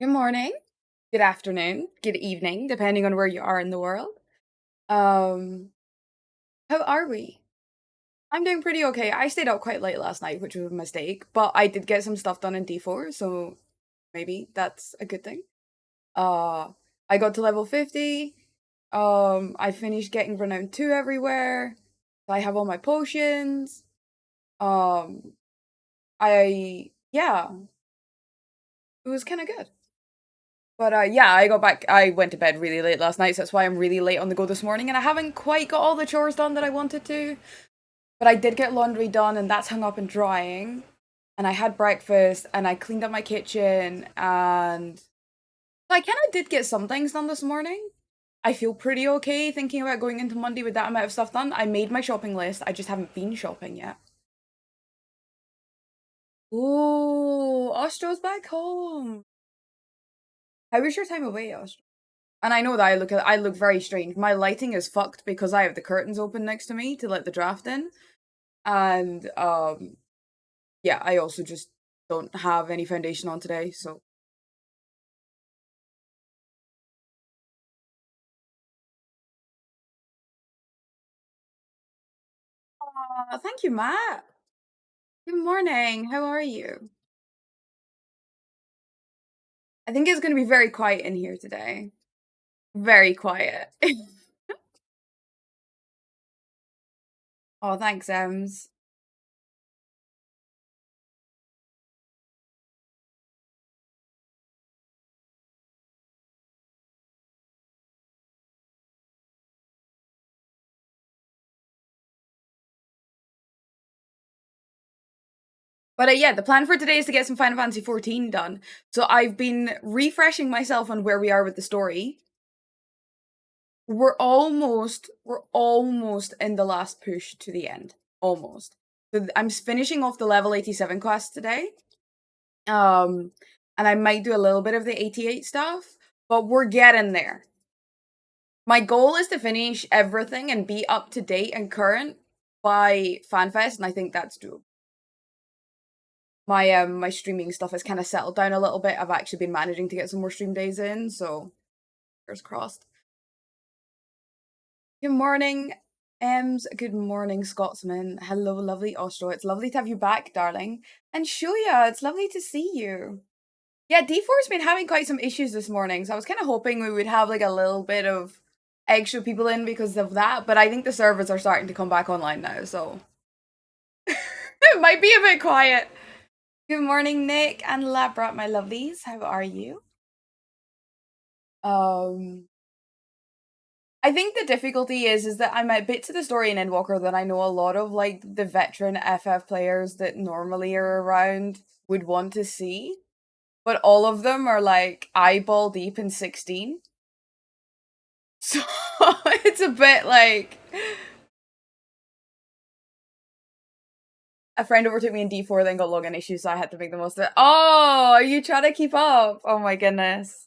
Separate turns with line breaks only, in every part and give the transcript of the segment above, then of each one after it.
Good morning, good afternoon, good evening, depending on where you are in the world. Um, how are we? I'm doing pretty okay. I stayed out quite late last night, which was a mistake, but I did get some stuff done in D4, so maybe that's a good thing. Uh, I got to level 50. I finished getting renown 2 everywhere. I have all my potions. Um, yeah, it was kind of good. But yeah, I went to bed really late last night, so that's why I'm really late on the go this morning, and I haven't quite got all the chores done that I wanted to. But I did get laundry done, and that's hung up and drying. And I had breakfast, and I cleaned up my kitchen, and I kind of did get some things done this morning. I feel pretty okay thinking about going into Monday with that amount of stuff done. I made my shopping list, I just haven't been shopping yet. Ooh, Ostro's back home. How was your time away, Ostro? And I know that I look very strange. My lighting is fucked because I have the curtains open next to me to let the draft in. And yeah, I also just don't have any foundation on today, so thank you, Matt. Good morning. How are you? I think it's gonna be very quiet in here today. Very quiet. Oh, thanks, Ems. But yeah, the plan for today is to get some Final Fantasy 14 done. So I've been refreshing myself on where we are with the story. We're almost in the last push to the end. Almost. So I'm finishing off the level 87 quest today. Um and I might do a little bit of the 88 stuff, but we're getting there. My goal is to finish everything and be up to date and current by FanFest, and I think that's doable. My streaming stuff has kind of settled down a little bit. I've actually been managing to get some more stream days in, so fingers crossed. Good morning, Ems. Good morning, Scotsman. Hello, lovely Ostro. It's lovely to have you back, darling. And Shuya, it's lovely to see you. Yeah, D4's been having quite some issues this morning, so I was kind of hoping we would have like a little bit of extra people in because of that, but I think the servers are starting to come back online now, so it might be a bit quiet. Good morning, Nick and Labrat, my lovelies. How are you? Um, I think the difficulty is that I'm a bit to the story in Endwalker that I know a lot of like the veteran FF players that normally are around would want to see, but all of them are like eyeball deep in 16. So it's a bit like a friend overtook me in D4, then got login issues, so I had to make the most of it. Oh, are you trying to keep up? Oh my goodness.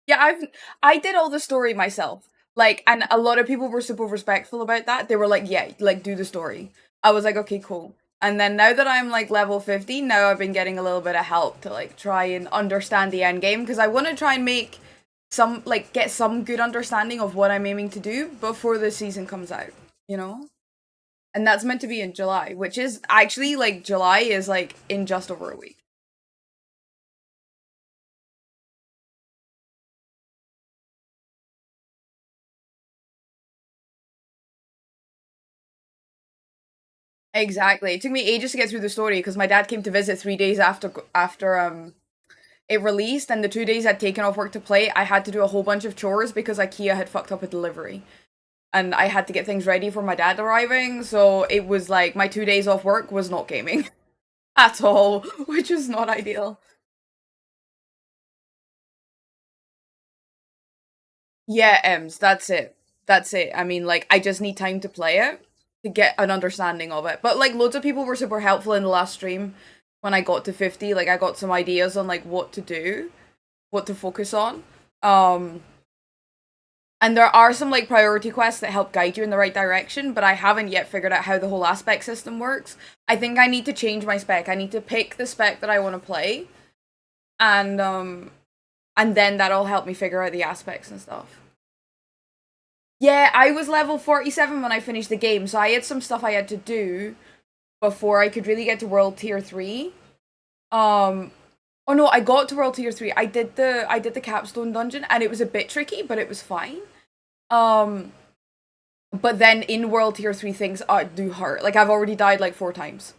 Yeah, I did all the story myself. Like, and a lot of people were super respectful about that. They were like, yeah, like do the story. I was like, okay, cool. And then now that I'm like level 50, now I've been getting a little bit of help to like try and understand the end game because I want to try and make some like get some good understanding of what I'm aiming to do before the season comes out, you know? And that's meant to be in July, which is actually like July is like in just over a week. Exactly. It took me ages to get through the story because my dad came to visit 3 days after it released, and the 2 days I'd taken off work to play, I had to do a whole bunch of chores because IKEA had fucked up a delivery, and I had to get things ready for my dad arriving. So it was like my 2 days off work was not gaming at all, which is not ideal. Yeah, Ems, that's it. That's it. I mean, like, I just need time to play it to get an understanding of it. But like, loads of people were super helpful in the last stream when I got to 50. Like, I got some ideas on like what to do, what to focus on. Um, and there are some like priority quests that help guide you in the right direction, but I haven't yet figured out how the whole aspect system works. I think I need to change my spec. I need to pick the spec that I want to play, and And then that'll help me figure out the aspects and stuff. Yeah, I was level 47 when I finished the game, so I had some stuff I had to do before I could really get to world tier 3. Um oh no, I got to world tier 3. I did the capstone dungeon and it was a bit tricky, but it was fine. Um but then in world tier 3 things do hurt. Like I've already died like 4 times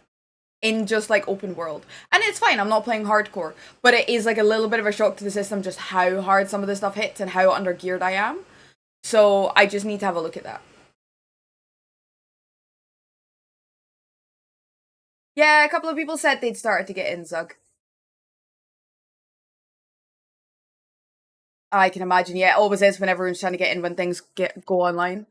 in just like open world. And it's fine, I'm not playing hardcore, but it is like a little bit of a shock to the system just how hard some of the stuff hits and how undergeared I am. So I just need to have a look at that. Yeah, a couple of people said they'd started to get in, Zug. I can imagine, yeah, it always is when everyone's trying to get in when things go online.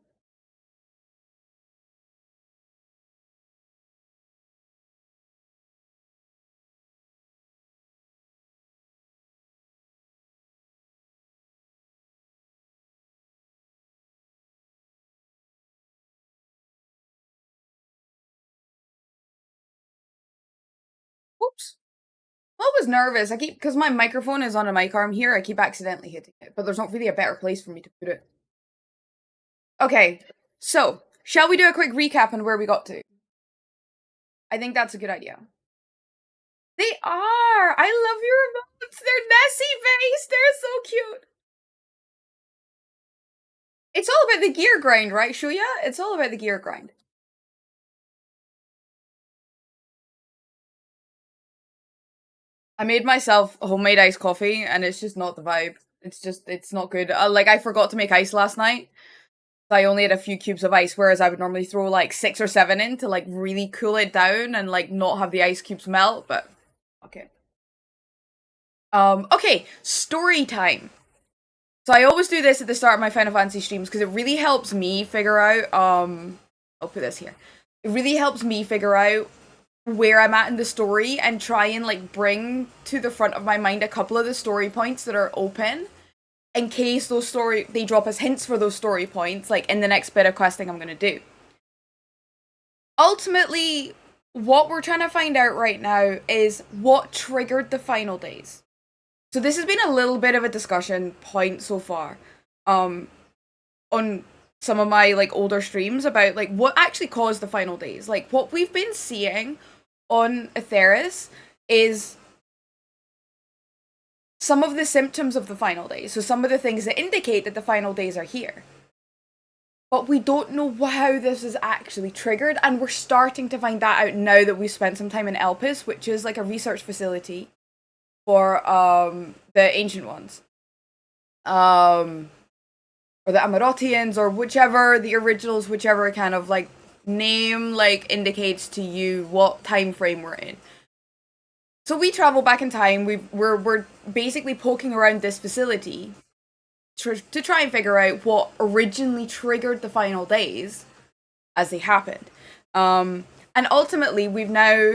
Oops. I was nervous. I keep because my microphone is on a mic arm here. I keep accidentally hitting it, but there's not really a better place for me to put it. Okay, so shall we do a quick recap on where we got to? I think that's a good idea. They are. I love your emotes. They're Nessie based. They're so cute. It's all about the gear grind, right, Shuya? It's all about the gear grind. I made myself homemade iced coffee, and it's just not the vibe. It's not good. Like, I forgot to make ice last night. So I only had a few cubes of ice, whereas I would normally throw like 6 or 7 in to like really cool it down and like not have the ice cubes melt, but okay. Okay, story time. So I always do this at the start of my Final Fantasy streams because it really helps me figure out, I'll put this here. It really helps me figure out where I'm at in the story and try and like bring to the front of my mind a couple of the story points that are open in case they drop us hints for those story points like in the next bit of questing I'm gonna do. Ultimately, what we're trying to find out right now is what triggered the final days. So this has been a little bit of a discussion point so far um on some of my like older streams about like what actually caused the final days. Like what we've been seeing on Atheris is some of the symptoms of the final days. So some of the things that indicate that the final days are here. But we don't know how this is actually triggered, and we're starting to find that out now that we've spent some time in Elpis, which is like a research facility for the ancient ones. Or the Amarotians, or whichever the originals, whichever kind of like name like indicates to you what time frame we're in. So we travel back in time. We're basically poking around this facility to try and figure out what originally triggered the final days as they happened. And ultimately, we've now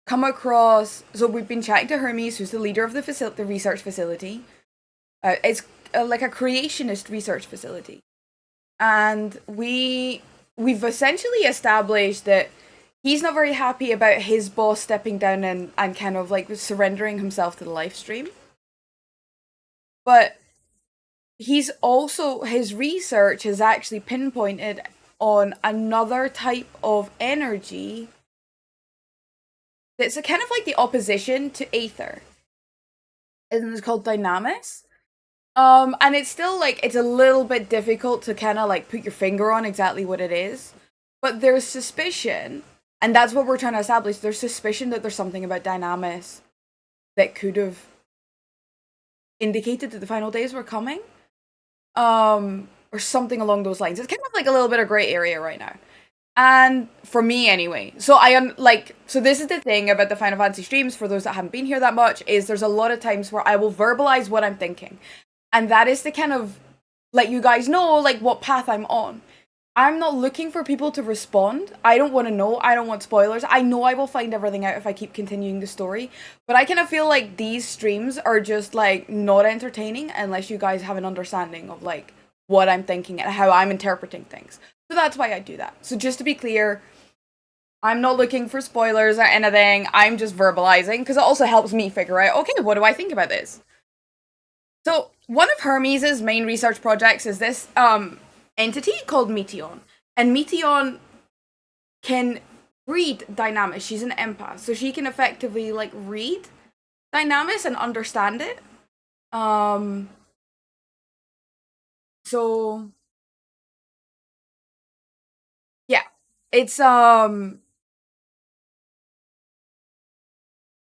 come across. So we've been chatting to Hermes, who's the leader of the research facility. It's like a creationist research facility, and we've essentially established that he's not very happy about his boss stepping down and kind of like surrendering himself to the live stream. But his research has actually pinpointed on another type of energy that's a kind of like the opposition to Aether. And it's called Dynamis. And it's still like it's a little bit difficult to kind of like put your finger on exactly what it is. But there's suspicion, and that's what we're trying to establish. There's suspicion that there's something about Dynamis that could have indicated that the final days were coming. Or something along those lines. It's kind of like a little bit of gray area right now. And for me anyway. So so this is the thing about the Final Fantasy streams for those that haven't been here that much is there's a lot of times where I will verbalize what I'm thinking. And that is to kind of let you guys know like what path I'm on. I'm not looking for people to respond. I don't want to know. I don't want spoilers. I know I will find everything out if I keep continuing the story. But I kind of feel like these streams are just like not entertaining unless you guys have an understanding of like what I'm thinking and how I'm interpreting things. So that's why I do that. So just to be clear, I'm not looking for spoilers or anything. I'm just verbalizing because it also helps me figure out, okay, what do I think about this? So one of Hermes' main research projects is this entity called Meteon. And Meteon can read Dynamis. She's an empath, so she can effectively like read Dynamis and understand it. Um so yeah. It's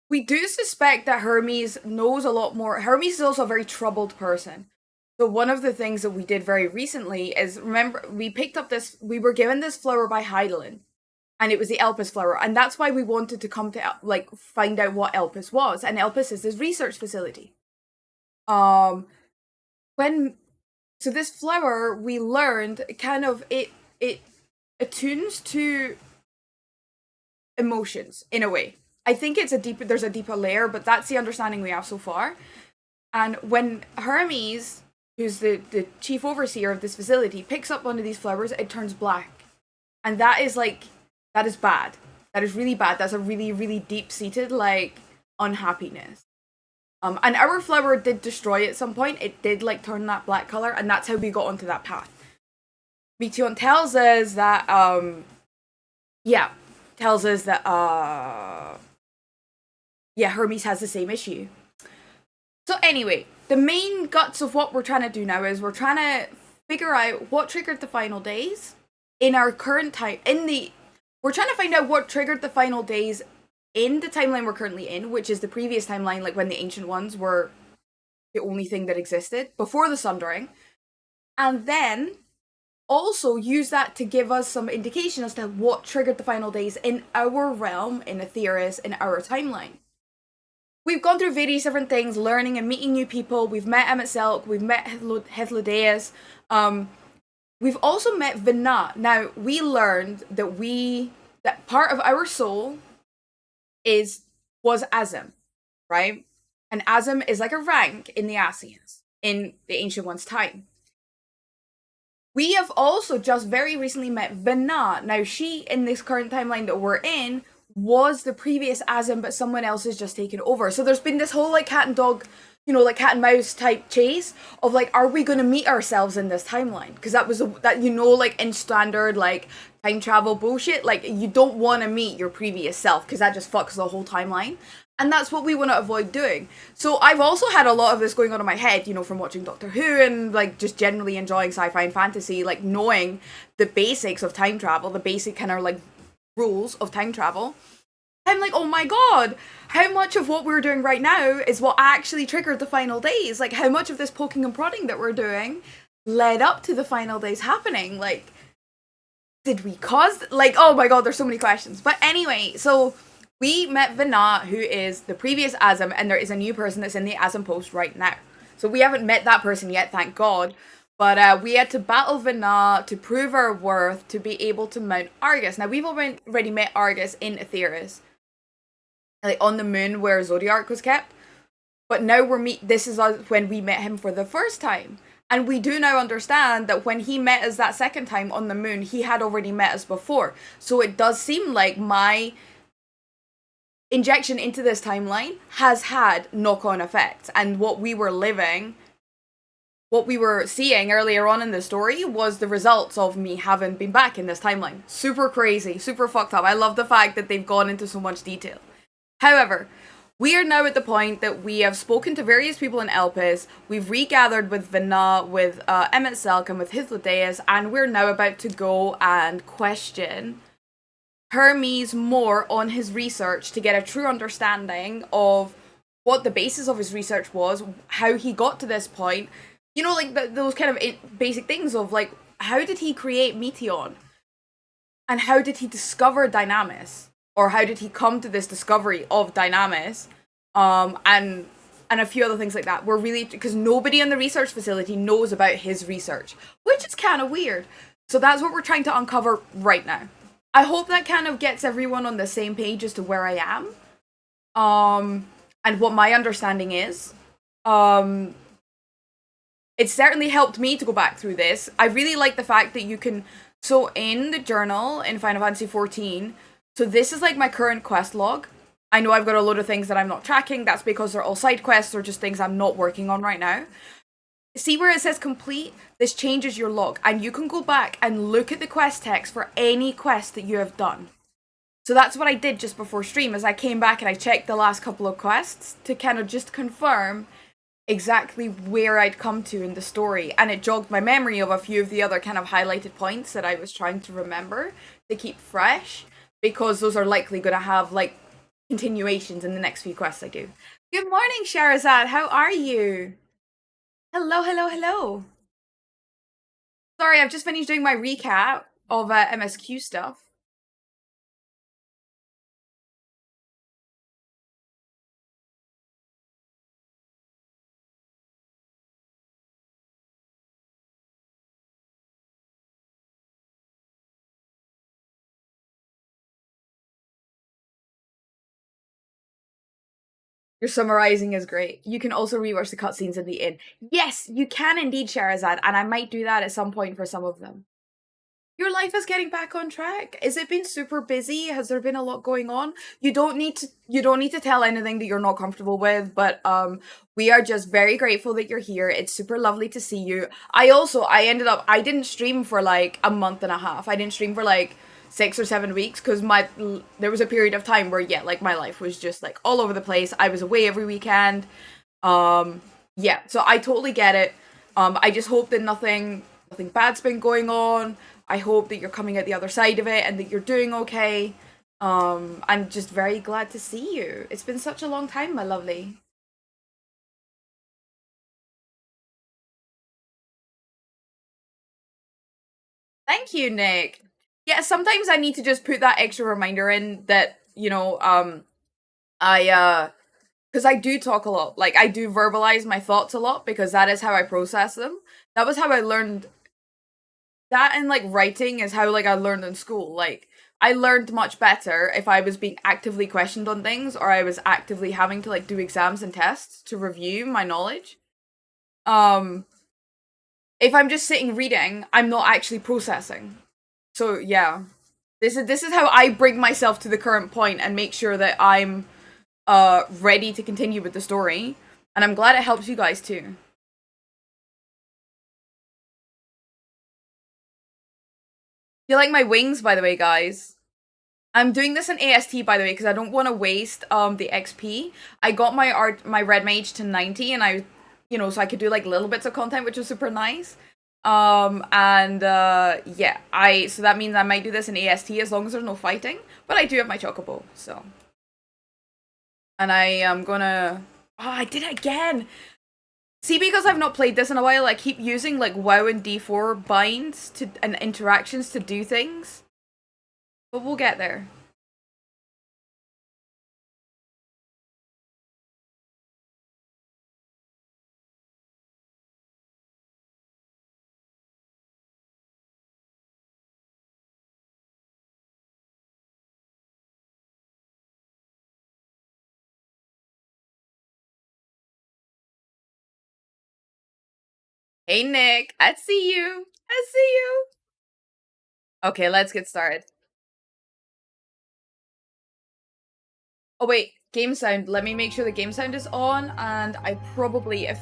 we do suspect that Hermes knows a lot more. Hermes is also a very troubled person. So one of the things that we did very recently is, remember, we picked up this, we were given this flower by Heidelin, and it was the Elpis flower, and that's why we wanted to come to like find out what Elpis was. And Elpis is this research facility. Um, when so this flower, we learned kind of it attunes to emotions in a way. I think it's a deeper, there's a deeper layer, but that's the understanding we have so far. And when Hermes, who's the chief overseer of this facility, picks up one of these flowers, it turns black. And that is like, that is bad. That is really bad. That's a really, really deep-seated, like, unhappiness. And our flower did destroy at some point. It did, like, turn that black color, and that's how we got onto that path. Meteon tells us that, Hermes has the same issue. So anyway, the main guts of what we're trying to do now is we're trying to figure out what triggered the final days in our current time. We're trying to find out what triggered the final days in the timeline we're currently in, which is the previous timeline, like when the Ancient Ones were the only thing that existed before the Sundering, and then also use that to give us some indication as to what triggered the final days in our realm, in Aetheris, in our timeline. We've gone through various different things, learning and meeting new people. We've met Emet we've met Hythlodaeus. We've also met Vinat. Now, we learned that part of our soul was Azim, right? And Azim is like a rank in the Asians, in the Ancient One's time. We have also just very recently met Vinat. Now, she, in this current timeline that we're in, was the previous Azim, but someone else has just taken over. So there's been this whole like cat and dog, like cat and mouse type chase of like, are we going to meet ourselves in this timeline? Because that was like in standard like time travel bullshit, like you don't want to meet your previous self because that just fucks the whole timeline. And that's what we want to avoid doing. So I've also had a lot of this going on in my head, from watching Doctor Who and like just generally enjoying sci-fi and fantasy, like knowing the basics of time travel, the basic kind of like rules of time travel. I'm like, oh my god, how much of what we're doing right now is what actually triggered the final days? Like, how much of this poking and prodding that we're doing led up to the final days happening? Like, did we cause... Like, oh my god, there's so many questions. But anyway, so we met Vinat, who is the previous Azim, and there is a new person that's in the Azim post right now. So we haven't met that person yet, thank god. But we had to battle Vinat to prove our worth to be able to mount Argus. Now, we've already met Argus in Aetheris, like on the moon where Zodiark was kept. But now this is when we met him for the first time. And we do now understand that when he met us that second time on the moon, he had already met us before. So it does seem like my injection into this timeline has had knock-on effects. And what we were seeing earlier on in the story was the results of me having been back in this timeline. Super crazy, super fucked up. I love the fact that they've gone into so much detail. However, we are now at the point that we have spoken to various people in Elpis, we've regathered with Vinat, with Emet and with Hythlodaeus, and we're now about to go and question Hermes more on his research to get a true understanding of what the basis of his research was, how he got to this point, like those kind of basic things of like, how did he create Meteon? And how did he discover Dynamis? Or how did he come to this discovery of Dynamis? And a few other things like that. We're really, because nobody in the research facility knows about his research, which is kind of weird. So that's what we're trying to uncover right now. I hope that kind of gets everyone on the same page as to where I am. And what my understanding is. It certainly helped me to go back through this. I really like the fact that you can, so in the journal in Final Fantasy XIV, so this is like my current quest log, I know I've got a load of things that I'm not tracking. That's because they're all side quests or just things I'm not working on right now. See where it says complete? This changes your log, and you can go back and look at the quest text for any quest that you have done. So that's what I did just before stream, is I came back and I checked the last couple of quests to kind of just confirm exactly where I'd come to in the story, and it jogged my memory of a few of the other kind of highlighted points that I was trying to remember to keep fresh, because those are likely going to have like continuations in the next few quests I do. Good morning, Sherazad. How are you? Hello, hello, hello. Sorry, I've just finished doing my recap of MSQ stuff. Your summarizing is great. You can also rewatch the cutscenes in the inn. Yes, you can indeed, Sherazad, and I might do that at some point for some of them. Your life is getting back on track. Has it been super busy? Has there been a lot going on? You don't need to tell anything that you're not comfortable with, but we are just very grateful that you're here. It's super lovely to see you. I didn't stream for like a month and a half. I didn't stream for like 6 or 7 weeks because there was a period of time where like my life was just like all over the place. I was away every weekend. Yeah, so I totally get it. I just hope that nothing bad's been going on. I hope that you're coming out the other side of it and that you're doing okay. I'm just very glad to see you. It's been such a long time, my lovely. Thank you, Nick. Yeah, sometimes I need to just put that extra reminder in that, I because I do talk a lot. Like I do verbalize my thoughts a lot because that is how I process them. That was how I learned that, and like writing is how like I learned in school. Like I learned much better if I was being actively questioned on things, or I was actively having to like do exams and tests to review my knowledge. Um if I'm just sitting reading, I'm not actually processing. So yeah. This is how I bring myself to the current point and make sure that I'm ready to continue with the story. And I'm glad it helps you guys too. You like my wings, by the way, guys? I'm doing this in AST, by the way, because I don't want to waste the XP. I got my red mage to 90, and so I could do like little bits of content, which was super nice. Yeah, so that means I might do this in AST as long as there's no fighting. But I do have my chocobo, so. And I am gonna. Oh, I did it again. See, because I've not played this in a while, I keep using like WoW and D4 binds and interactions to do things. But we'll get there. Hey Nick, I see you. I see you. Okay, let's get started. Oh wait, game sound. Let me make sure the game sound is on, and I probably if.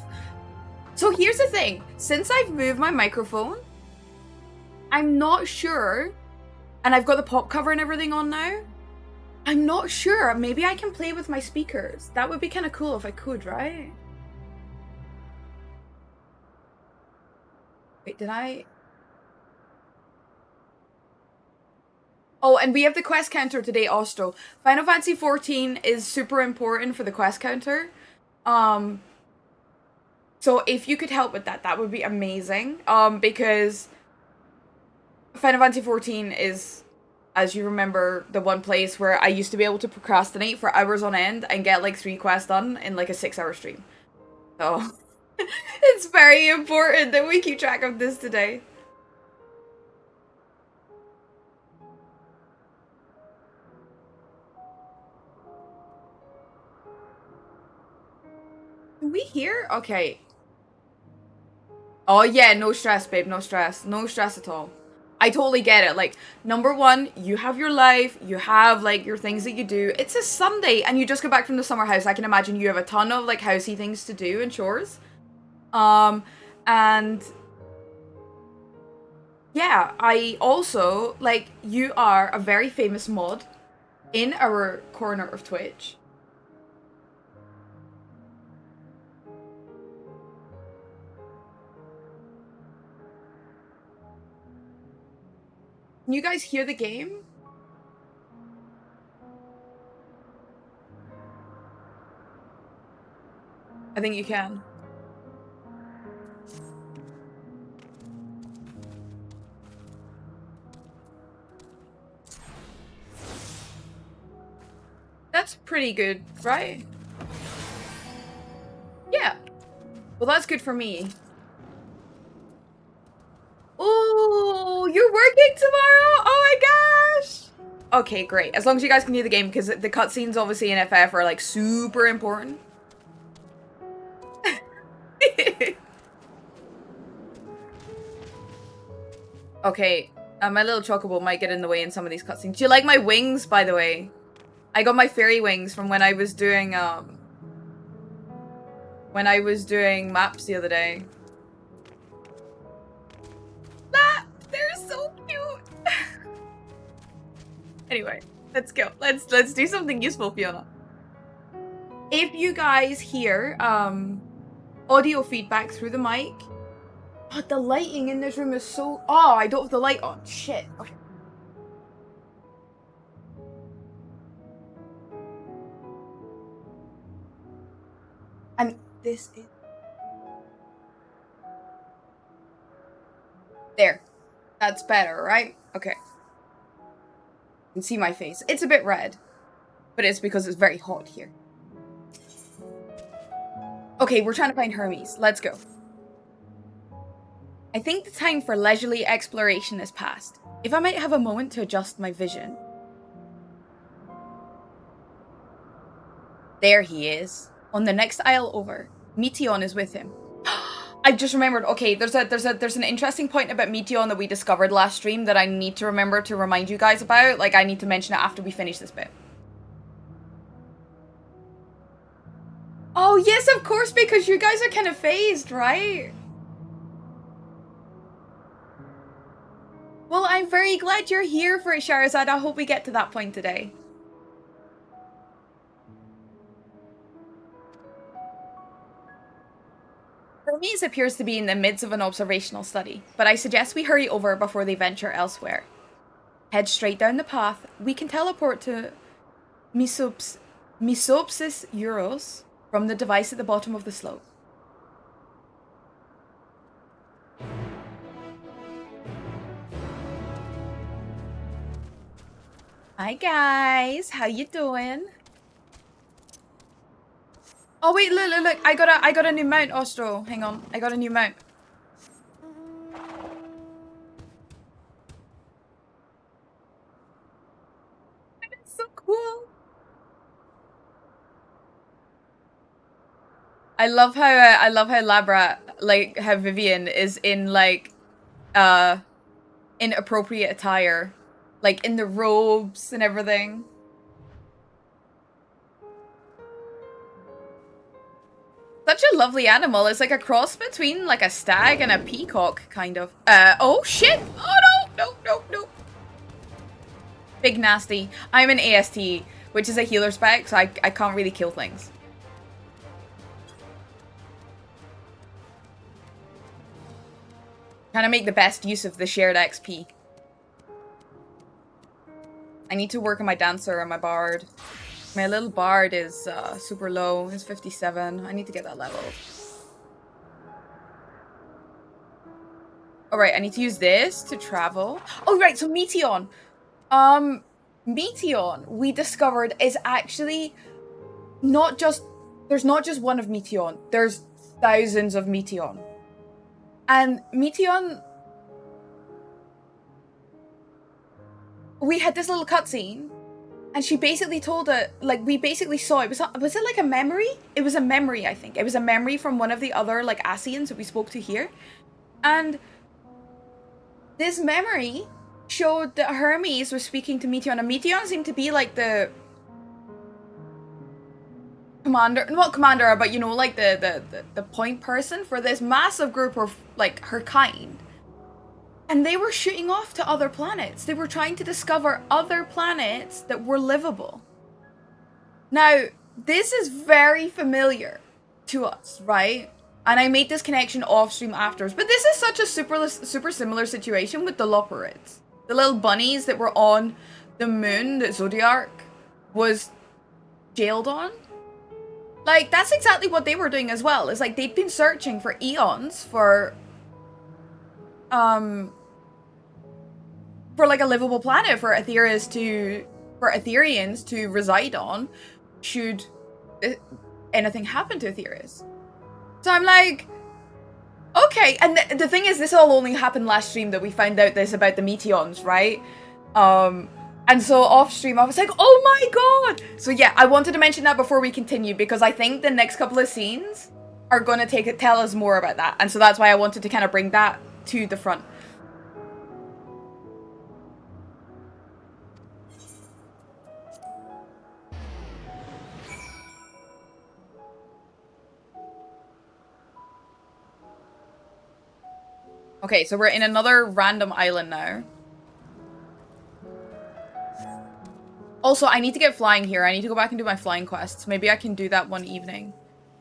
So here's the thing. Since I've moved my microphone, I'm not sure, and I've got the pop cover and everything on now. I'm not sure. Maybe I can play with my speakers. That would be kind of cool if I could, right? Wait, did I? Oh, and we have the quest counter today, Ostro. Final Fantasy 14 is super important for the quest counter. Um, so if you could help with that, that would be amazing. Because Final Fantasy 14 is, as you remember, the one place where I used to be able to procrastinate for hours on end and get like 3 quests done in like a 6-hour stream. So it's very important that we keep track of this today. Can we hear? Okay. Oh yeah, no stress, babe. No stress. No stress at all. I totally get it. Like, number one, you have your life, you have, like, your things that you do. It's a Sunday, and you just go back from the summer house. I can imagine you have a ton of, like, housey things to do and chores. And... yeah, I also, like, you are a very famous mod in our corner of Twitch. Can you guys hear the game? I think you can. That's pretty good, right? Yeah. Well, that's good for me. Oh, you're working tomorrow? Oh my gosh! Okay, great. As long as you guys can hear the game, because the cutscenes obviously in FF are like super important. Okay, my little chocobo might get in the way in some of these cutscenes. Do you like my wings, by the way? I got my fairy wings from when I was doing maps the other day. Ah, they're so cute. Anyway, let's go. Let's do something useful, Fiona. If you guys hear audio feedback through the mic, but the lighting in this room is so... oh, I don't have the light on. Shit. Okay. And this is... there. That's better, right? Okay. You can see my face. It's a bit red, but it's because it's very hot here. Okay, we're trying to find Hermes. Let's go. I think the time for leisurely exploration is past. If I might have a moment to adjust my vision. There he is. On the next aisle over. Meteon is with him. I just remembered. Okay, there's an interesting point about Meteon that we discovered last stream that I need to remember to remind you guys about. Like, I need to mention it after we finish this bit. Oh, yes, of course, because you guys are kind of phased, right? Well, I'm very glad you're here for it, Shahrazad. I hope we get to that point today. Hermes appears to be in the midst of an observational study, but I suggest we hurry over before they venture elsewhere. Head straight down the path. We can teleport to Misopsis Euros from the device at the bottom of the slope. Hi guys, how you doing? Oh wait, look! I got a new mount, Ostro. Hang on, I got a new mount. It's so cool. I love how Labra, like how Vivian is in like inappropriate attire, like in the robes and everything. Such a lovely animal. It's like a cross between like a stag and a peacock, kind of. Oh shit! Oh no! Big nasty. I'm an AST, which is a healer spec, so I can't really kill things. Trying to make the best use of the shared XP. I need to work on my dancer and my bard. My little bard is super low. It's 57. I need to get that level. Alright, I need to use this to travel. Oh, right, so Meteon. Meteon, we discovered, is actually not just... there's not just one of Meteon. There's thousands of Meteon. And Meteon... we had this little cutscene, and she basically told it, like, we basically saw it. Was it like a memory? It was a memory, I think. It was a memory from one of the other, like, Asians that we spoke to here. And This memory showed that Hermes was speaking to Meteon, and Meteon seemed to be like the commander, not commander, but you know, like the point person for this massive group of like her kind. And they were shooting off to other planets. They were trying to discover other planets that were livable. Now, this is very familiar to us, right? And I made this connection off stream afterwards. But this is such a super similar situation with the Loperids. The little bunnies that were on the moon that Zodiac was jailed on. Like, that's exactly what they were doing as well. It's like they'd been searching for eons for like a livable planet for Ethereans to reside on should anything happen to Ethereans. So I'm like, okay, and the thing is, this all only happened last stream that we found out this about the Meteons, right? And so off stream I was like, oh my god! So yeah, I wanted to mention that before we continue because I think the next couple of scenes are gonna tell us more about that, and so that's why I wanted to kind of bring that to the front. Okay, so we're in another random island now. Also, I need to get flying here. I need to go back and do my flying quests. Maybe I can do that one evening.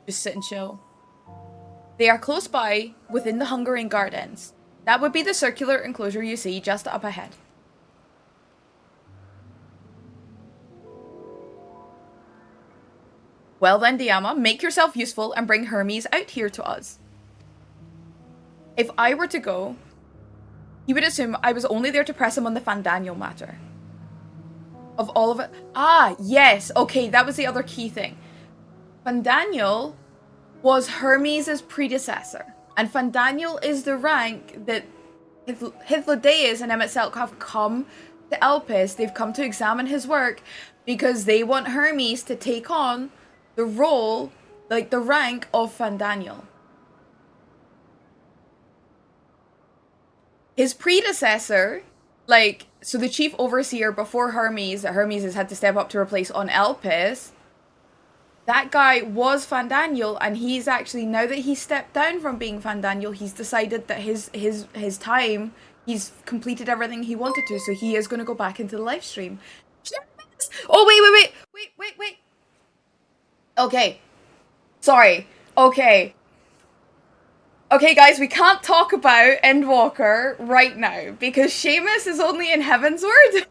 Just sit and chill. They are close by, within the Hungarian Gardens. That would be the circular enclosure you see just up ahead. Well then, Diama, make yourself useful and bring Hermes out here to us. If I were to go, he would assume I was only there to press him on the Fandaniel matter. Of all of it. Ah, yes. Okay, that was the other key thing. Fandaniel was Hermes' predecessor. And Fandaniel is the rank that Hythlodaeus and MSQ have come to Elpis. They've come to examine his work because they want Hermes to take on the role, like the rank of Fandaniel. His predecessor, like, so the chief overseer before Hermes, that Hermes has had to step up to replace on Elpis, that guy was Fandaniel, and he's actually, now that he's stepped down from being Fandaniel, he's decided that his time, he's completed everything he wanted to, so he is going to go back into the live stream. Oh, wait. Okay. Sorry. Okay. Okay, guys, we can't talk about Endwalker right now, because Seamus is only in Heavensward.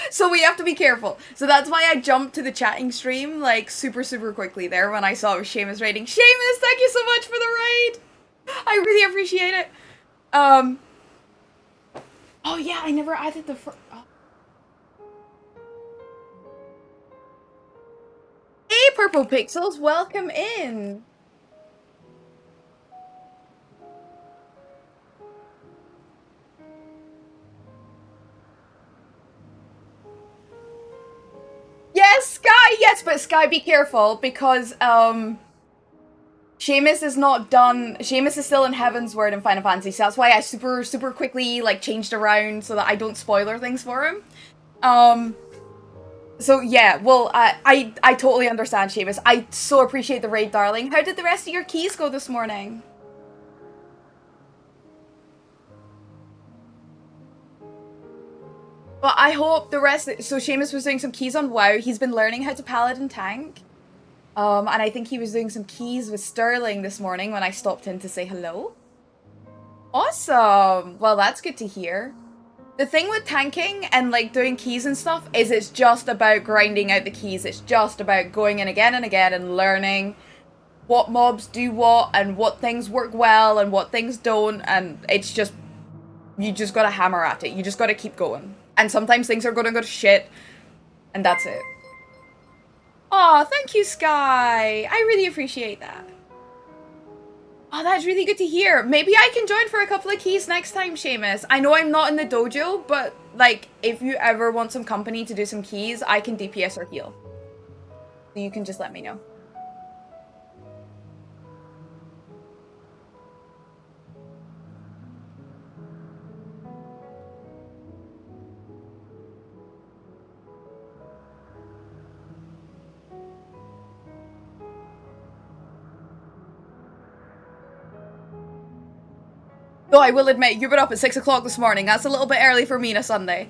So we have to be careful. So that's why I jumped to the chatting stream, like, super quickly there when I saw it was Seamus raiding. Seamus, thank you so much for the raid! I really appreciate it. Oh yeah, I never added the Hey, Purple Pixels, welcome in! Yes, Sky! Yes, but Sky, be careful, because, Seamus is not done. Seamus is still in Heavensward in Final Fantasy, so that's why I super quickly, like, changed around so that I don't spoiler things for him. So yeah, well, I totally understand, Seamus. I so appreciate the raid, darling. How did the rest of your keys go this morning? Well, I hope the rest... So Seamus was doing some keys on WoW. He's been learning how to paladin tank. And I think he was doing some keys with Sterling this morning when I stopped in to say hello. Awesome! Well, that's good to hear. The thing with tanking and, like, doing keys and stuff is it's just about grinding out the keys. It's just about going in again and again and learning what mobs do what and what things work well and what things don't, and it's just... You just gotta hammer at it. You just gotta keep going. And sometimes things are gonna go to shit, and that's it. Aw, thank you, Sky! I really appreciate that. Oh, that's really good to hear. Maybe I can join for a couple of keys next time, Seamus. I know I'm not in the dojo, but, like, if you ever want some company to do some keys, I can DPS or heal. So you can just let me know. Though I will admit, you've been up at 6 o'clock this morning. That's a little bit early for me on a Sunday.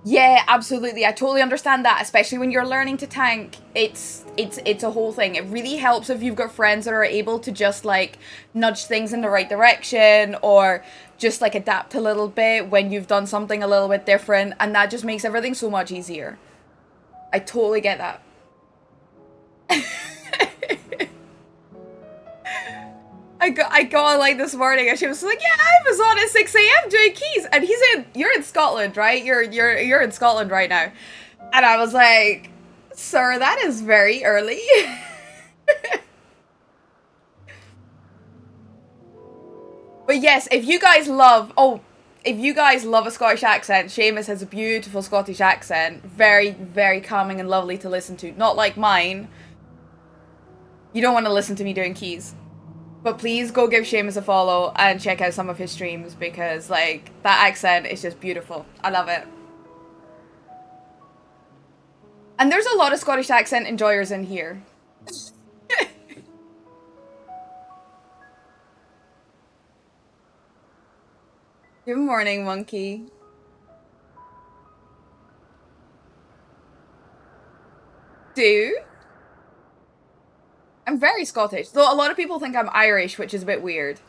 Yeah, absolutely. I totally understand that, especially when you're learning to tank. It's a whole thing. It really helps if you've got friends that are able to just like nudge things in the right direction or just like adapt a little bit when you've done something a little bit different, and that just makes everything so much easier. I totally get that. I got a line this morning and she was like, "Yeah, I was on at 6 a.m. doing keys," and you're in Scotland, right? You're in Scotland right now, and I was like, "Sir, that is very early." But yes, if you guys love a Scottish accent, Seamus has a beautiful Scottish accent, very very calming and lovely to listen to. Not like mine. You don't want to listen to me doing keys. But please go give Seamus a follow and check out some of his streams because, like, that accent is just beautiful. I love it. And there's a lot of Scottish accent enjoyers in here. Good morning, monkey. Do? I'm very Scottish, though a lot of people think I'm Irish, which is a bit weird.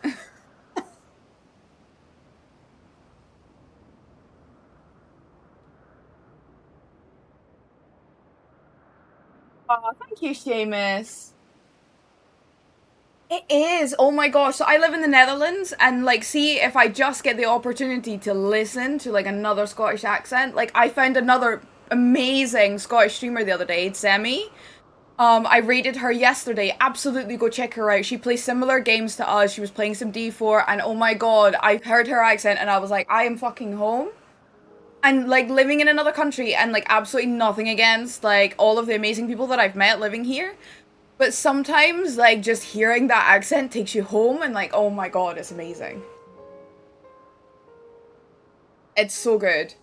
Oh, thank you, Seamus. It is. Oh my gosh. So I live in the Netherlands and like see if I just get the opportunity to listen to like another Scottish accent. Like I found another amazing Scottish streamer the other day, it's Semi. I rated her yesterday. Absolutely go check her out. She plays similar games to us. She was playing some D4 and oh my god, I heard her accent and I was like, I am fucking home. And like living in another country and like absolutely nothing against like all of the amazing people that I've met living here. But sometimes, like, just hearing that accent takes you home and, like, oh my god, it's amazing. It's so good.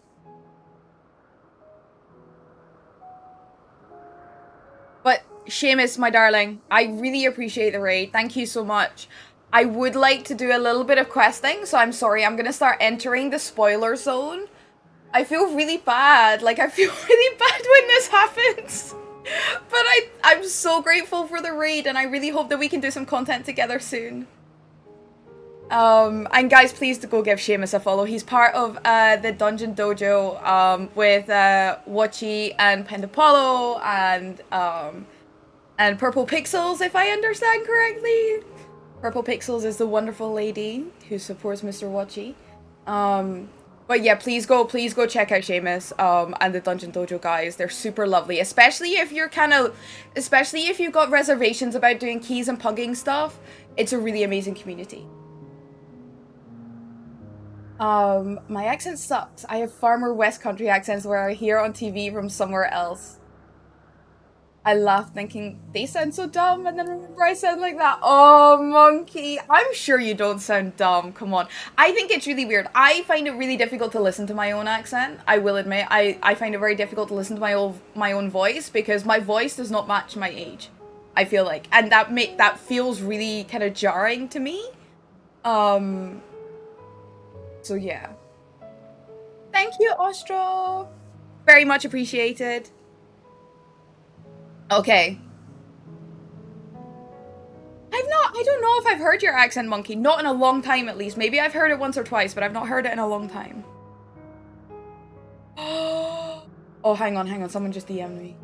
But, Seamus, my darling, I really appreciate the raid. Thank you so much. I would like to do a little bit of questing, so I'm sorry. I'm gonna start entering the spoiler zone. I feel really bad. Like, I feel really bad when this happens. But I'm so grateful for the raid, and I really hope that we can do some content together soon. And guys, please to go give Seamus a follow. He's part of the Dungeon Dojo with Watchy and Pendapolo and Purple Pixels, if I understand correctly. Purple Pixels is the wonderful lady who supports Mr. Watchy. But yeah, please go check out Seamus and the Dungeon Dojo guys. They're super lovely, especially if you've got reservations about doing keys and pugging stuff. It's a really amazing community. My accent sucks. I have far more West Country accents where I hear on TV from somewhere else. I laugh thinking, they sound so dumb, and then remember I sound like that. Oh, monkey. I'm sure you don't sound dumb. Come on. I think it's really weird. I find it really difficult to listen to my own accent. I will admit. I find it very difficult to listen to my own voice because my voice does not match my age. I feel like. And that feels really kind of jarring to me. So yeah. Thank you, Ostro. Very much appreciated. Okay. I don't know if I've heard your accent, monkey. Not in a long time, at least. Maybe I've heard it once or twice, but I've not heard it in a long time. Oh, hang on. Someone just DM'd me.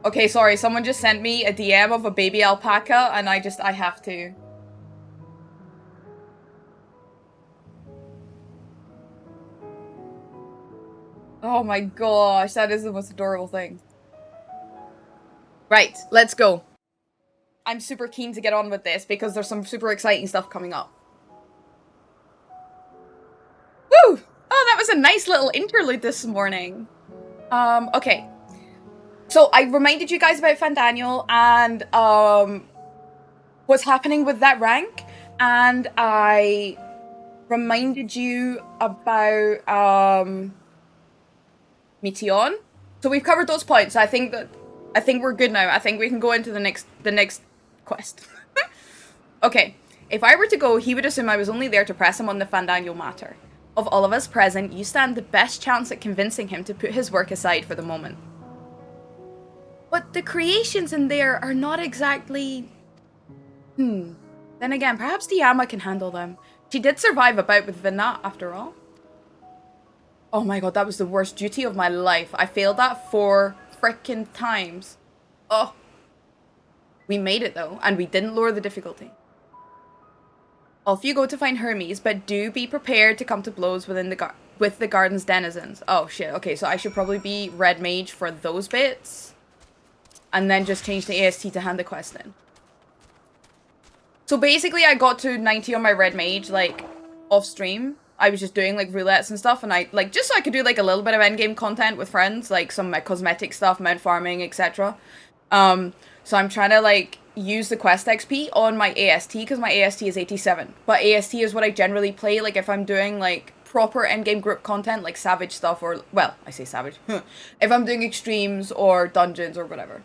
Okay, sorry. Someone just sent me a DM of a baby alpaca, and I have to. Oh my gosh, that is the most adorable thing. Right, let's go. I'm super keen to get on with this because there's some super exciting stuff coming up. Woo! Oh, that was a nice little interlude this morning. Okay. So I reminded you guys about Fandaniel and what's happening with that rank, and I reminded you about Meteon So we've covered those points. I think we're good now. I think we can go into the next quest. Okay. If I were to go, he would assume I was only there to press him on the Fandango matter. Of all of us present, you stand the best chance at convincing him to put his work aside for the moment. But the creations in there are not exactly... Then again, perhaps Diama can handle them. She did survive a bout with Vinat, after all. Oh my god, that was the worst duty of my life. I failed that 4 frickin' times. Oh. We made it, though, and we didn't lower the difficulty. Off you go to find Hermes, but do be prepared to come to blows with the garden's denizens. Oh shit, okay, so I should probably be red mage for those bits. And then just change the AST to hand the quest in. So basically I got to 90 on my red mage, like, off stream. I was just doing, like, roulettes and stuff, and I, like, just so I could do, like, a little bit of endgame content with friends, like, some cosmetic stuff, mount farming, etc. So I'm trying to, like, use the quest XP on my AST, because my AST is 87. But AST is what I generally play, like, if I'm doing, like, proper endgame group content, like savage stuff, or, well, I say savage. If I'm doing extremes, or dungeons, or whatever.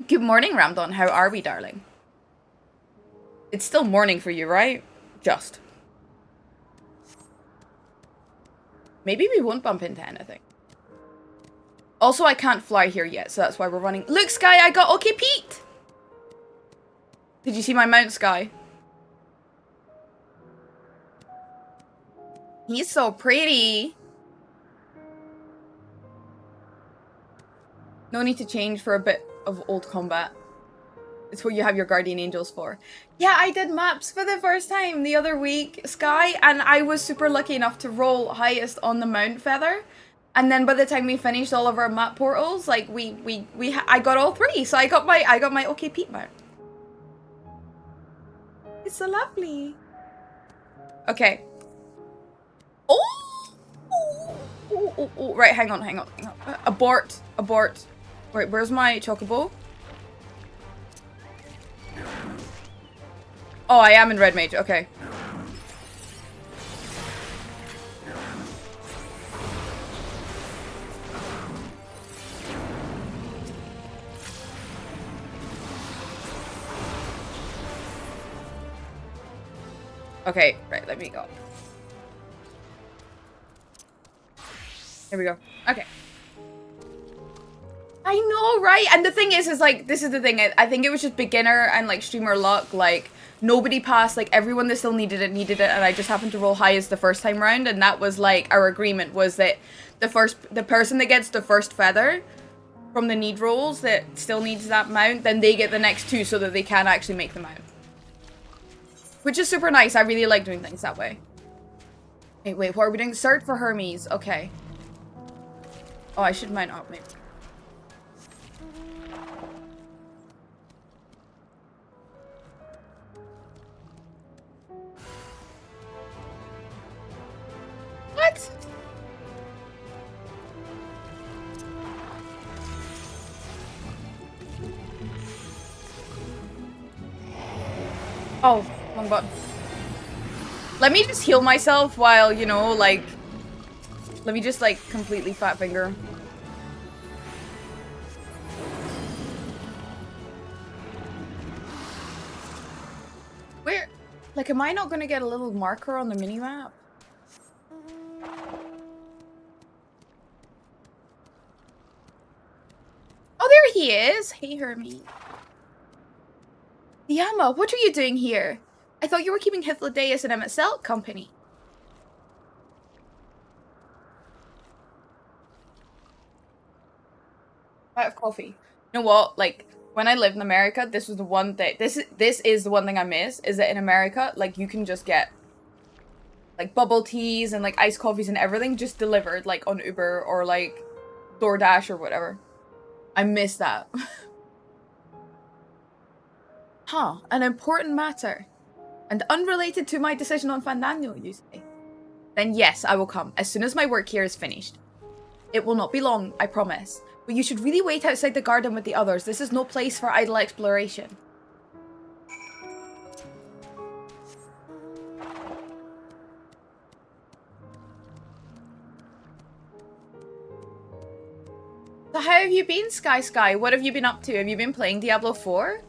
Good morning, Ramdon. How are we, darling? It's still morning for you, right? Just. Maybe we won't bump into anything. Also, I can't fly here yet, so that's why we're running. Look, Sky, I got OK Pete! Did you see my mount, Sky? He's so pretty. No need to change for a bit of old combat. It's what you have your guardian angels for. Yeah, I did maps for the first time the other week, Sky, and I was super lucky enough to roll highest on the Mount Feather. And then by the time we finished all of our map portals, like I got all 3, so I got my OK Pete mount. It's so lovely. Okay. Oh, right, hang on. Abort. Right, where's my chocobo? Oh, I am in red mage, okay. Okay, right, let me go. Here we go. Okay. I know, right? And the thing is like, this is the thing, I think it was just beginner and, like, streamer luck, like, nobody passed, like, everyone that still needed it, and I just happened to roll highest the first time round, and that was, like, our agreement was that the person that gets the first feather from the need rolls that still needs that mount, then they get the next 2 so that they can actually make the mount. Which is super nice, I really like doing things that way. Wait, what are we doing? Search for Hermes, okay. Oh, I should mount up, maybe. What? Oh, wrong button. Let me just heal myself while, you know, like... Let me just, like, completely fat finger. Where? Like, am I not gonna get a little marker on the minimap? Oh, there he is! Hey, Hermie. Yama, what are you doing here? I thought you were keeping Hythlodaeus and MSL company. Out of coffee. You know what? Like, when I lived in America, this was the one thing. This is the one thing I miss, is that in America, like, you can just get, like, bubble teas and, like, iced coffees and everything just delivered, like, on Uber or, like, DoorDash or whatever. I miss that. Huh, an important matter. And unrelated to my decision on Fandango, you say? Then yes, I will come, as soon as my work here is finished. It will not be long, I promise. But you should really wait outside the garden with the others. This is no place for idle exploration. So how have you been, Sky? What have you been up to? Have you been playing Diablo 4?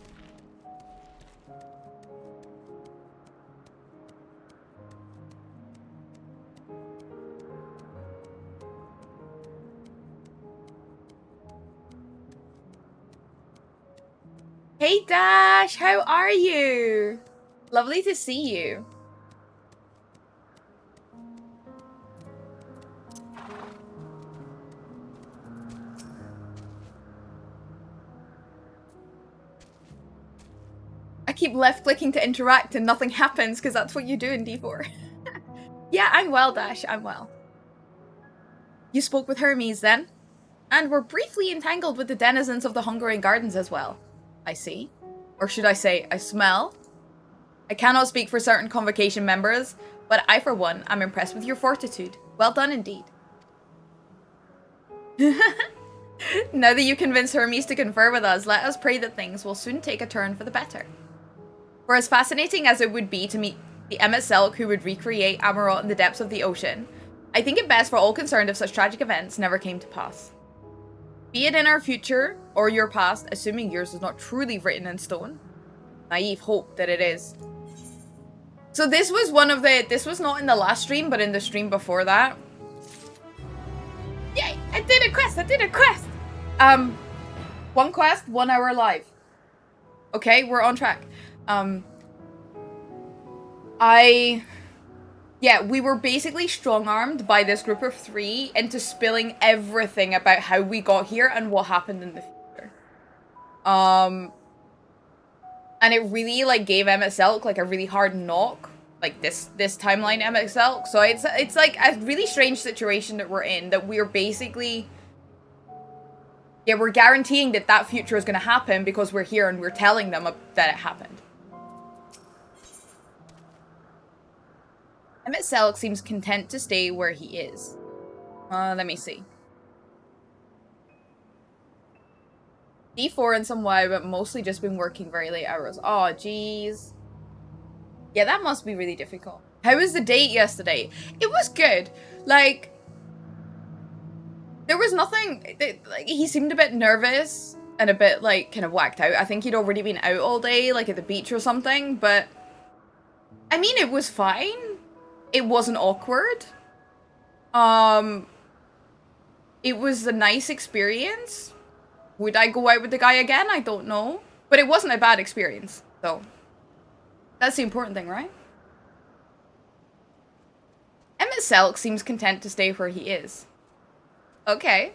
Hey Dash, how are you? Lovely to see you. I keep left clicking to interact and nothing happens because that's what you do in D4. Yeah, I'm well, Dash, I'm well. You spoke with Hermes then? And were briefly entangled with the denizens of the Hungarian Gardens as well. I see. Or should I say, I smell? I cannot speak for certain convocation members, but I, for one, am impressed with your fortitude. Well done indeed. Now that you convinced Hermes to confer with us, let us pray that things will soon take a turn for the better. For as fascinating as it would be to meet the MSQ who would recreate Amarot in the depths of the ocean, I think it best for all concerned if such tragic events never came to pass. Be it in our future or your past, assuming yours is not truly written in stone. Naive hope that it is. So this was this was not in the last stream, but in the stream before that. Yay! I did a quest! One quest, 1 hour live. Okay, we're on track. Yeah, we were basically strong-armed by this group of 3 into spilling everything about how we got here and what happened in the future. And it really, like, gave MSQ, like, a really hard knock. Like, this timeline MSQ. So it's, like, a really strange situation that we're in, that we're basically... Yeah, we're guaranteeing that that future is going to happen because we're here and we're telling them that it happened. MSQ seems content to stay where he is. Let me see. D4 in some way, but mostly just been working very late hours. Oh, jeez. Yeah, that must be really difficult. How was the date yesterday? It was good. Like, there was nothing... Like, he seemed a bit nervous and a bit, like, kind of whacked out. I think he'd already been out all day, like, at the beach or something, but... I mean, it was fine. It wasn't awkward. It was a nice experience. Would I go out with the guy again? I don't know. But it wasn't a bad experience, so. That's the important thing, right? MSQ seems content to stay where he is. Okay.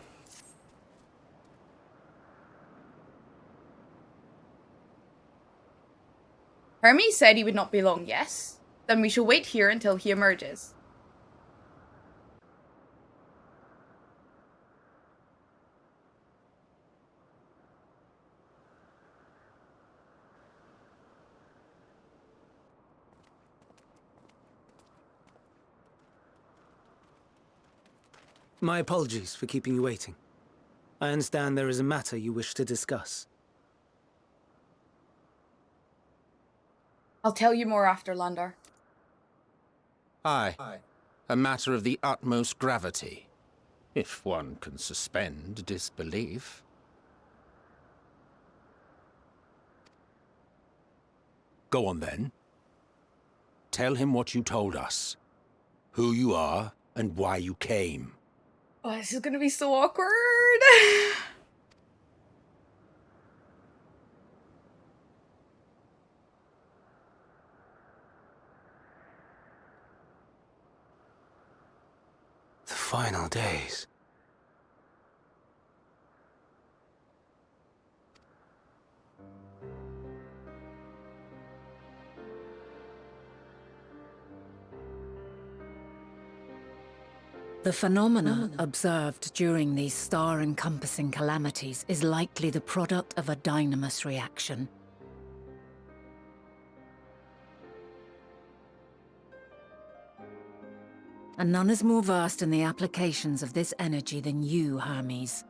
Hermes said he would not be long, yes? Then we shall wait here until he emerges.
My apologies for keeping you waiting. I understand there is a matter you wish to discuss.
I'll tell you more after, Landar.
Aye. A matter of the utmost gravity, if one can suspend disbelief. Go on then. Tell him what you told us. Who you are and why you came.
Oh, this is gonna be so awkward.
The final days.
The phenomena observed during these star-encompassing calamities is likely the product of a dynamis reaction. And none is more versed in the applications of this energy than you, Hermes.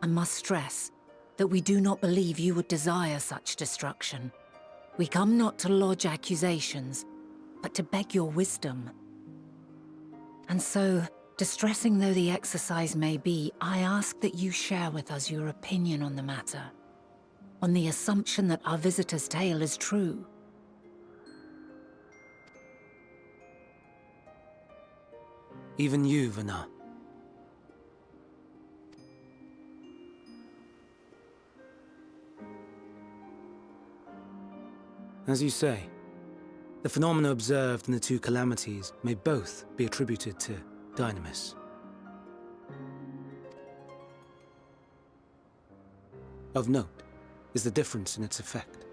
I must stress that we do not believe you would desire such destruction. We come not to lodge accusations, but to beg your wisdom. And so, Distressing though the exercise may be, I ask that you share with us your opinion on the matter, on the assumption that our visitor's tale is true.
Even you, Vana. As you say, the phenomena observed in the two calamities may both be attributed to Dynamis. Of note is the difference in its effect.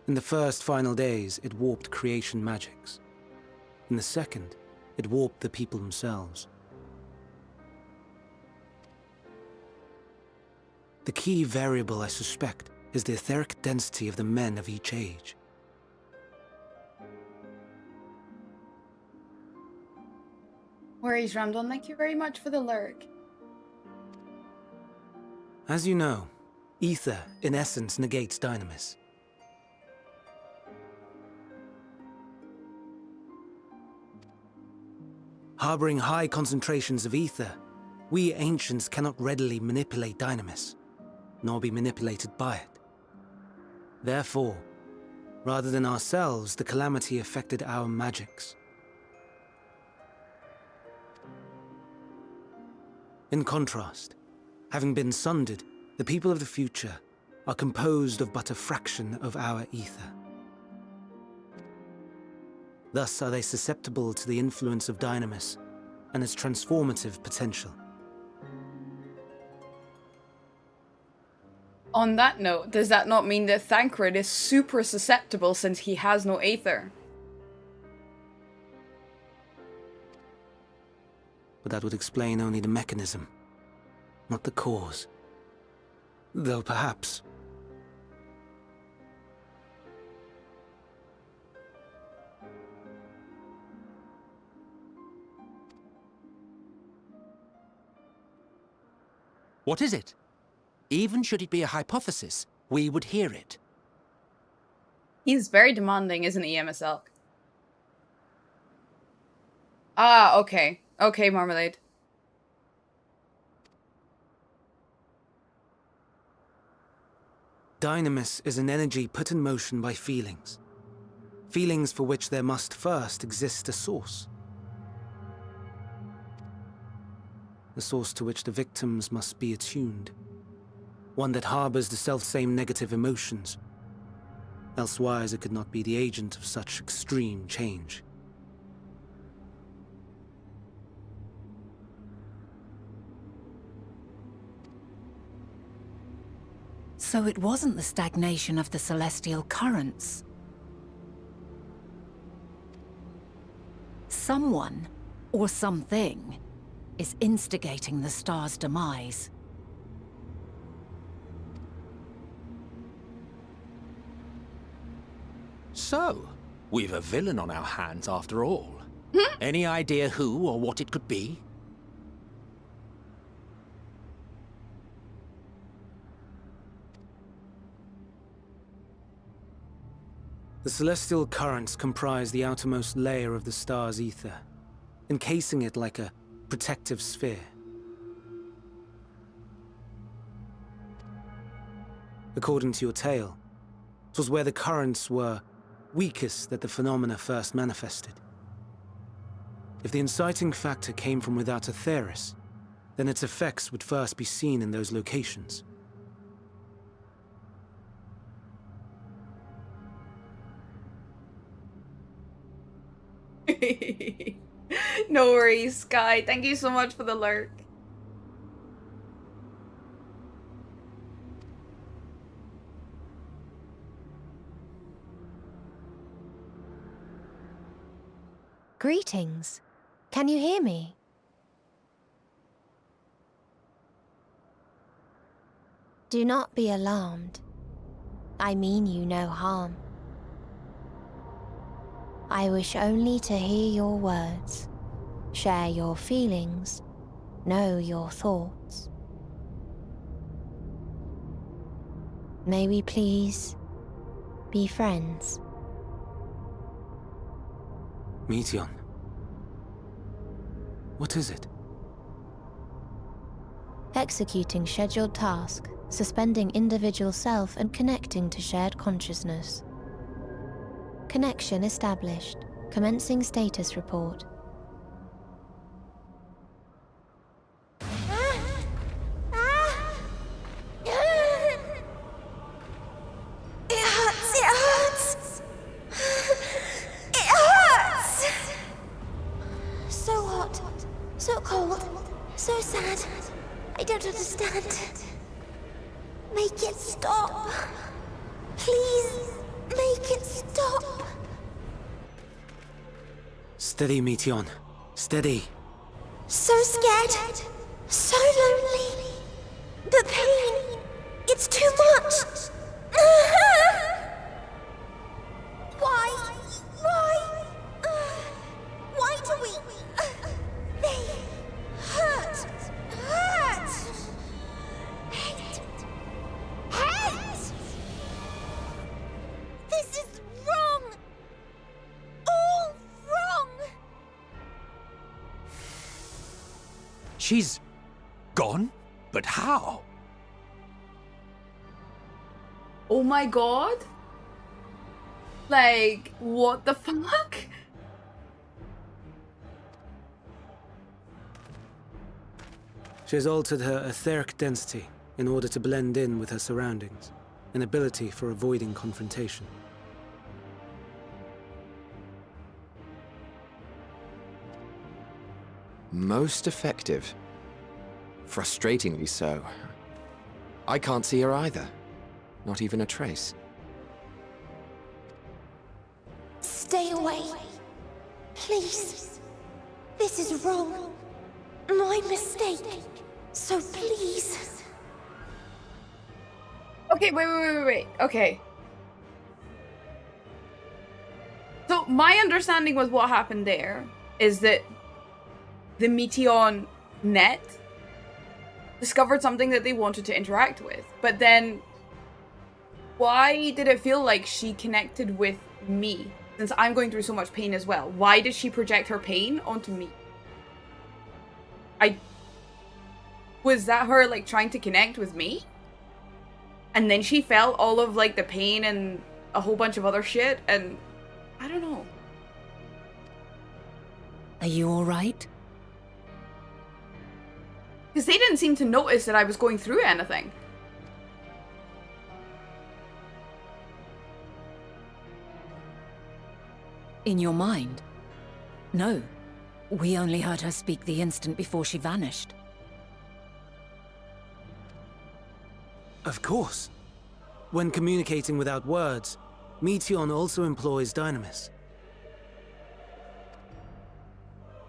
In the first final days, it warped creation magics. In the second, it warped the people themselves. The key variable, I suspect, is the etheric density of the men of each age.
Worries, Ramdon. Thank you very much for the lurk.
As you know, ether, in essence, negates Dynamis. Harboring high concentrations of ether, we ancients cannot readily manipulate Dynamis, nor be manipulated by it. Therefore, rather than ourselves, the calamity affected our magics. In contrast, having been sundered, the people of the future are composed of but a fraction of our ether. Thus are they susceptible to the influence of Dynamis and its transformative potential.
On that note, does that not mean that Thancred is super susceptible since he has no aether?
But that would explain only the mechanism, not the cause. Though perhaps...
What is it? Even should it be a hypothesis, we would hear it.
He's very demanding, isn't he, MSL? Ah, okay. Okay, Marmalade.
Dynamis is an energy put in motion by feelings. Feelings for which there must first exist a source. The source to which the victims must be attuned. One that harbors the selfsame negative emotions. Elsewise it could not be the agent of such extreme change.
So it wasn't the stagnation of the celestial currents. Someone, or something, is instigating the star's demise.
So, we've a villain on our hands after all. Any idea who or what it could be?
The celestial currents comprise the outermost layer of the star's ether, encasing it like a protective sphere. According to your tale, it was where the currents were weakest that the phenomena first manifested. If the inciting factor came from without Aetheris, then its effects would first be seen in those locations.
No worries, Sky. Thank you so much for the lurk.
Greetings. Can you hear me? Do not be alarmed. I mean you no harm. I wish only to hear your words, share your feelings, know your thoughts. May we please be friends?
Meteon. What is it?
executing scheduled task, suspending individual self and connecting to shared consciousness. Connection established. Commencing status report.
So cold, so sad. I don't understand. Make it stop. Please, make it stop.
Steady, Meteon. Steady.
So scared. So lonely. The pain. It's too much. Why? Why do we? They hurt. Hate. This is wrong. All wrong.
She's gone? But how?
Oh my god? Like, what the fuck?
She has altered her etheric density in order to blend in with her surroundings, an ability for avoiding confrontation.
Most effective. Frustratingly so. I can't see her either. Not even a trace.
Stay away. Please. This is wrong. My mistake. So please.
Okay, wait. Okay. So my understanding with what happened there is that the Meteon net discovered something that they wanted to interact with. But then why did it feel like she connected with me? Since I'm going through so much pain as well. Why did she project her pain onto me? Was that her, like, trying to connect with me? And then she felt all of, like, the pain and a whole bunch of other shit, and I don't know.
Are you alright?
Because they didn't seem to notice that I was going through anything.
In your mind? No. We only heard her speak the instant before she vanished.
Of course. When communicating without words, Meteon also employs Dynamis.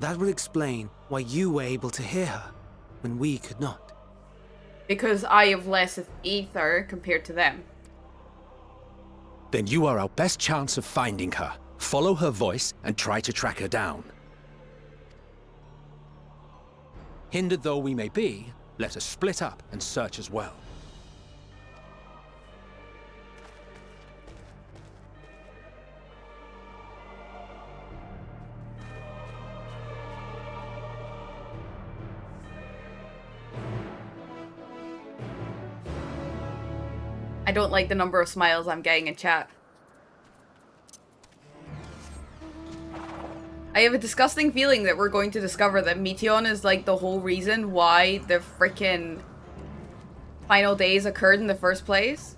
That would explain why you were able to hear her, when we could not.
Because I have less ether compared to them.
Then you are our best chance of finding her. Follow her voice and try to track her down. Hindered though we may be, let us split up and search as well.
I don't like the number of smiles I'm getting in chat. I have a disgusting feeling that we're going to discover that Meteon is like the whole reason why the frickin' final days occurred in the first place.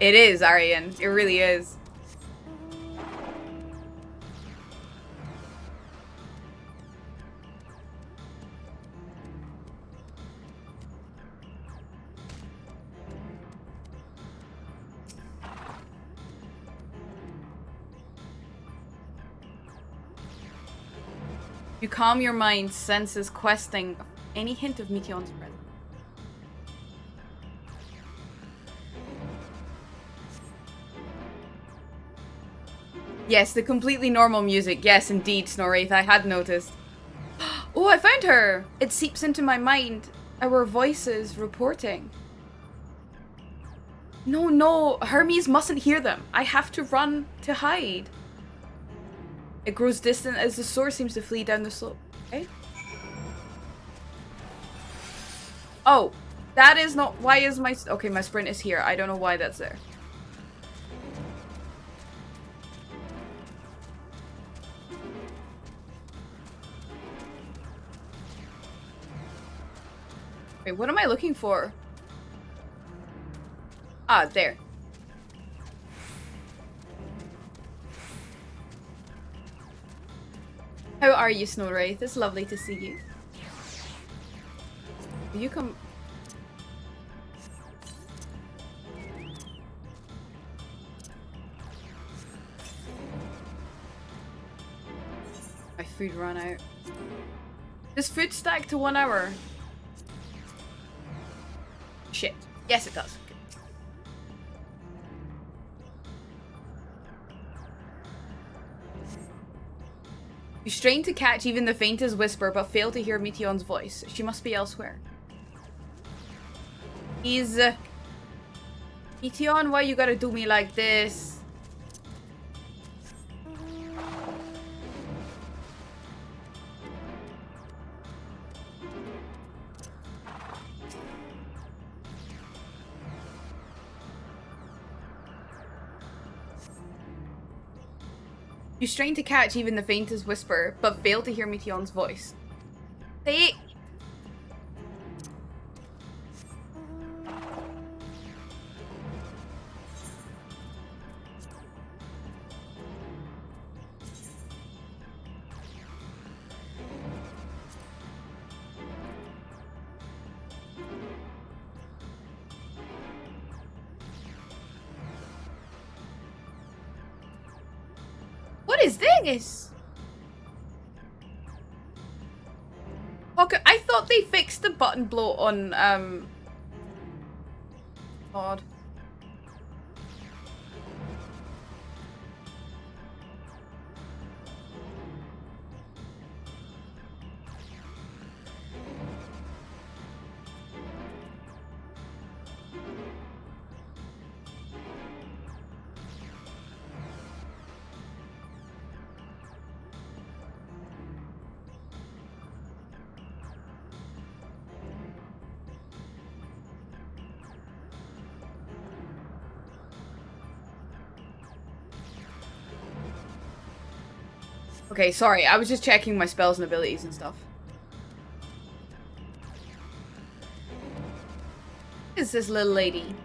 It is, Aryan. It really is. You calm your mind, senses questing any hint of Meteon's presence. Yes, the completely normal music. Yes, indeed, Snorraith. I had noticed. Oh, I found her! It seeps into my mind. Our voices reporting. No, no, Hermes mustn't hear them. I have to run to hide. It grows distant as the source seems to flee down the slope. Okay. Oh, that is not. Why is my. Okay, my sprint is here. I don't know why that's there. Wait, what am I looking for? Ah, there. How are you, Snow Wraith? It's lovely to see you. You come... My food ran out. Does food stack to 1 hour? Shit. Yes, it does. You strain to catch even the faintest whisper, but fail to hear Meteon's voice. She must be elsewhere. He's... Meteon, why you gotta do me like this? You strain to catch even the faintest whisper, but fail to hear Meteon's voice. Say it! What is this? Okay, I thought they fixed the button bloat on, God. Okay, sorry, I was just checking my spells and abilities and stuff. What is this little lady?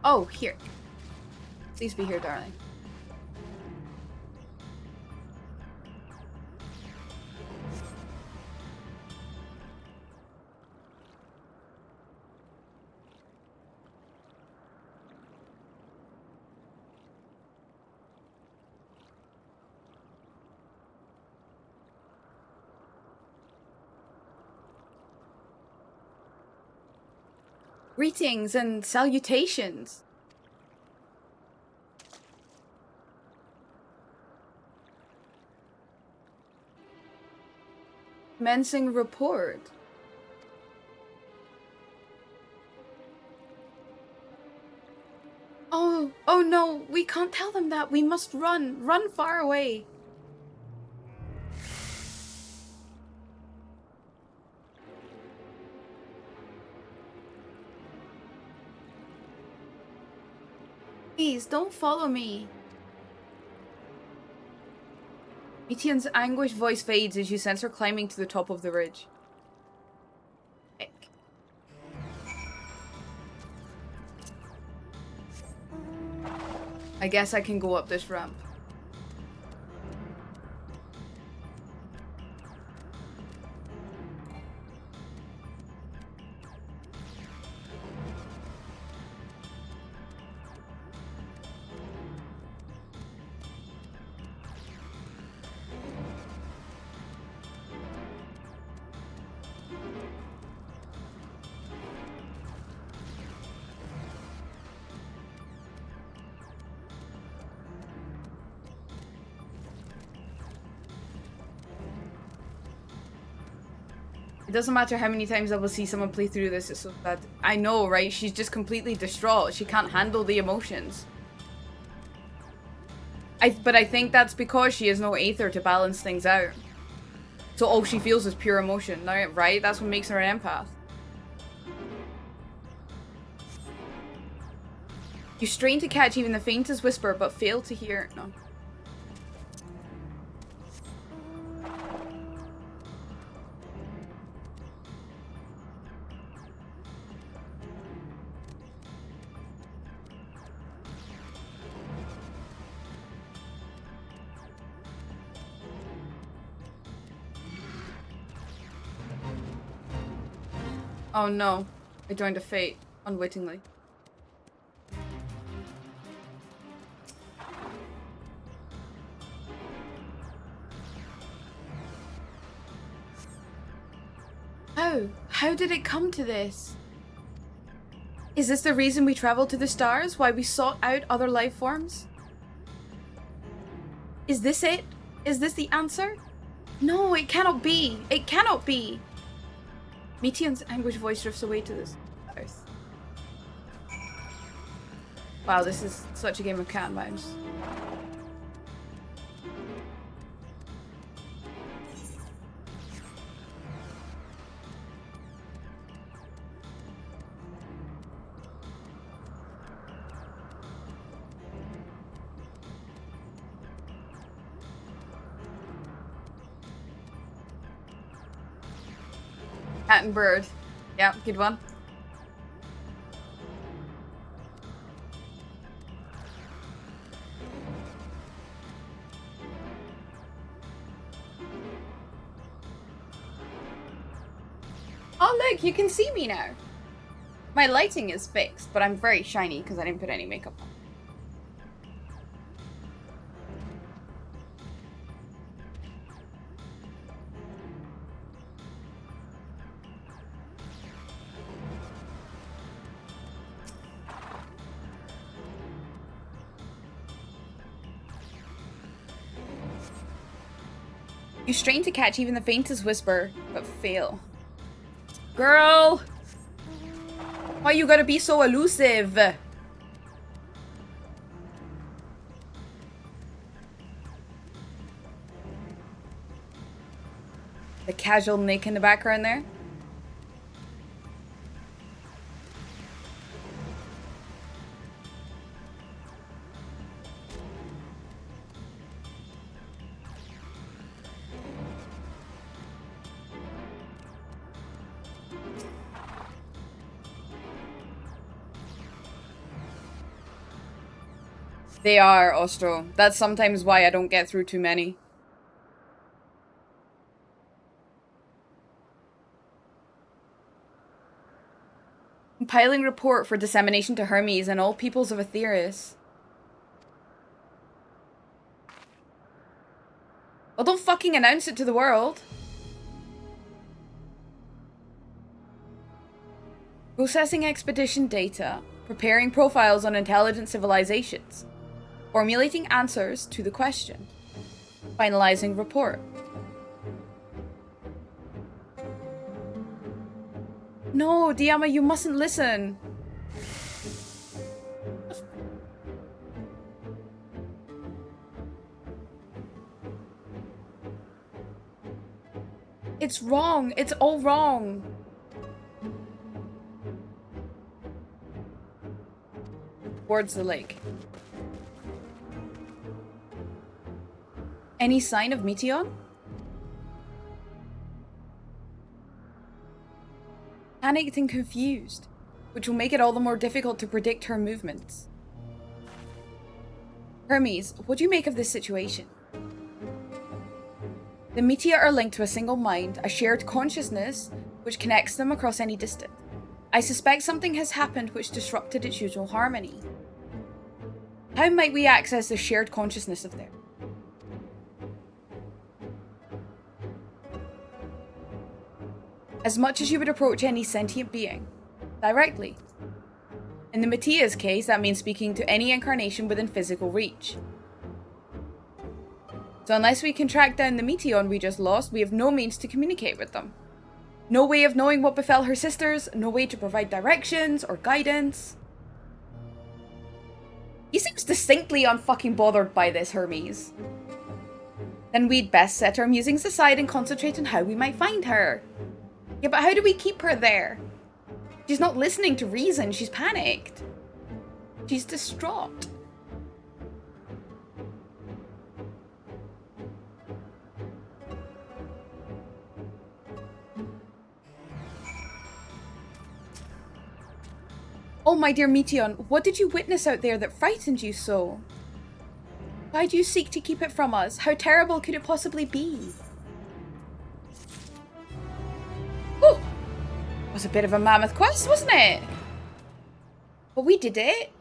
Oh, here. Please be here, darling. Greetings and salutations. Commencing report. Oh no, we can't tell them that. We must run. Run far away. Please, don't follow me. Meteon's anguished voice fades as you sense her climbing to the top of the ridge. Heck. I guess I can go up this ramp. It doesn't matter how many times I will see someone play through this, it's so bad. I know, right? She's just completely distraught. She can't handle the emotions. But I think that's because she has no Aether to balance things out. So all she feels is pure emotion, right? That's what makes her an empath. You strain to catch even the faintest whisper, but fail to hear. No. Oh no, I joined a fate, unwittingly. How? How did it come to this? Is this the reason we traveled to the stars? Why we sought out other life forms? Is this it? Is this the answer? No, it cannot be. It cannot be. Meteon's anguished voice drifts away to the south. Wow, this is such a game of cat and mouse. Cat and bird. Yeah, good one. Oh look, you can see me now. My lighting is fixed, but I'm very shiny because I didn't put any makeup on. You strain to catch even the faintest whisper, but fail. Girl! Why you gotta be so elusive? The casual Nick in the background there. They are, Ostro. That's sometimes why I don't get through too many. Compiling report for dissemination to Hermes and all peoples of Aetheris. Well, don't fucking announce it to the world. Processing expedition data. Preparing profiles on intelligent civilizations. Formulating answers to the question. Finalizing report. No, Diama, you mustn't listen. It's wrong. It's all wrong. Towards the lake. Any sign of Meteon? Panicked and confused, which will make it all the more difficult to predict her movements. Hermes, what do you make of this situation? The Meteor are linked to a single mind, a shared consciousness, which connects them across any distance. I suspect something has happened which disrupted its usual harmony. How might we access the shared consciousness of theirs? As much as you would approach any sentient being, directly. In the Mattia's case, that means speaking to any incarnation within physical reach. So unless we can track down the Meteon we just lost, we have no means to communicate with them. No way of knowing what befell her sisters, no way to provide directions or guidance. He seems distinctly unfucking bothered by this, Hermes. Then we'd best set our musings aside and concentrate on how we might find her. Yeah, but how do we keep her there? She's not listening to reason, she's panicked. She's distraught. Oh, my dear Meteon, what did you witness out there that frightened you so? Why do you seek to keep it from us? How terrible could it possibly be? Whew! It was a bit of a mammoth quest, wasn't it? But we did it.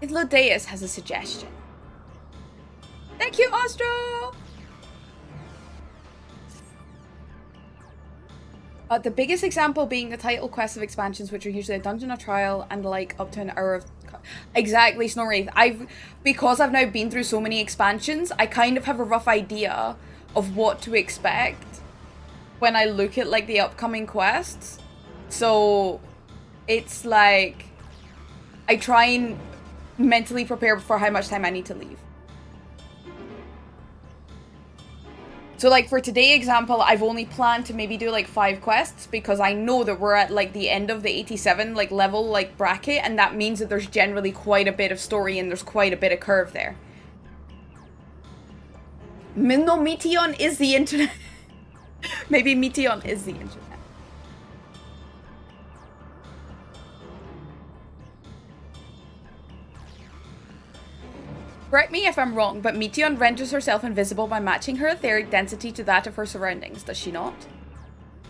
Idlodeus has a suggestion. Thank you, Ostro! The biggest example being the title quests of expansions, which are usually a dungeon or trial and like up to an hour of... Exactly, Snorri. Because I've now been through so many expansions, I kind of have a rough idea of what to expect when I look at like the upcoming quests. So it's like I try and mentally prepare for how much time I need to leave. So like for today's example, I've only planned to maybe do like 5 quests because I know that we're at like the end of the 87 like level like bracket, and that means that there's generally quite a bit of story and there's quite a bit of curve there. No, Meteon is the internet. Maybe Meteon is the internet. Correct me if I'm wrong, but Meteon renders herself invisible by matching her etheric density to that of her surroundings, does she not?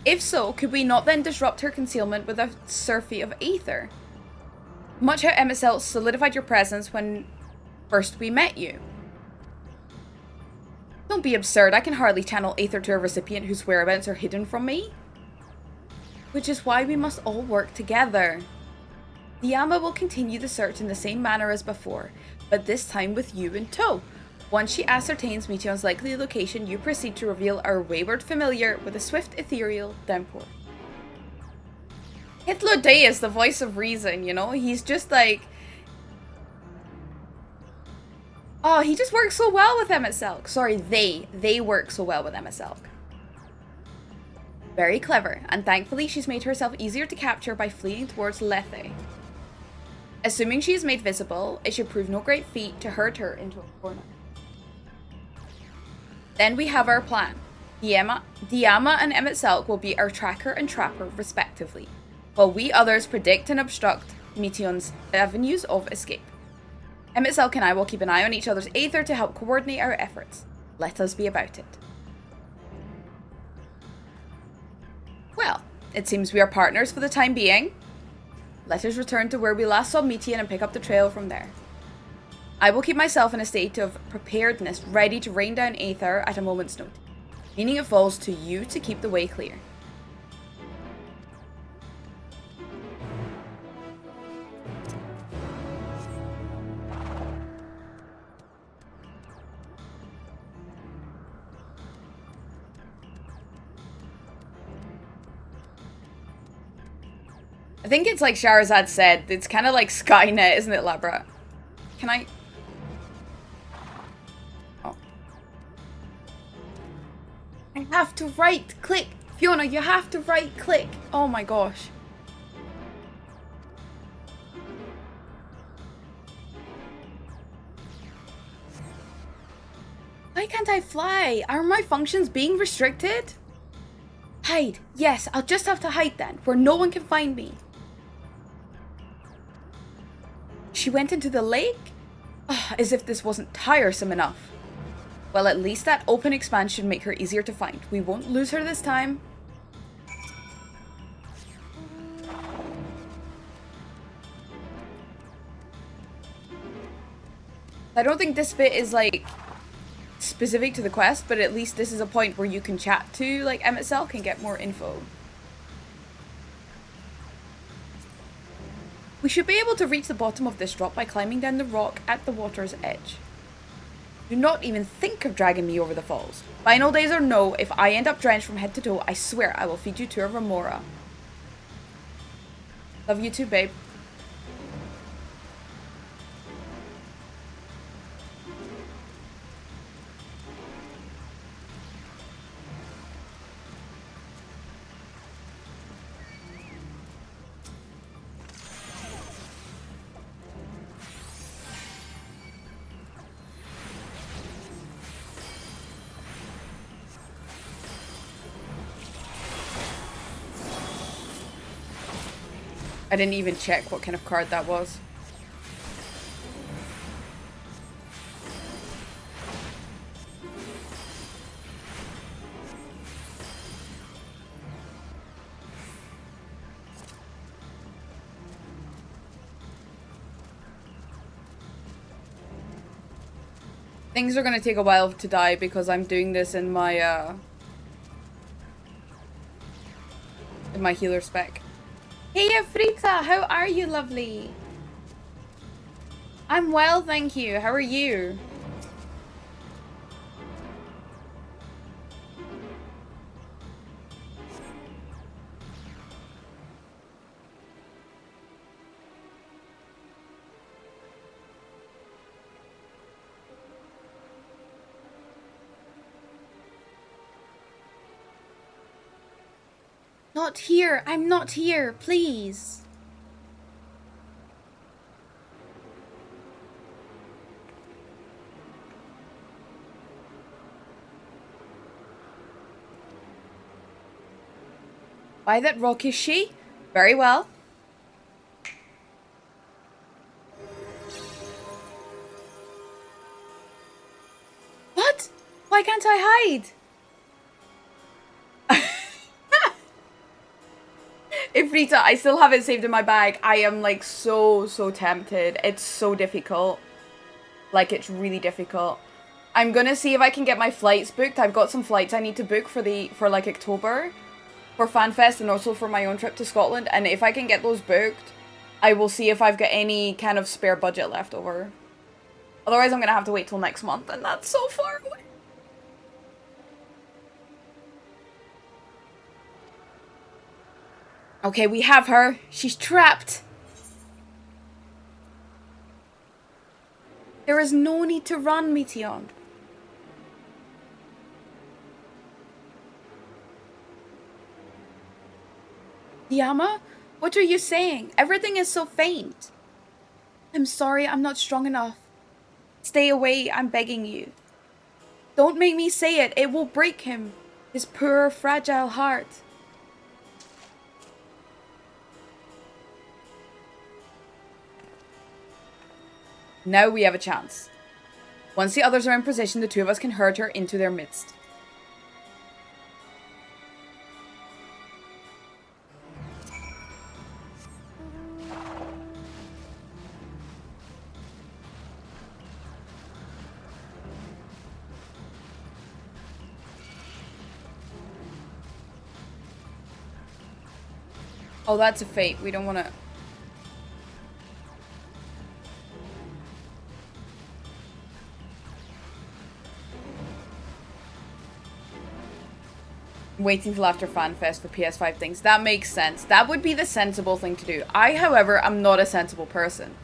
If so, could we not then disrupt her concealment with a surfeit of aether? Much how MSL solidified your presence when first we met you. Don't be absurd, I can hardly channel aether to a recipient whose whereabouts are hidden from me. Which is why we must all work together. The Amma will continue the search in the same manner as before, but this time with you in tow. Once she ascertains Meteon's likely location, you proceed to reveal our wayward familiar with a swift ethereal downpour. Idlodeus, the voice of reason, you know? He's just like... Oh, he just works so well with MSL. Sorry, they work so well with MSL. Very clever, and thankfully she's made herself easier to capture by fleeing towards Lethe. Assuming she is made visible, it should prove no great feat to herd her into a corner. Then we have our plan. Diama and Emet-Selk will be our tracker and trapper respectively, while we others predict and obstruct Meteon's avenues of escape. Emet-Selk and I will keep an eye on each other's aether to help coordinate our efforts. Let us be about it. Well, it seems we are partners for the time being. Let us return to where we last saw Meteon and pick up the trail from there. I will keep myself in a state of preparedness, ready to rain down aether at a moment's notice, meaning it falls to you to keep the way clear. I think it's like Shahrazad said, it's kind of like Skynet, isn't it, Labra? Can I... Oh. I have to right-click! Fiona, you have to right-click! Oh my gosh. Why can't I fly? Are my functions being restricted? Hide! Yes, I'll just have to hide then, where no one can find me. She went into the lake? Oh, as if this wasn't tiresome enough. Well, at least that open expanse should make her easier to find. We won't lose her this time. I don't think this bit is, like, specific to the quest, but at least this is a point where you can chat to, like, Emet-Selk and get more info. We should be able to reach the bottom of this drop by climbing down the rock at the water's edge. Do not even think of dragging me over the falls. Final days or no, if I end up drenched from head to toe, I swear I will feed you to a remora. Love you too, babe. I didn't even check what kind of card that was. Things are gonna take a while to die because I'm doing this in my healer spec. Hey Frita, how are you, lovely? I'm well, thank you. How are you? Not here. I'm not here. Please. Why that rock is she? Very well. What? Why can't I hide? Ifrita, I still have it saved in my bag. I am like so tempted. It's so difficult. Like, it's really difficult. I'm gonna see if I can get my flights booked. I've got some flights I need to book for like October for FanFest and also for my own trip to Scotland. And if I can get those booked, I will see if I've got any kind of spare budget left over. Otherwise, I'm gonna have to wait till next month, and that's so far away. Okay, we have her. She's trapped. There is no need to run, Meteon. Yama? What are you saying? Everything is so faint. I'm sorry, I'm not strong enough. Stay away, I'm begging you. Don't make me say it. It will break him. His poor, fragile heart. Now we have a chance. Once the others are in position, the two of us can herd her into their midst. Oh, that's a fate. We don't want to... Waiting till after FanFest for PS5 things. That makes sense. That would be the sensible thing to do. I, however, am not a sensible person.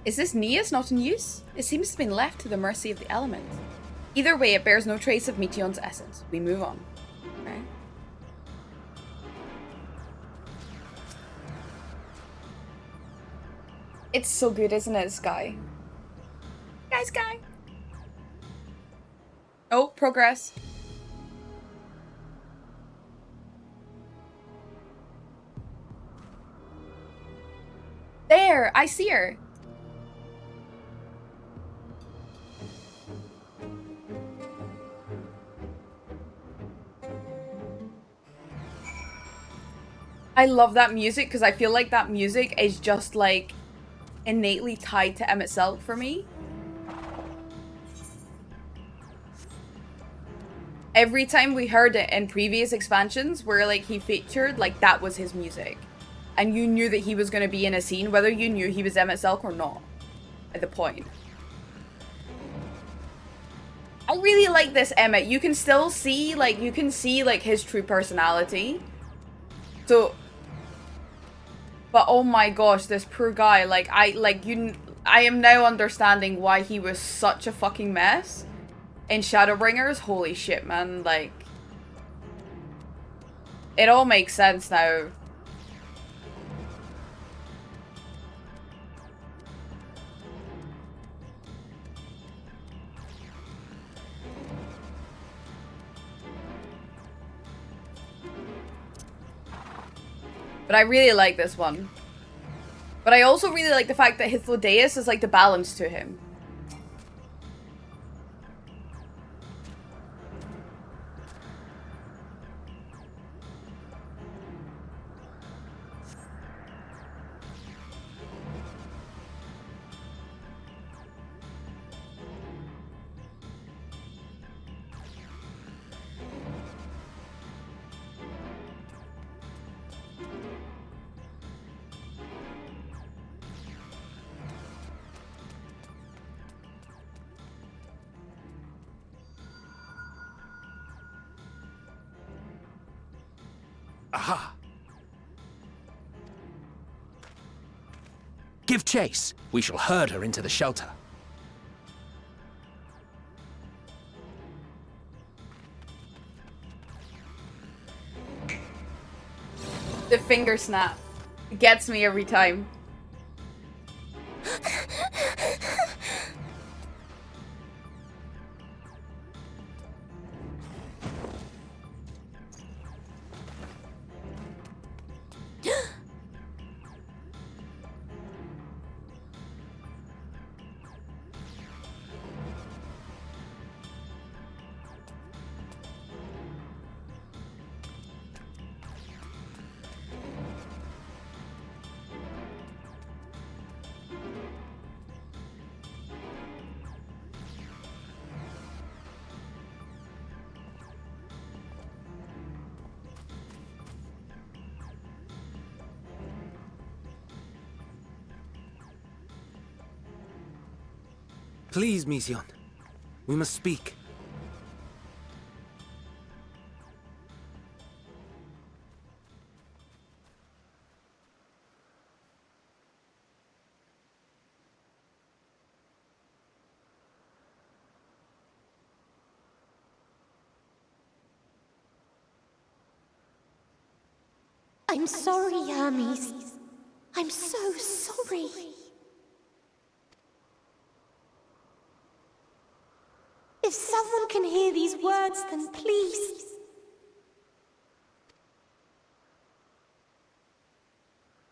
Is this Neas not in use? It seems to have been left to the mercy of the elements. Either way, it bears no trace of Meteon's essence. We move on. Okay. It's so good, isn't it, Sky? Sky! Oh, progress. There! I see her! I love that music because I feel like that music is just like innately tied to MSL for me. Every time we heard it in previous expansions where like he featured, like that was his music. And you knew that he was going to be in a scene, whether you knew he was MSL or not, at the point. I really like this Emmett. You can still see, like, his true personality. So, but oh my gosh, this poor guy, like, I am now understanding why he was such a fucking mess in Shadowbringers. Holy shit, man, like, it all makes sense now. But I really like this one. But I also really like the fact that Hythlodaeus is like the balance to him.
Aha! Give chase. We shall herd her into the shelter.
The finger snap. It gets me every time.
Please, Mission. We must speak.
I'm sorry, Hermes. I'm so sorry. If someone can hear these words, then please.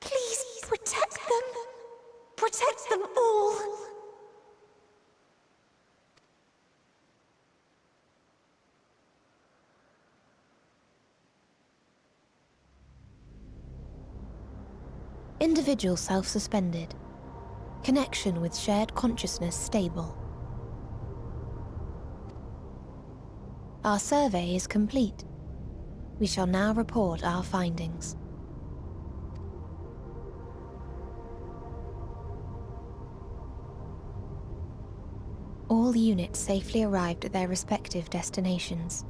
Please protect them. Protect them all.
Individual self-suspended. Connection with shared consciousness stable. Our survey is complete. We shall now report our findings. All units safely arrived at their respective destinations.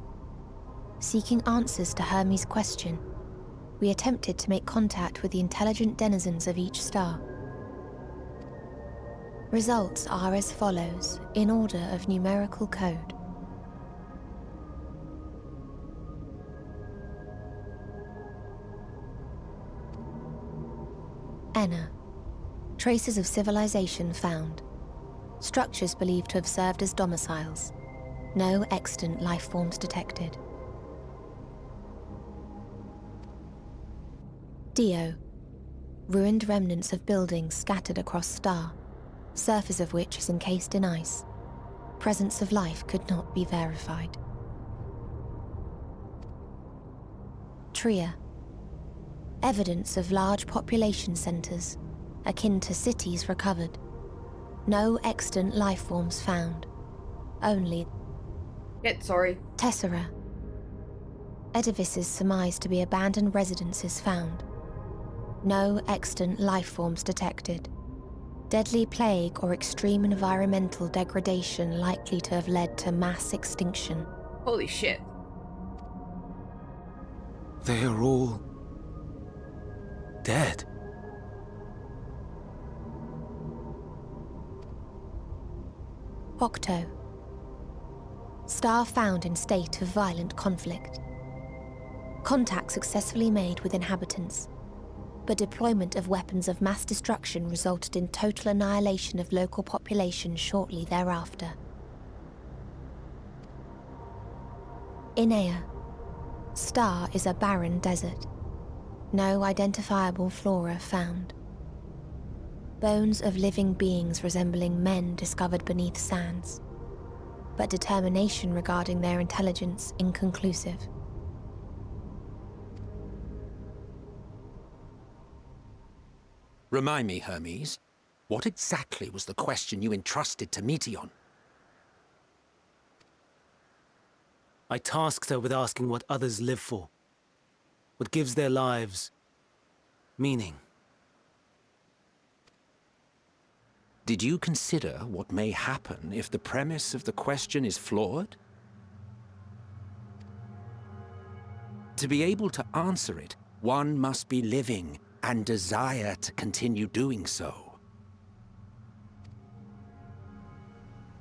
Seeking answers to Hermes' question, we attempted to make contact with the intelligent denizens of each star. Results are as follows, in order of numerical code. Enna. Traces of civilization found. Structures believed to have served as domiciles. No extant life forms detected. Dio. Ruined remnants of buildings scattered across star, surface of which is encased in ice. Presence of life could not be verified. Tria. Evidence of large population centers, akin to cities recovered. No extant life forms found. Only
Sorry.
tessera. Edifices surmised to be abandoned residences found. No extant life forms detected. Deadly plague or extreme environmental degradation likely to have led to mass extinction.
Holy shit.
They are all dead.
Octo. Star found in state of violent conflict. Contact successfully made with inhabitants, but deployment of weapons of mass destruction resulted in total annihilation of local population shortly thereafter. Inea. Star is a barren desert. No identifiable flora found. Bones of living beings resembling men discovered beneath sands, but determination regarding their intelligence inconclusive.
Remind me, Hermes, what exactly was the question you entrusted to Meteion?
I tasked her with asking what others live for, what gives their lives meaning.
Did you consider what may happen if the premise of the question is flawed? To be able to answer it, one must be living and desire to continue doing so.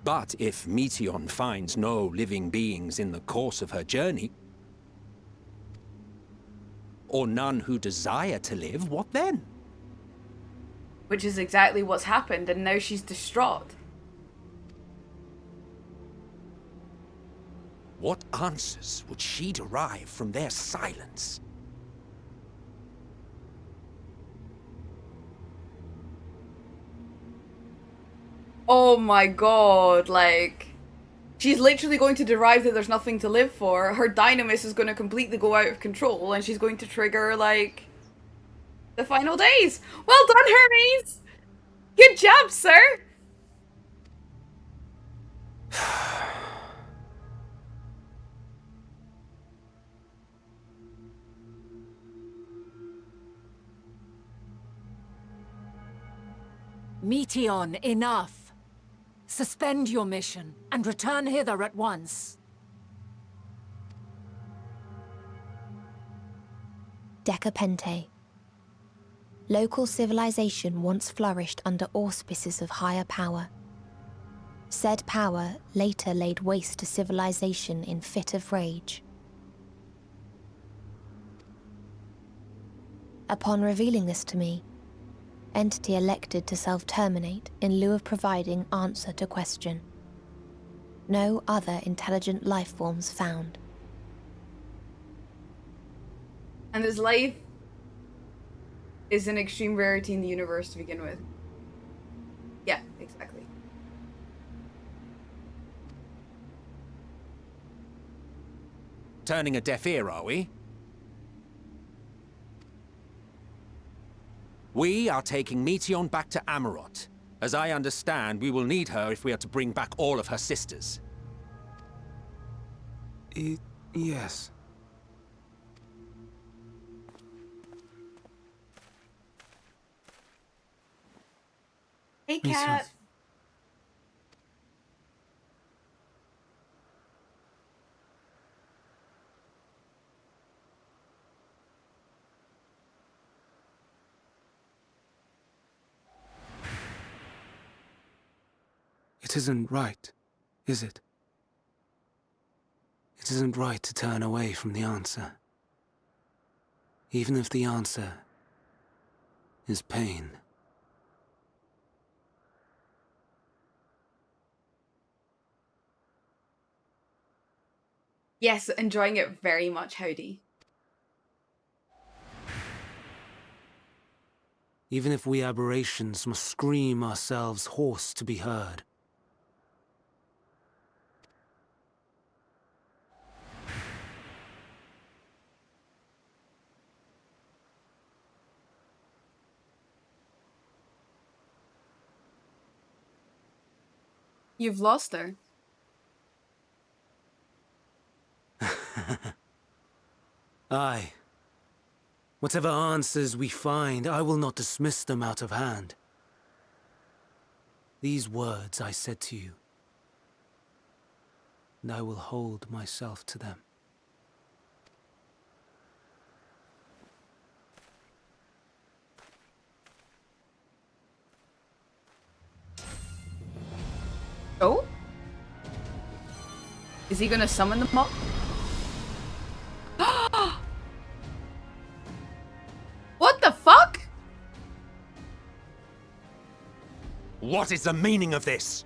But if Meteion finds no living beings in the course of her journey, or none who desire to live, what then?
Which is exactly what's happened, and now she's distraught.
What answers would she derive from their silence?
Oh my god, like... She's literally going to derive that there's nothing to live for. Her dynamis is going to completely go out of control, and she's going to trigger, like... the final days! Well done, Hermes! Good job, sir!
Meteion, enough! Suspend your mission and return hither at once.
Decapente. Local civilization once flourished under auspices of higher power. Said power later laid waste to civilization in fit of rage. Upon revealing this to me, entity elected to self-terminate in lieu of providing answer to question. No other intelligent life forms found.
And this life is an extreme rarity in the universe to begin with. Yeah, exactly.
Turning a deaf ear, are we? We are taking Meteion back to Amarot. As I understand, we will need her if we are to bring back all of her sisters.
Yes.
Hey,
Meteion.
cat.
It isn't right, is it? It isn't right to turn away from the answer. Even if the answer is pain.
Yes, enjoying it very much, Howdy.
Even if we aberrations must scream ourselves hoarse to be heard.
You've lost her.
Aye. Whatever answers we find, I will not dismiss them out of hand. These words I said to you, and I will hold myself to them.
Oh? Is he gonna summon them up? What the fuck?
What is the meaning of this?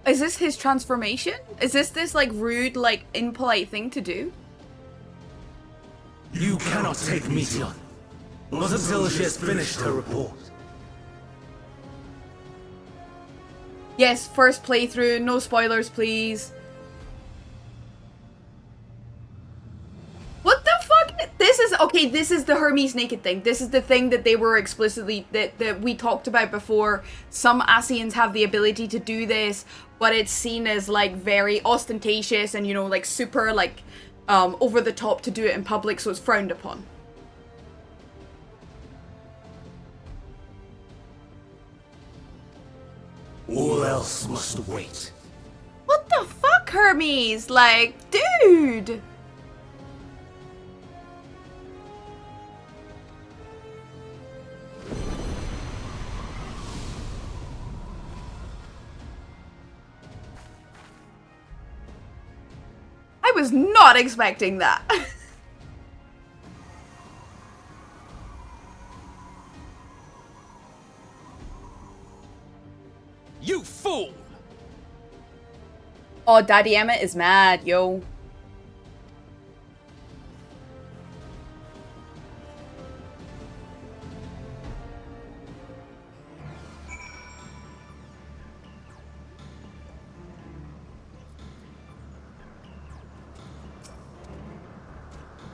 Is this his transformation? Is this like rude, like impolite thing to do?
You cannot take Meteon. Not until she has finished her report.
Yes, first playthrough, no spoilers, please. What the fuck? This is, okay, this is the Hermes naked thing. This is the thing that they were explicitly, that we talked about before. Some Asians have the ability to do this, but it's seen as like very ostentatious and, you know, like super like over the top to do it in public, so it's frowned upon.
All else must wait.
What the fuck, Hermes? Like, dude! I was not expecting that.
You fool!
Oh, Daddy Emmett is mad, yo.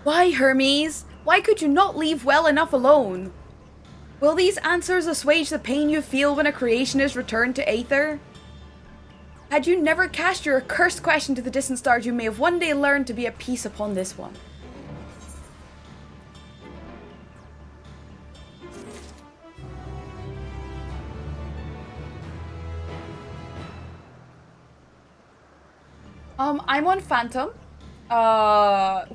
Why, Hermes? Why could you not leave well enough alone? Will these answers assuage the pain you feel when a creation is returned to Aether? Had you never cast your accursed question to the distant stars, you may have one day learned to be at peace upon this one. I'm on Phantom,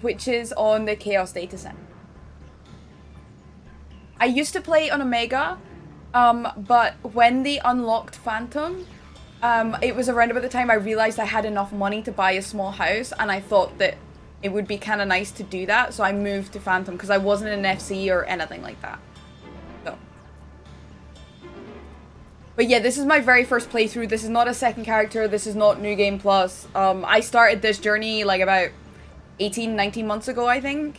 which is on the Chaos Data Center. I used to play on Omega, but when they unlocked Phantom, it was around about the time I realized I had enough money to buy a small house, and I thought that it would be kind of nice to do that, so I moved to Phantom because I wasn't an FC or anything like that. So. But yeah, this is my very first playthrough. This is not a second character. This is not New Game Plus. I started this journey like about 18, 19 months ago, I think.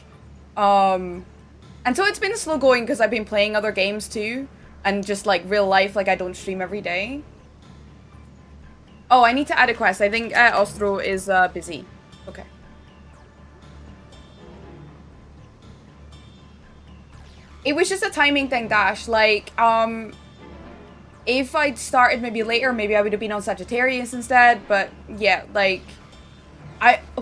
And so it's been slow going because I've been playing other games too. And just like real life, like I don't stream every day. Oh, I need to add a quest. I think Ostro is busy. Okay. It was just a timing thing, Dash. Like, if I'd started maybe later, maybe I would have been on Sagittarius instead. But yeah, like,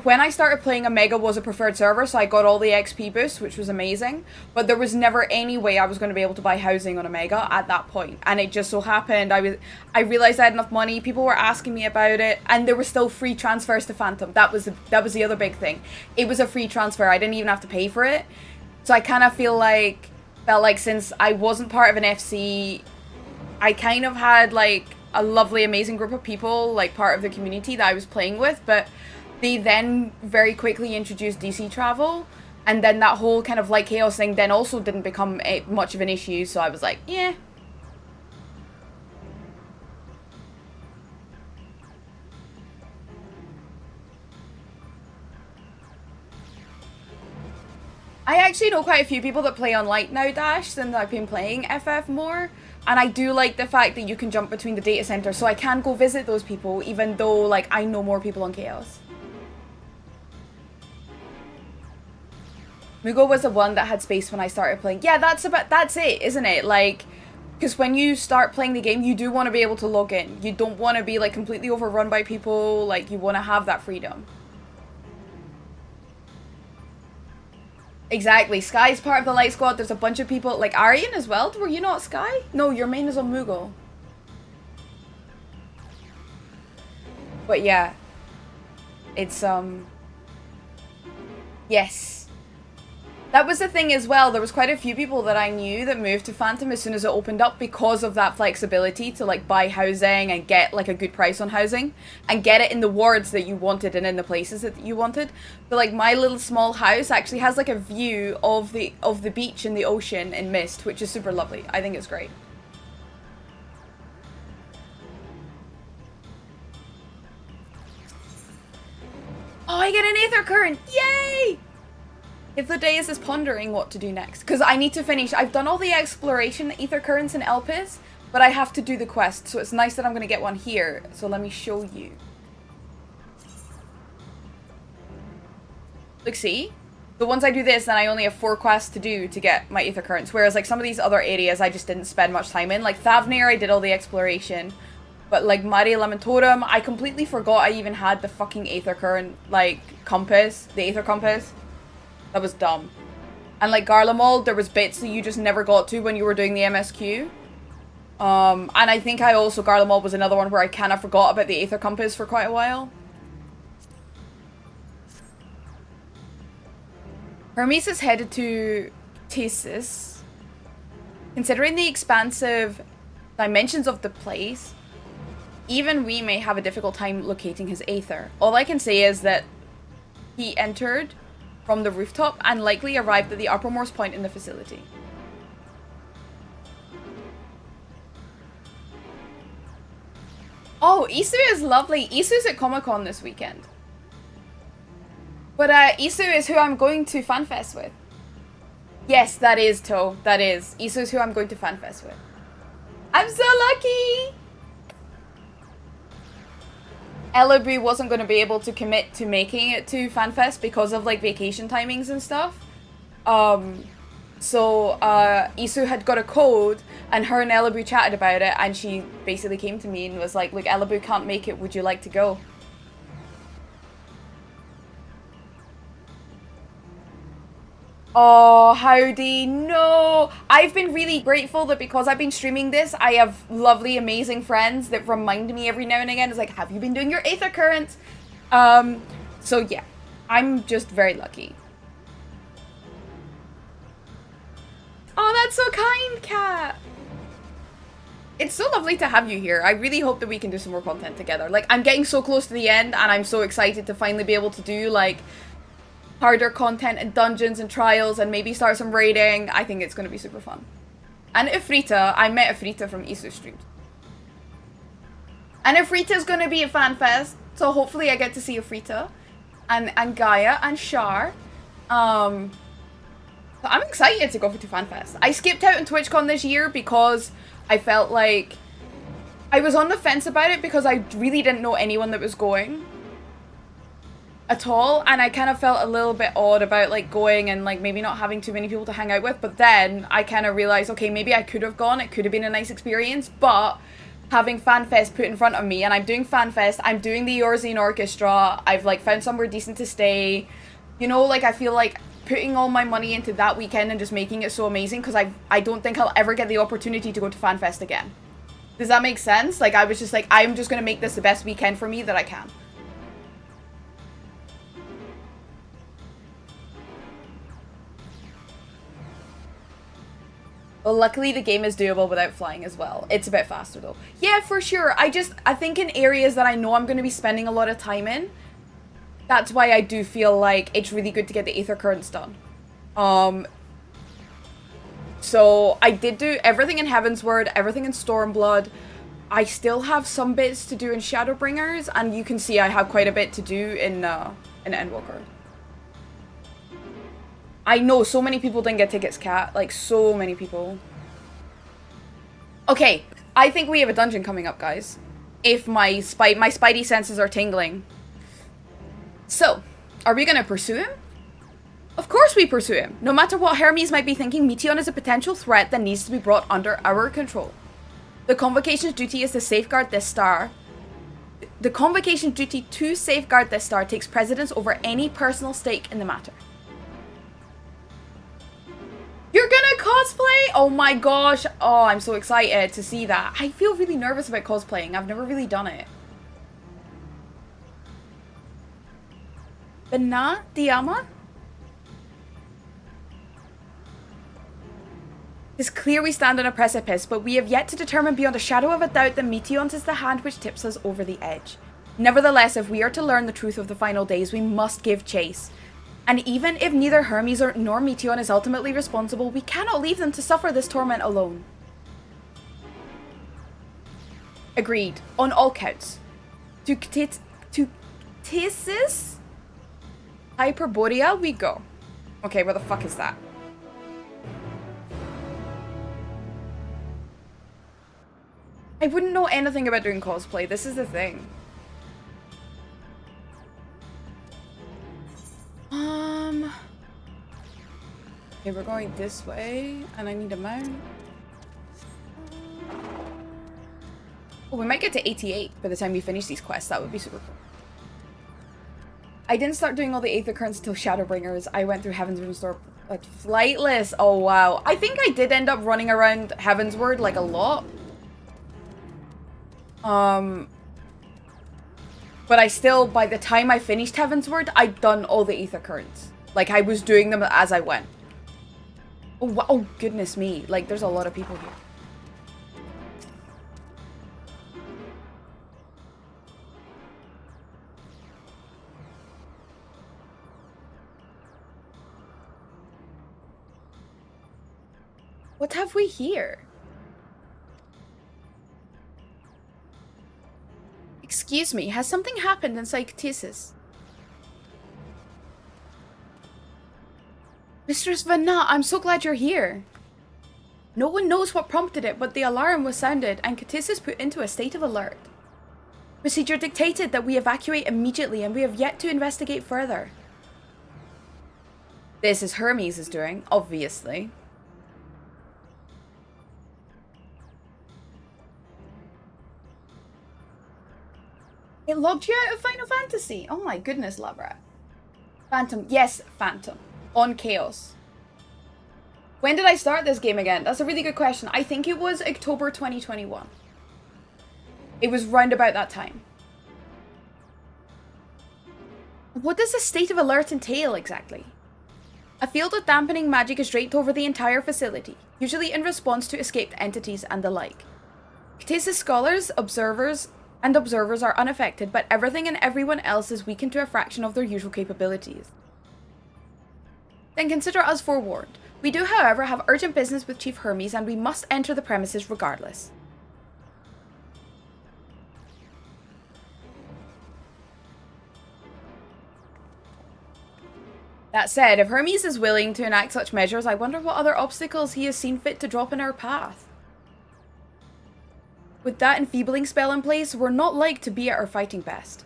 when I started playing, Omega was a preferred server, so I got all the XP boosts, which was amazing. But there was never any way I was going to be able to buy housing on Omega at that point. And it just so happened, I realized I had enough money, people were asking me about it, and there were still free transfers to Phantom. That was the other big thing. It was a free transfer, I didn't even have to pay for it. So I kind of felt like since I wasn't part of an FC, I kind of had like a lovely, amazing group of people, like part of the community that I was playing with, but they then very quickly introduced DC travel, and then that whole kind of like chaos thing then also didn't become much of an issue, so I was like, yeah. I actually know quite a few people that play on Light now, Dash, since I've been playing FF more. And I do like the fact that you can jump between the data centers, so I can go visit those people, even though, like, I know more people on Chaos. Mugo was the one that had space when I started playing. Yeah, that's it, isn't it? Like, Because when you start playing the game, you do want to be able to log in. You don't want to be, like, completely overrun by people. Like, you want to have that freedom. Exactly. Sky's part of the Light Squad. There's a bunch of people, like Aryan as well. Were you not Sky? No, your main is on Moogle. But yeah. It's, yes. That was the thing as well. There was quite a few people that I knew that moved to Phantom as soon as it opened up because of that flexibility to, like, buy housing and get, like, a good price on housing and get it in the wards that you wanted and in the places that you wanted. But, like, my little small house actually has, like, a view of the beach and the ocean in Mist, which is super lovely. I think it's great. Oh, I get an Aether Current! Yay! If the day is pondering what to do next. Because I need to finish. I've done all the exploration, Aether Currents and Elpis, but I have to do the quest. So it's nice that I'm going to get one here. So let me show you. Look, see? But once I do this, then I only have 4 quests to do to get my Aether Currents. Whereas, like, some of these other areas I just didn't spend much time in. Like, Thavnir, I did all the exploration. But, like, Mare Lamentorum, I completely forgot I even had the fucking Aether Current, like, compass. The Aether Compass. That was dumb. And, like, Garlemald, there was bits that you just never got to when you were doing the MSQ. And I think Garlemald was another one where I kind of forgot about the Aether Compass for quite a while. Hermes is headed to Thesis. Considering the expansive dimensions of the place, even we may have a difficult time locating his Aether. All I can say is that he entered from the rooftop and likely arrived at the uppermost point in the facility. Oh, Isu is lovely. Isu's at Comic-Con this weekend. But Isu is who I'm going to FanFest with. Yes, that is To. That is. Isu is who I'm going to FanFest with. I'm so lucky! Ellabu wasn't going to be able to commit to making it to FanFest because of, like, vacation timings and stuff. So Isu had got a code, and her and Ellabu chatted about it, and she basically came to me and was like, look, Ellabu can't make it, would you like to go? Oh, howdy, no! I've been really grateful that because I've been streaming this, I have lovely, amazing friends that remind me every now and again. It's like, have you been doing your Aether Currents? So yeah, I'm just very lucky. Oh, that's so kind, Kat! It's so lovely to have you here. I really hope that we can do some more content together. Like, I'm getting so close to the end, and I'm so excited to finally be able to do, like, harder content and dungeons and trials and maybe start some raiding. I think it's going to be super fun. And Ifrita, I met Ifrita from Isu streams. And Ifrita's going to be at FanFest, so hopefully I get to see Ifrita and Gaia and Shar. I'm excited to go to FanFest. I skipped out on TwitchCon this year because I felt like I was on the fence about it because I really didn't know anyone that was going at all, and I kind of felt a little bit odd about, like, going and, like, maybe not having too many people to hang out with. But then I kind of realized, okay, maybe I could have gone, it could have been a nice experience, but having FanFest put in front of me, and I'm doing FanFest, I'm doing the Yorzine Orchestra, I've, like, found somewhere decent to stay, you know, like, I feel like putting all my money into that weekend and just making it so amazing, because I don't think I'll ever get the opportunity to go to FanFest again. Does that make sense? Like, I was just like, I'm just gonna make this the best weekend for me that I can. Well, luckily the game is doable without flying as well. It's a bit faster though. Yeah, for sure. I think in areas that I know I'm going to be spending a lot of time in, that's why I do feel like it's really good to get the Aether Currents done. So I did do everything in Heavensward, everything in Stormblood. I still have some bits to do in Shadowbringers, and you can see I have quite a bit to do in Endwalker. I know so many people didn't get tickets, Kat. Like, so many people. Okay, I think we have a dungeon coming up, guys. If my spidey senses are tingling. So, are we gonna pursue him? Of course we pursue him. No matter what Hermes might be thinking, Meteion is a potential threat that needs to be brought under our control. The Convocation's duty is to safeguard this star. The Convocation's duty to safeguard this star takes precedence over any personal stake in the matter. You're gonna cosplay? Oh my gosh. Oh, I'm so excited to see that. I feel really nervous about cosplaying. I've never really done it. Bana Diama? It's clear we stand on a precipice, but we have yet to determine beyond a shadow of a doubt that Meteion's is the hand which tips us over the edge. Nevertheless, if we are to learn the truth of the final days, we must give chase. And even if neither Hermes nor Meteion is ultimately responsible, we cannot leave them to suffer this torment alone. Agreed. On all counts. To Ctesis Hyperborea we go. Okay, where the fuck is that? I wouldn't know anything about doing cosplay. This is the thing. Okay, we're going this way, and I need a mount. Oh, we might get to 88 by the time we finish these quests. That would be super cool. I didn't start doing all the Aether Currents until Shadowbringers. I went through Heavensward Store at Flightless. Oh, wow. I think I did end up running around Heavensward, like, a lot. But I still, by the time I finished Heavensward, I'd done all the Aether Currents. Like, I was doing them as I went. Oh, wow. Oh, goodness me. Like, there's a lot of people here. What have we here? Excuse me, has something happened inside Ctesis? Mistress Vanna, I'm so glad you're here. No one knows what prompted it, but the alarm was sounded and Ctesis put into a state of alert. Procedure dictated that we evacuate immediately and we have yet to investigate further. This is Hermes' doing, obviously. It logged you out of Final Fantasy? Oh my goodness, Labrat. Phantom, yes, Phantom. On Chaos. When did I start this game again? That's a really good question. I think it was October 2021. It was round about that time. What does a state of alert entail exactly? A field of dampening magic is draped over the entire facility, usually in response to escaped entities and the like. Ctesis scholars, observers are unaffected, but everything and everyone else is weakened to a fraction of their usual capabilities. Then consider us forewarned. We do, however, have urgent business with Chief Hermes, and we must enter the premises regardless. That said, if Hermes is willing to enact such measures, I wonder what other obstacles he has seen fit to drop in our path. With that enfeebling spell in place, we're not like to be at our fighting best.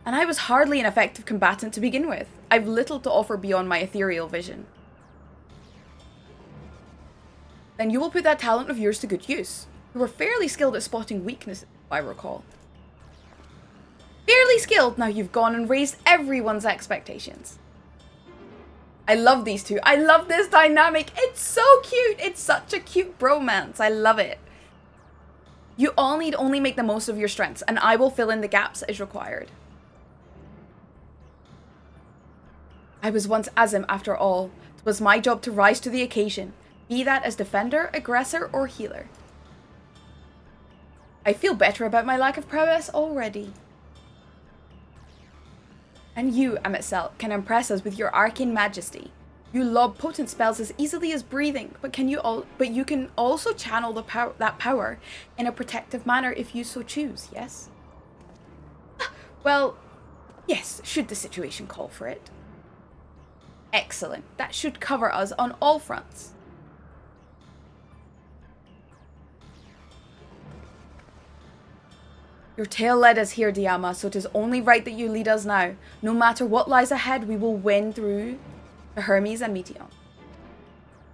And I was hardly an effective combatant to begin with. I've little to offer beyond my ethereal vision. Then you will put that talent of yours to good use. You were fairly skilled at spotting weaknesses, if I recall. Fairly skilled, now you've gone and raised everyone's expectations. I love these two. I love this dynamic. It's so cute. It's such a cute bromance. I love it. You all need only make the most of your strengths, and I will fill in the gaps as required. I was once Azim, after all. It was my job to rise to the occasion, be that as defender, aggressor, or healer. I feel better about my lack of prowess already. And you, Amitsel, can impress us with your arcane majesty. You lob potent spells as easily as breathing, but you can also channel that power in a protective manner if you so choose, yes? Well, yes, should the situation call for it. Excellent. That should cover us on all fronts. Your tale led us here, Diama, so it is only right that you lead us now. No matter what lies ahead, we will win through to Hermes and Meteion.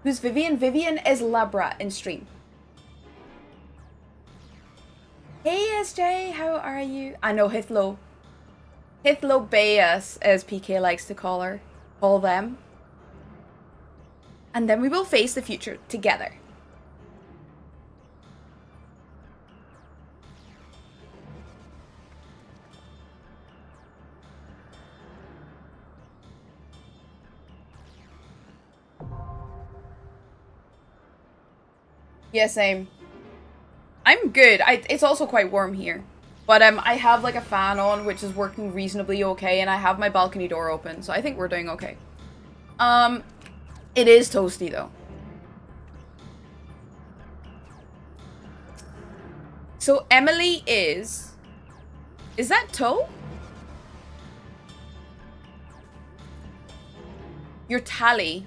Who's Vivian? Vivian is Labra in stream. Hey SJ, how are you? I know Hithlo. Hithlo Bayas, as PK likes to call them. And then we will face the future together. Yeah, same. I'm good. It's also quite warm here. But I have like a fan on, which is working reasonably okay, and I have my balcony door open, so I think we're doing okay. It is toasty though. So Emily is that Toe? Your Tally.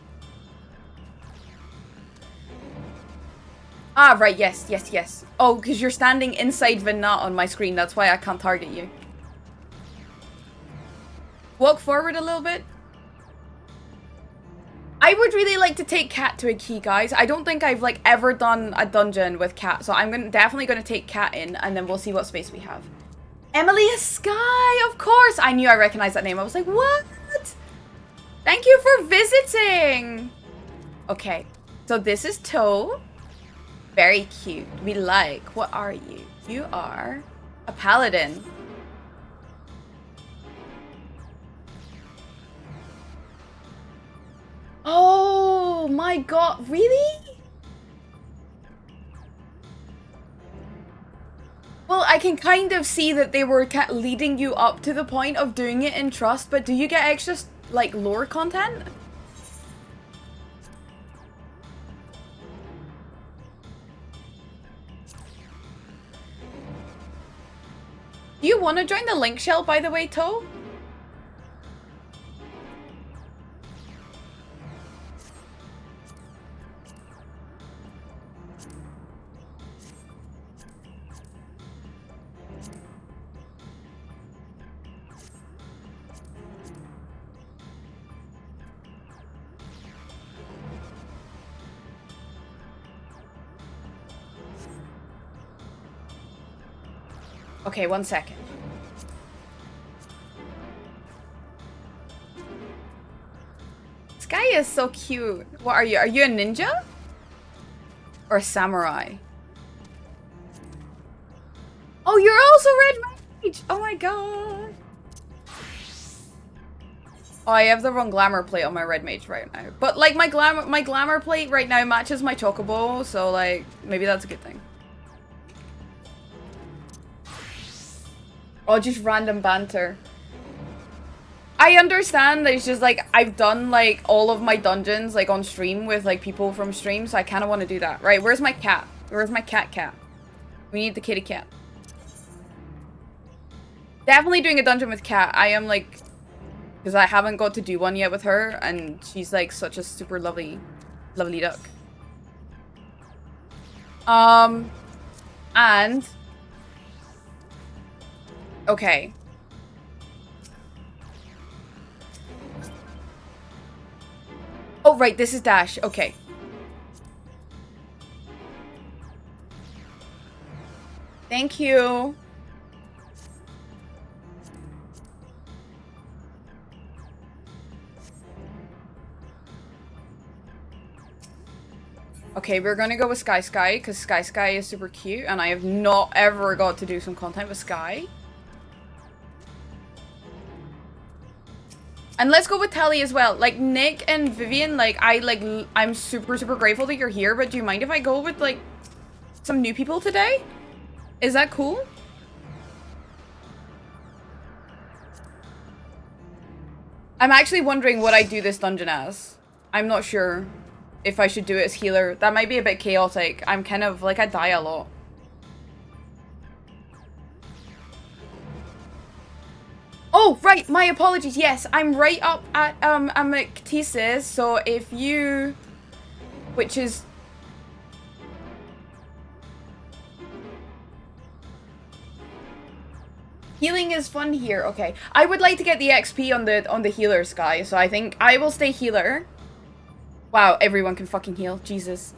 Ah, right, yes. Oh, because you're standing inside Vinat on my screen, that's why I can't target you. Walk forward a little bit. I would really like to take Cat to a key, guys. I don't think I've like ever done a dungeon with Cat, so I'm definitely gonna take Cat in, and then we'll see what space we have. Emily is Sky, of course! I knew I recognized that name. I was like, what? Thank you for visiting! Okay, so this is Toe. Very cute. We like. What are you? You are a paladin. Oh my god, really? Well, I can kind of see that they were leading you up to the point of doing it in Trust, but do you get extra, like, lore content? Do you want to join the link shell, by the way, Toe? Okay, 1 second. Sky is so cute. What are you? Are you a ninja? Or a samurai? Oh, you're also red mage! Oh my god. Oh, I have the wrong glamour plate on my red mage right now. But like my glamour plate right now matches my chocobo, so like maybe that's a good thing. Oh, just random banter. I understand that it's just like I've done like all of my dungeons like on stream with like people from stream, so I kind of want to do that. Right, where's my cat? Where's my cat? We need the kitty cat. Definitely doing a dungeon with Cat. I am like, because I haven't got to do one yet with her, and she's like such a super lovely duck. And okay. Oh, right, this is Dash. Okay. Thank you. Okay, we're gonna go with Sky because Sky is super cute, and I have not ever got to do some content with Sky. And let's go with Tally as well. Like, Nick and Vivian, like, I'm super grateful that you're here, but do you mind if I go with, like, some new people today? Is that cool? I'm actually wondering what I do this dungeon as. I'm not sure if I should do it as healer. That might be a bit chaotic. I'm kind of, like, I die a lot. Oh, right, my apologies. Yes, I'm right up at Amictesis, so if you... Which is... Healing is fun here. Okay. I would like to get the XP on the healers, guys. So I think I will stay healer. Wow, everyone can fucking heal. Jesus.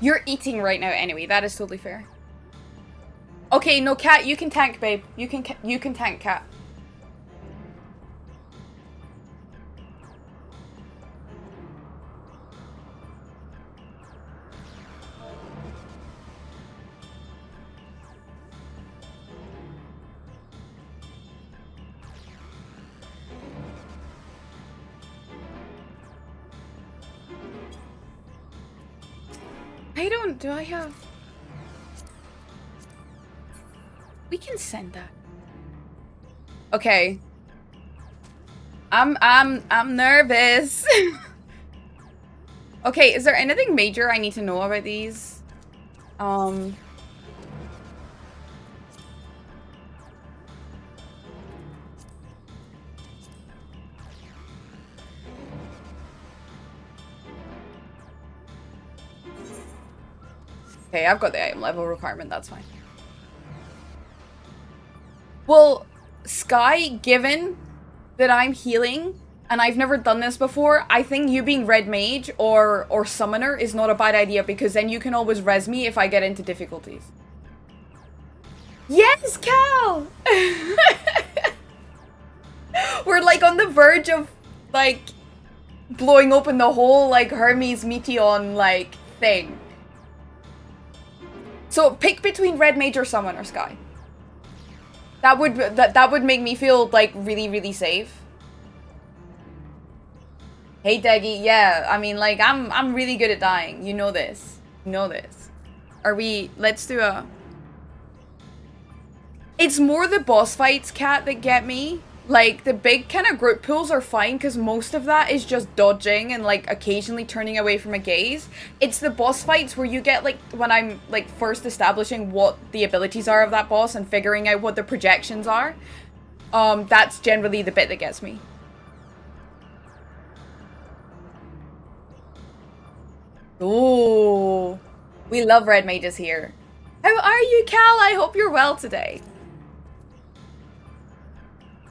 You're eating right now anyway. That is totally fair. Okay, no, Cat, you can tank, babe. You can tank, Cat. Do I have... We can send that. Okay. I'm nervous. Okay, is there anything major I need to know about these? Okay, I've got the item level requirement, that's fine. Well, Sky, given that I'm healing, and I've never done this before, I think you being Red Mage or Summoner is not a bad idea, because then you can always res me if I get into difficulties. Yes, Cal! We're like on the verge of, like, blowing open the whole, like, Hermes Meteon, like, thing. So pick between Red Mage or Summoner, Sky. That would make me feel like really safe. Hey Deggy, yeah, I mean like I'm really good at dying. You know this. You know this. Let's do a... It's more the boss fights, Cat, that get me. Like, the big kind of group pulls are fine, because most of that is just dodging and, like, occasionally turning away from a gaze. It's the boss fights where you get, like, when I'm, like, first establishing what the abilities are of that boss and figuring out what the projections are. That's generally the bit that gets me. Ooh. We love red mages here. How are you, Cal? I hope you're well today.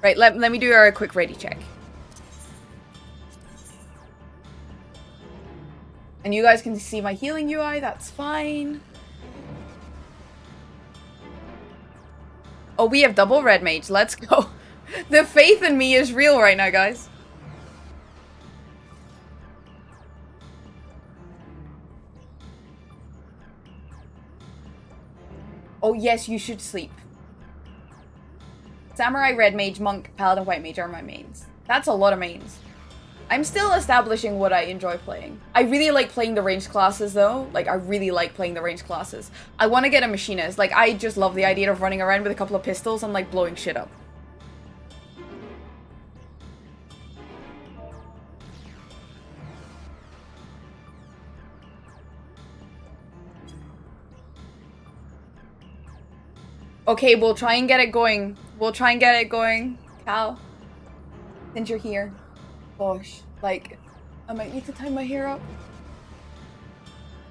Right, let me do our quick ready check. And you guys can see my healing UI, that's fine. Oh, we have double red mage, let's go. The faith in me is real right now, guys. Oh yes, you should sleep. Samurai, Red Mage, Monk, Paladin, White Mage are my mains. That's a lot of mains. I'm still establishing what I enjoy playing. I really like playing the ranged classes though. Like, I really like playing the ranged classes. I want to get a machinist. Like, I just love the idea of running around with a couple of pistols and like blowing shit up. Okay, we'll try and get it going. We'll try and get it going, Cal. Since you're here. Gosh, like, I might need to tie my hair up.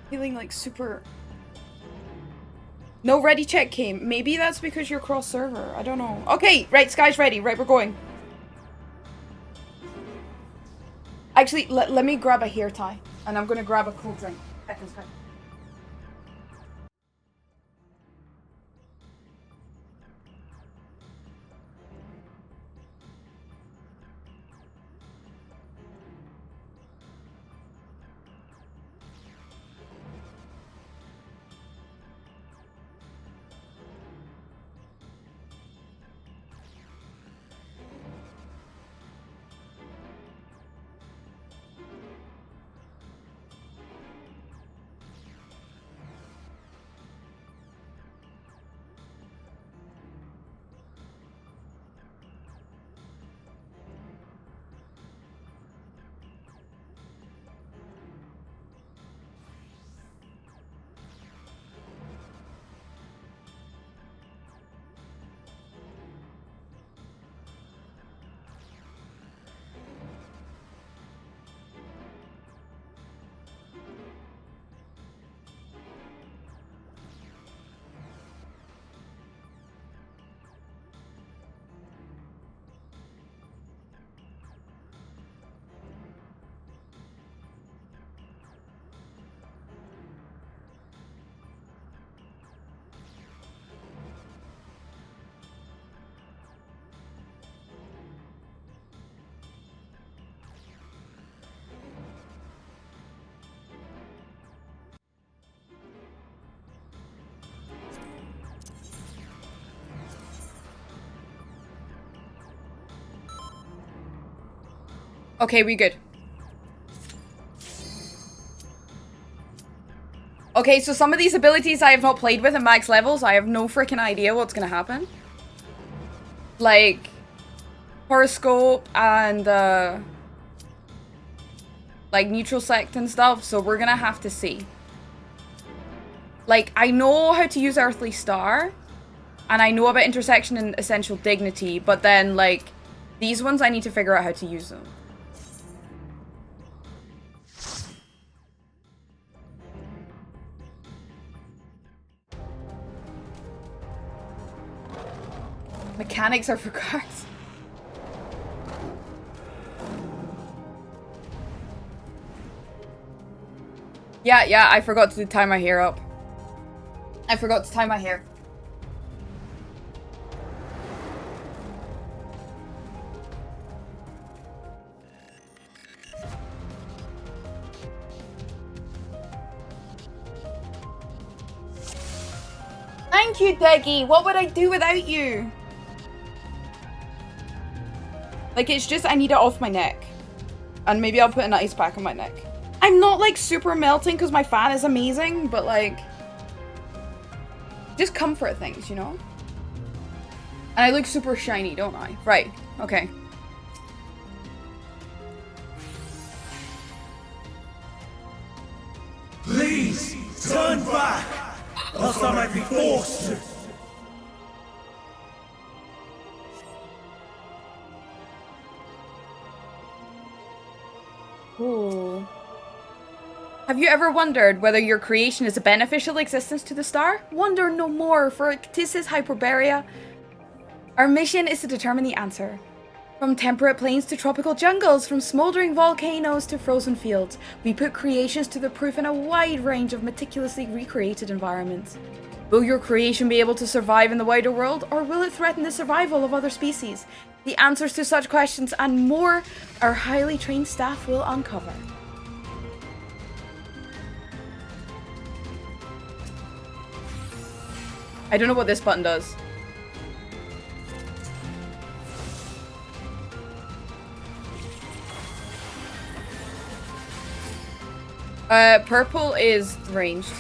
Feeling like super... No ready check came. Maybe that's because you're cross server. I don't know. Okay, right, Sky's ready. Right, we're going. Actually, let me grab a hair tie. And I'm gonna grab a cold drink. Second, Sky. Okay, we good. Okay, so some of these abilities I have not played with at max levels. I have no freaking idea what's gonna happen. Like, horoscope and, like, neutral sect and stuff, so we're gonna have to see. Like, I know how to use Earthly Star, and I know about Intersection and Essential Dignity, but then, like, these ones I need to figure out how to use them. Mechanics are for cards. Yeah, I forgot to tie my hair up. I forgot to tie my hair. Thank you, Deggy! What would I do without you? Like, it's just I need it off my neck. And maybe I'll put an ice pack on my neck. I'm not, like, super melting because my fan is amazing, but, like... just comfort things, you know? And I look super shiny, don't I? Right, okay.
Please, turn back! Else I might be forced to!
Ooh. Have you ever wondered whether your creation is a beneficial existence to the star? Wonder no more, for 'tis his Hyperborea. Our mission is to determine the answer. From temperate plains to tropical jungles, from smoldering volcanoes to frozen fields, we put creations to the proof in a wide range of meticulously recreated environments. Will your creation be able to survive in the wider world, or will it threaten the survival of other species? The answers to such questions and more our highly trained staff will uncover. I don't know what this button does. Purple is ranged.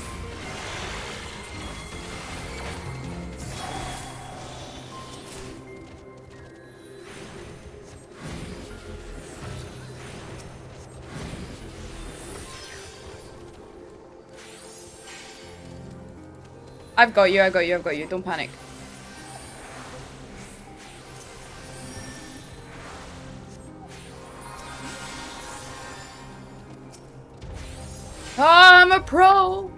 I've got you, don't panic. Oh, I'm a pro!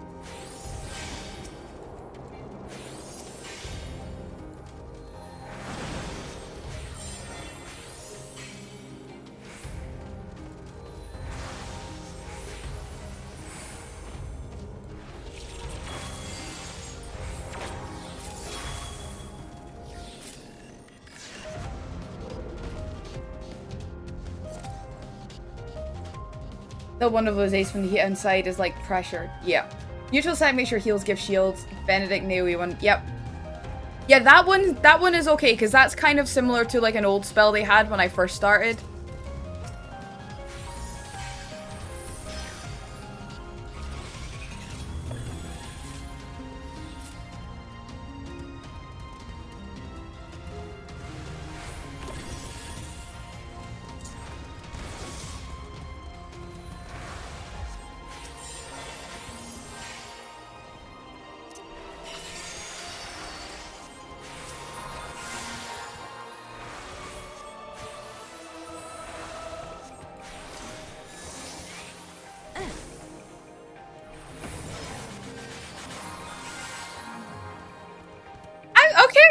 The one of those ace from the heat inside is like pressure. Yeah. Neutral side, make sure heals give shields. Benedict Naoe one. Yep. Yeah, that one is okay, because that's kind of similar to like an old spell they had when I first started.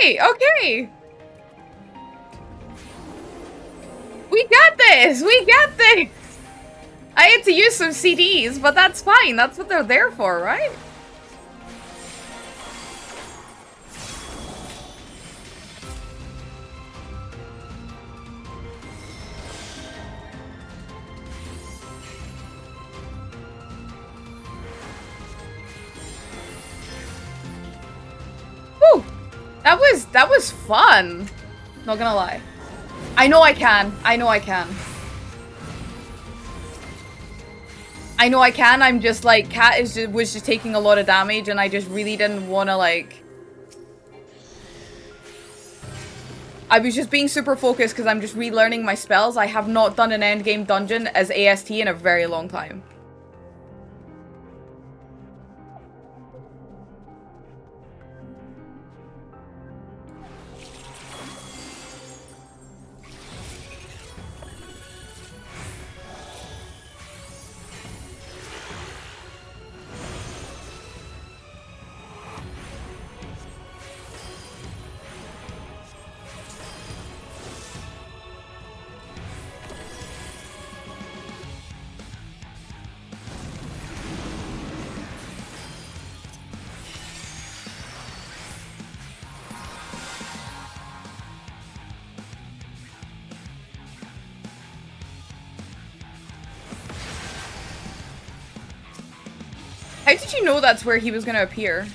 Okay. We got this! We got this! I had to use some CDs, but that's fine. That's what they're there for, right? Whew! That was fun. Not gonna lie. I know I can. I know I can, I'm just like, Cat was just taking a lot of damage and I just really didn't want to like... I was just being super focused because I'm just relearning my spells. I have not done an endgame dungeon as AST in a very long time. How did you know that's where he was gonna appear?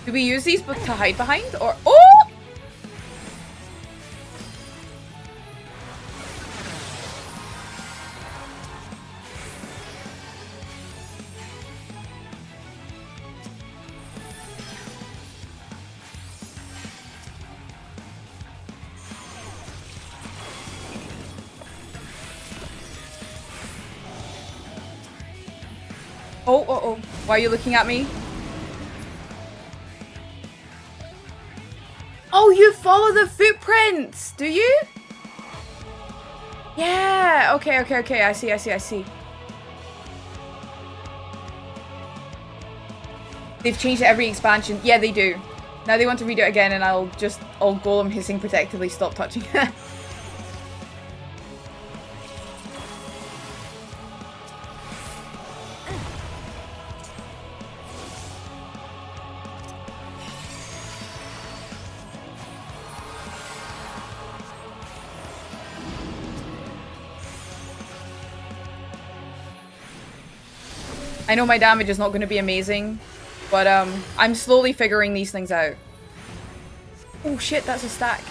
Do we use these to hide behind or— oh! Oh, oh, oh. Why are you looking at me? Oh, you follow the footprints, do you? Yeah, okay, okay, okay. I see, I see, I see. They've changed every expansion. Yeah, they do. Now they want to redo it again and I'll golem hissing protectively stop touching it. I know my damage is not going to be amazing, but I'm slowly figuring these things out. Oh shit, that's a stack.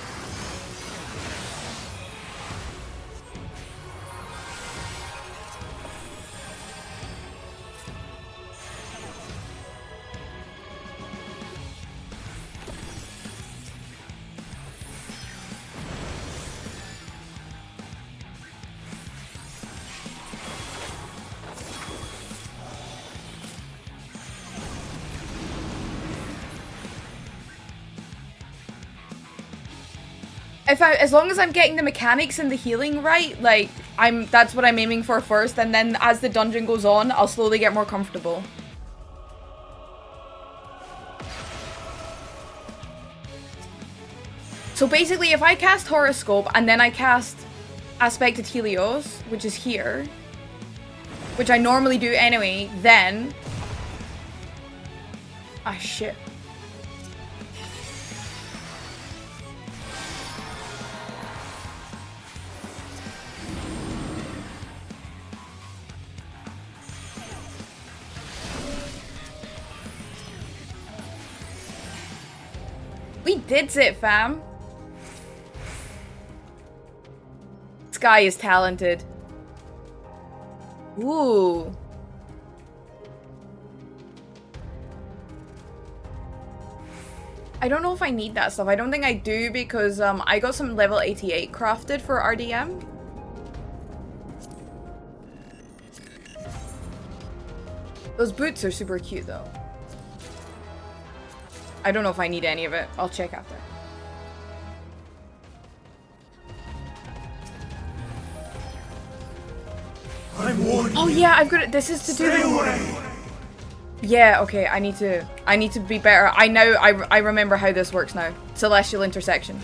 As long as I'm getting the mechanics and the healing right, like, that's what I'm aiming for first, and then as the dungeon goes on, I'll slowly get more comfortable. So basically, if I cast Horoscope, and then I cast Aspected Helios, which is here, which I normally do anyway, then... ah, shit. We did it, fam. This guy is talented. Ooh. I don't know if I need that stuff. I don't think I do because I got some level 88 crafted for RDM. Those boots are super cute though. I don't know if I need any of it. I'll check after.
I'm warning
Oh yeah, I've got it. This is to do
Stay
with...
away!
Yeah, okay, I need to be better. I remember how this works now. Celestial intersection.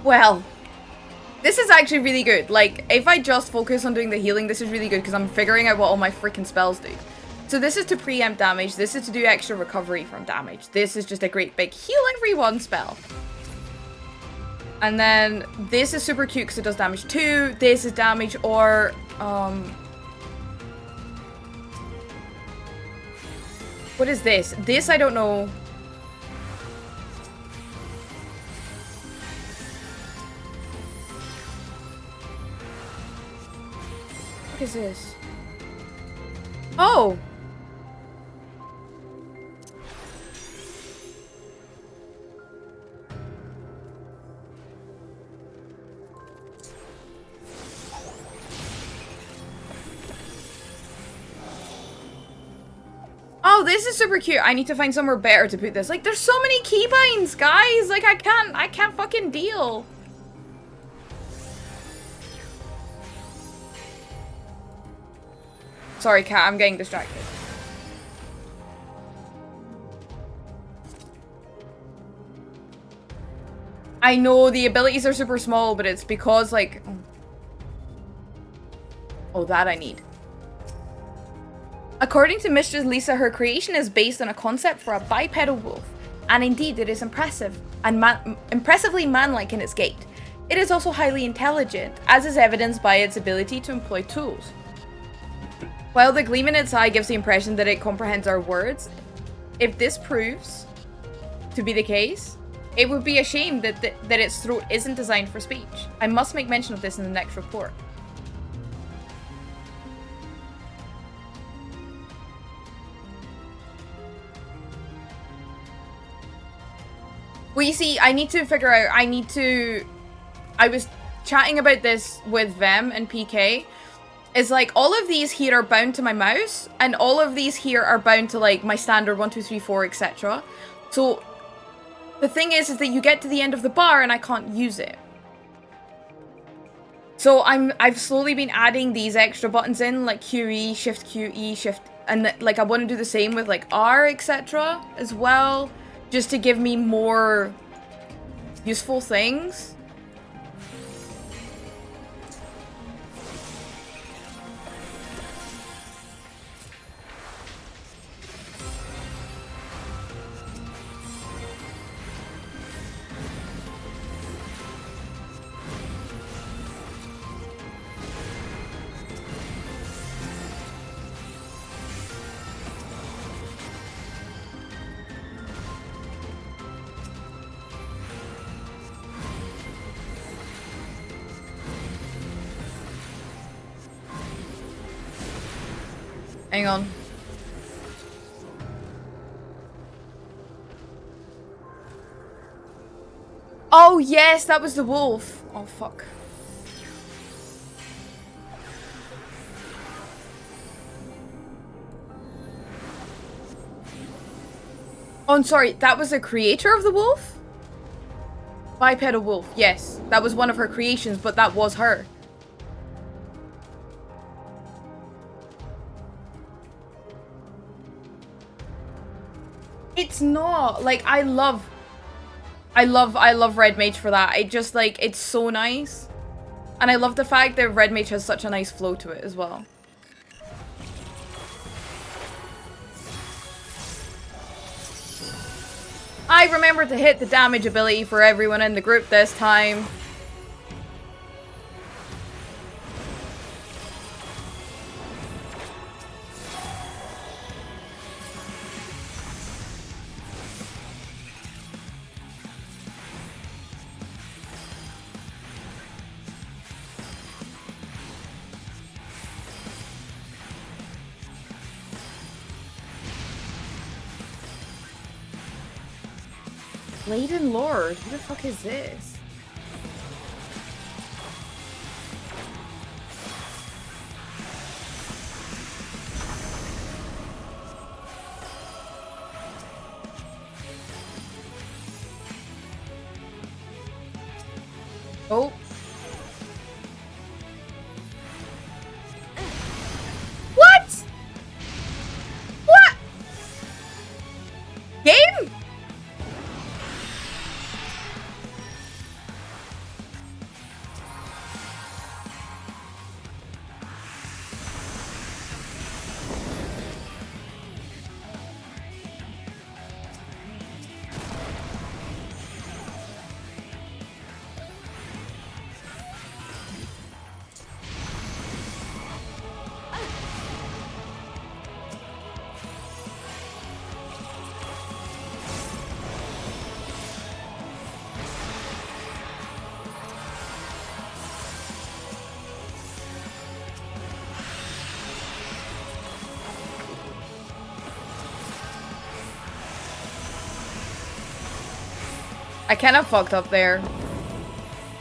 Well, this is actually really good. Like, if I just focus on doing the healing, this is really good because I'm figuring out what all my freaking spells do. So this is to preempt damage. This is to do extra recovery from damage. This is just a great big heal everyone spell. And then this is super cute because it does damage too. This is damage or, what is this? This I don't know. What is this? Oh! Oh, this is super cute. I need to find somewhere better to put this. Like, there's so many keybinds, guys! Like, I can't fucking deal. Sorry, cat, I'm getting distracted. I know the abilities are super small, but it's because, like... Oh, that I need. According to Mistress Lisa, her creation is based on a concept for a bipedal wolf. And indeed, it is impressive and impressively manlike in its gait. It is also highly intelligent, as is evidenced by its ability to employ tools. While the gleam in its eye gives the impression that it comprehends our words, if this proves to be the case, it would be a shame that its throat isn't designed for speech. I must make mention of this in the next report. Well, you see, I need to figure out, I was chatting about this with Vem and PK. Is like, all of these here are bound to my mouse, and all of these here are bound to, like, my standard 1, 2, 3, 4, etc. So, the thing is that you get to the end of the bar and I can't use it. So, I've slowly been adding these extra buttons in, like QE, Shift QE, Shift, and, like, I want to do the same with, like, R, etc. as well, just to give me more useful things. Hang on. Oh, yes, that was the wolf. Oh, fuck. Oh, I'm sorry, that was the creator of the wolf? Bipedal wolf, yes. That was one of her creations, but that was her. It's not. Like, I love Red Mage for that. It just, like, it's so nice. And I love the fact that Red Mage has such a nice flow to it as well. I remembered to hit the damage ability for everyone in the group this time. Laden Lord? Who the fuck is this? Oh. What? What? Game? I kind of fucked up there.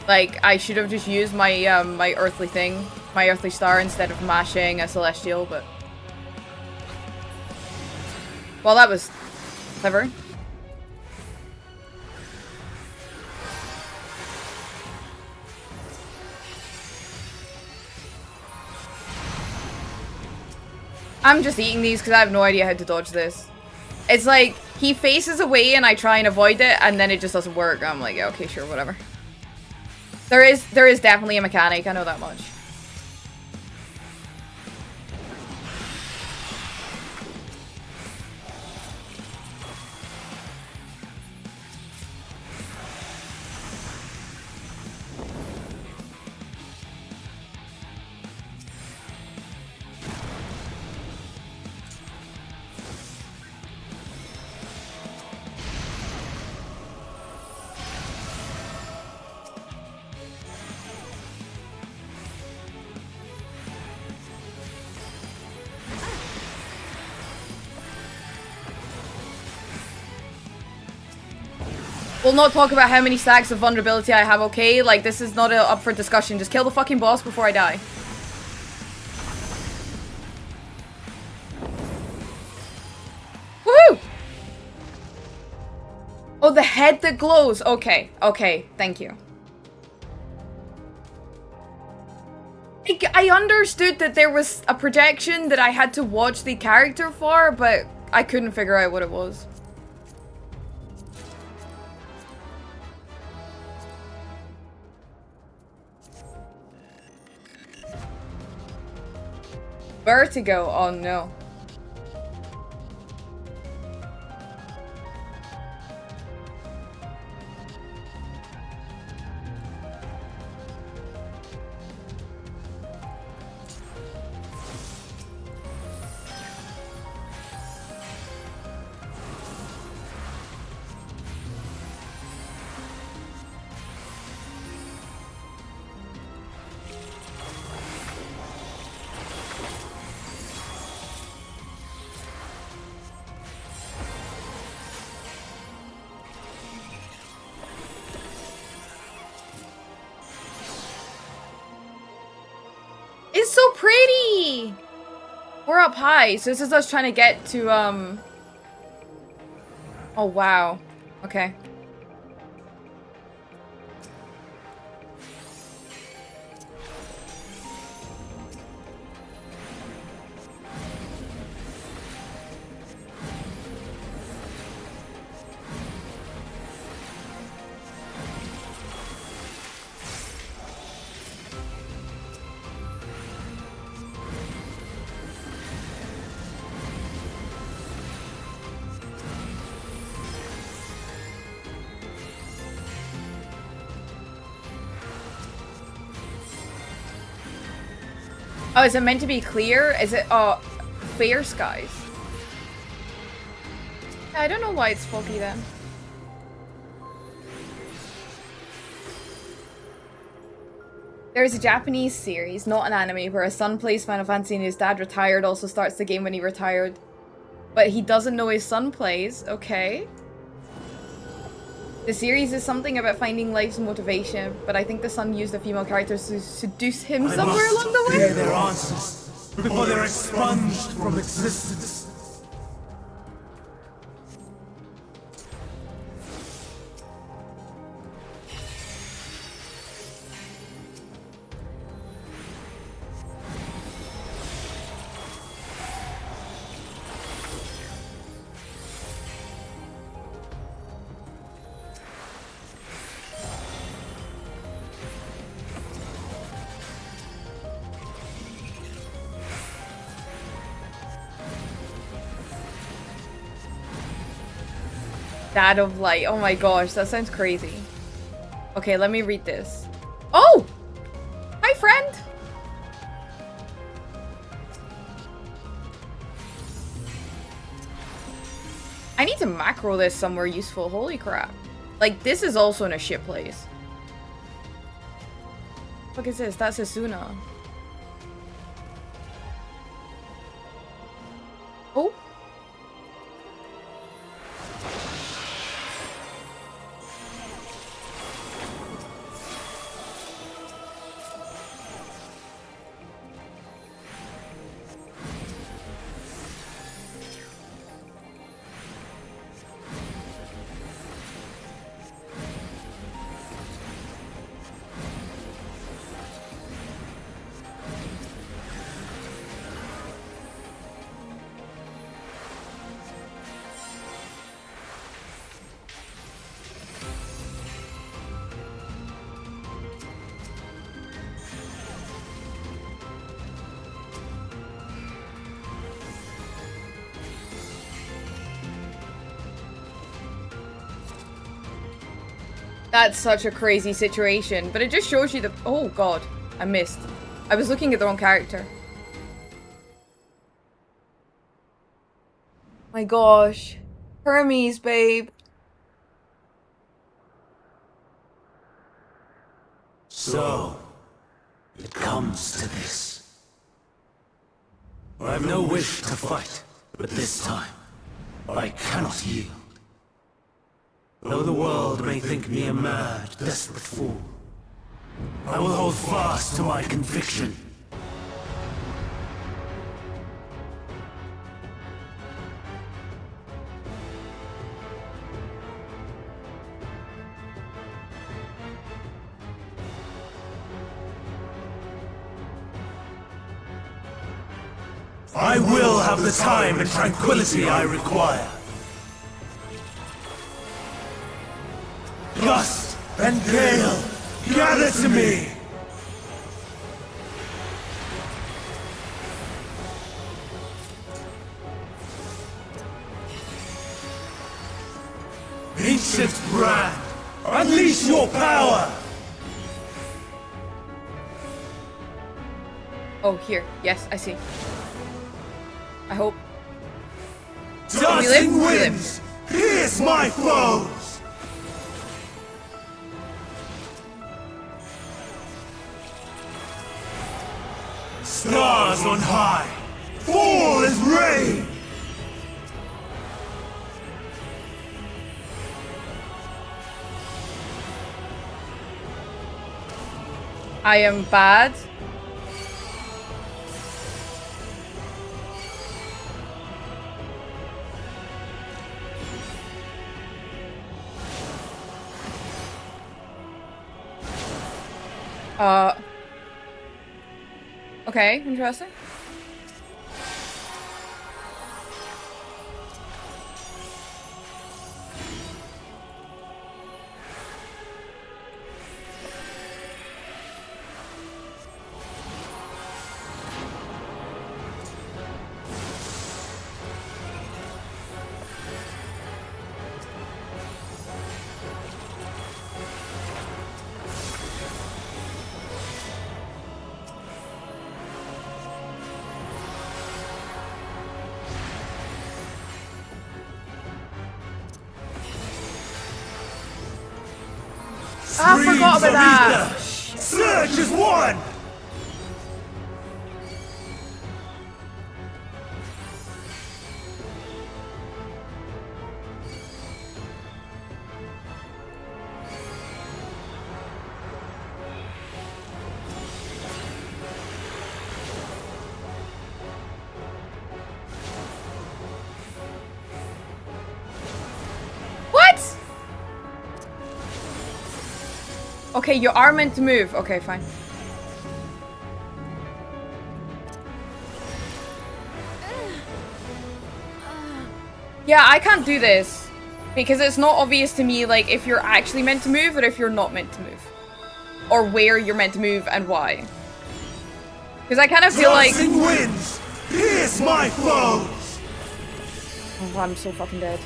Like, I should have just used my, my earthly thing, my earthly star, instead of mashing a celestial, but... Well, that was clever. I'm just eating these because I have no idea how to dodge this. It's like, he faces away and I try and avoid it, and then it just doesn't work. I'm like, yeah, okay, sure, whatever. There is definitely a mechanic, I know that much. We'll not talk about how many stacks of vulnerability I have, okay? Like, this is not up for discussion. Just kill the fucking boss before I die. Woohoo! Oh, the head that glows. Okay, okay, thank you. I understood that there was a projection that I had to watch the character for, but I couldn't figure out what it was. Vertigo, oh no. It's so pretty! We're up high, so this is us trying to get to, Oh, wow. Okay. Oh, is it meant to be clear? Is it, clear skies? I don't know why it's foggy then. There's a Japanese series, not an anime, where a son plays Final Fantasy and his dad retired also starts the game when he retired. But he doesn't know his son plays, okay. The series is something about finding life's motivation, but I think the son used the female characters to seduce him somewhere along the way.
Hear their answers before they're expunged from existence.
Dad of Light. Oh my gosh, that sounds crazy. Okay, let me read this. Oh! Hi, friend! I need to macro this somewhere useful. Holy crap. Like, this is also in a shit place. What is this? That's Asuna. Oh. That's such a crazy situation, but it just shows you the- oh god, I missed. I was looking at the wrong character. My gosh. Hermes, babe.
So, it comes to this. I have no wish to fight, but this time, I cannot yield. Though the world may think me a mad, desperate fool, I will hold fast to my conviction. I will have the time and tranquility I require. Gust and gale, gather to me! Ancient brand, unleash your power!
Oh, here. Yes, I see. I hope.
Dancing
We live?
winds, pierce my foes! Stars on high, fall as rain!
I am bad. Okay, interesting. I forgot about that.
Surge is one!
What? Okay, you are meant to move. Okay, fine. Yeah, I can't do this. Because it's not obvious to me, like, if you're actually meant to move or if you're not meant to move. Or where you're meant to move and why. Because I kind of feel like...
Dancing winds, pierce my foes!
Oh, I'm so fucking dead.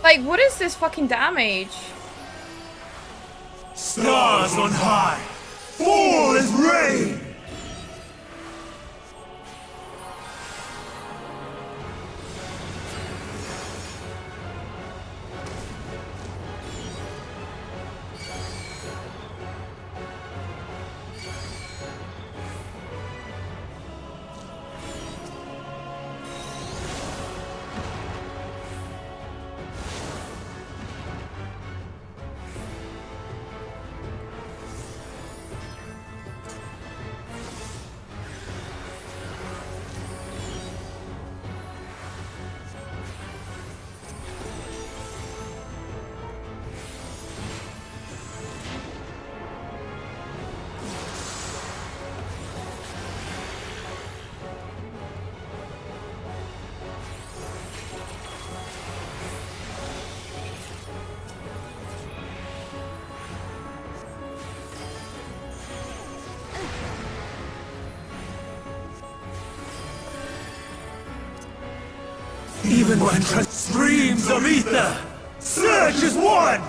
Like, what is this fucking damage?
Stars on high, fall as rain! Even when streams of ether, surge as one!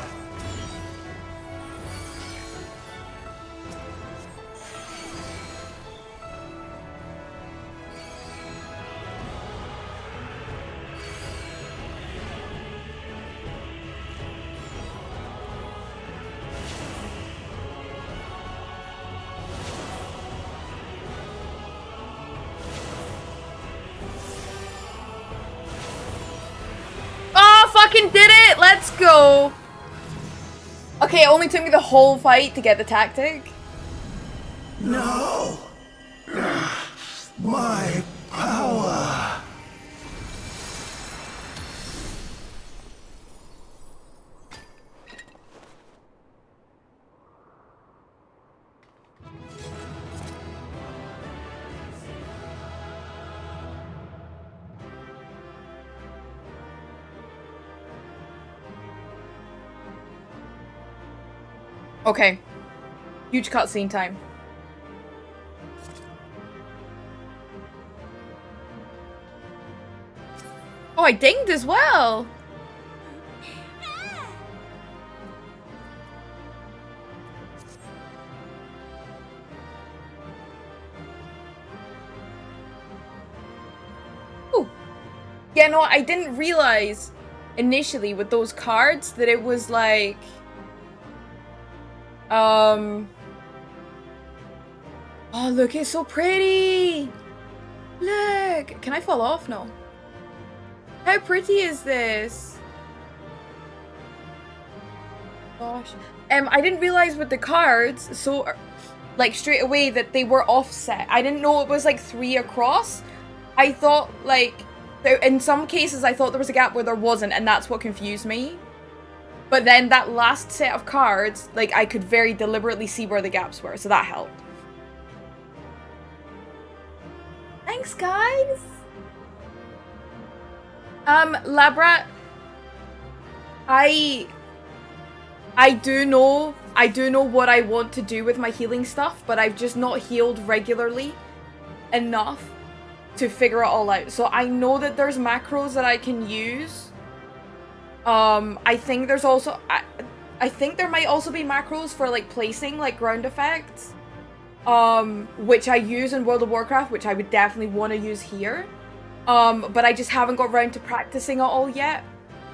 Fucking did it! Let's go! Okay, it only took me the whole fight to get the tactic.
No! My power!
Okay. Huge cutscene time. Oh, I dinged as well! Ooh. Yeah, no, I didn't realize initially with those cards that it was like... Oh, look, it's so pretty! Look! Can I fall off? No. How pretty is this? Gosh. I didn't realize with the cards, so, like, straight away that they were offset. I didn't know it was, like, 3 across. I thought, like, in some cases I thought there was a gap where there wasn't, and that's what confused me. But then that last set of cards, like, I could very deliberately see where the gaps were, so that helped. Thanks, guys! Labrat, I do know what I want to do with my healing stuff, but I've just not healed regularly enough to figure it all out. So I know that there's macros that I can use. I think there's also, I think there might also be macros for, like, placing, like, ground effects, which I use in World of Warcraft, which I would definitely want to use here. But I just haven't got around to practicing it all yet.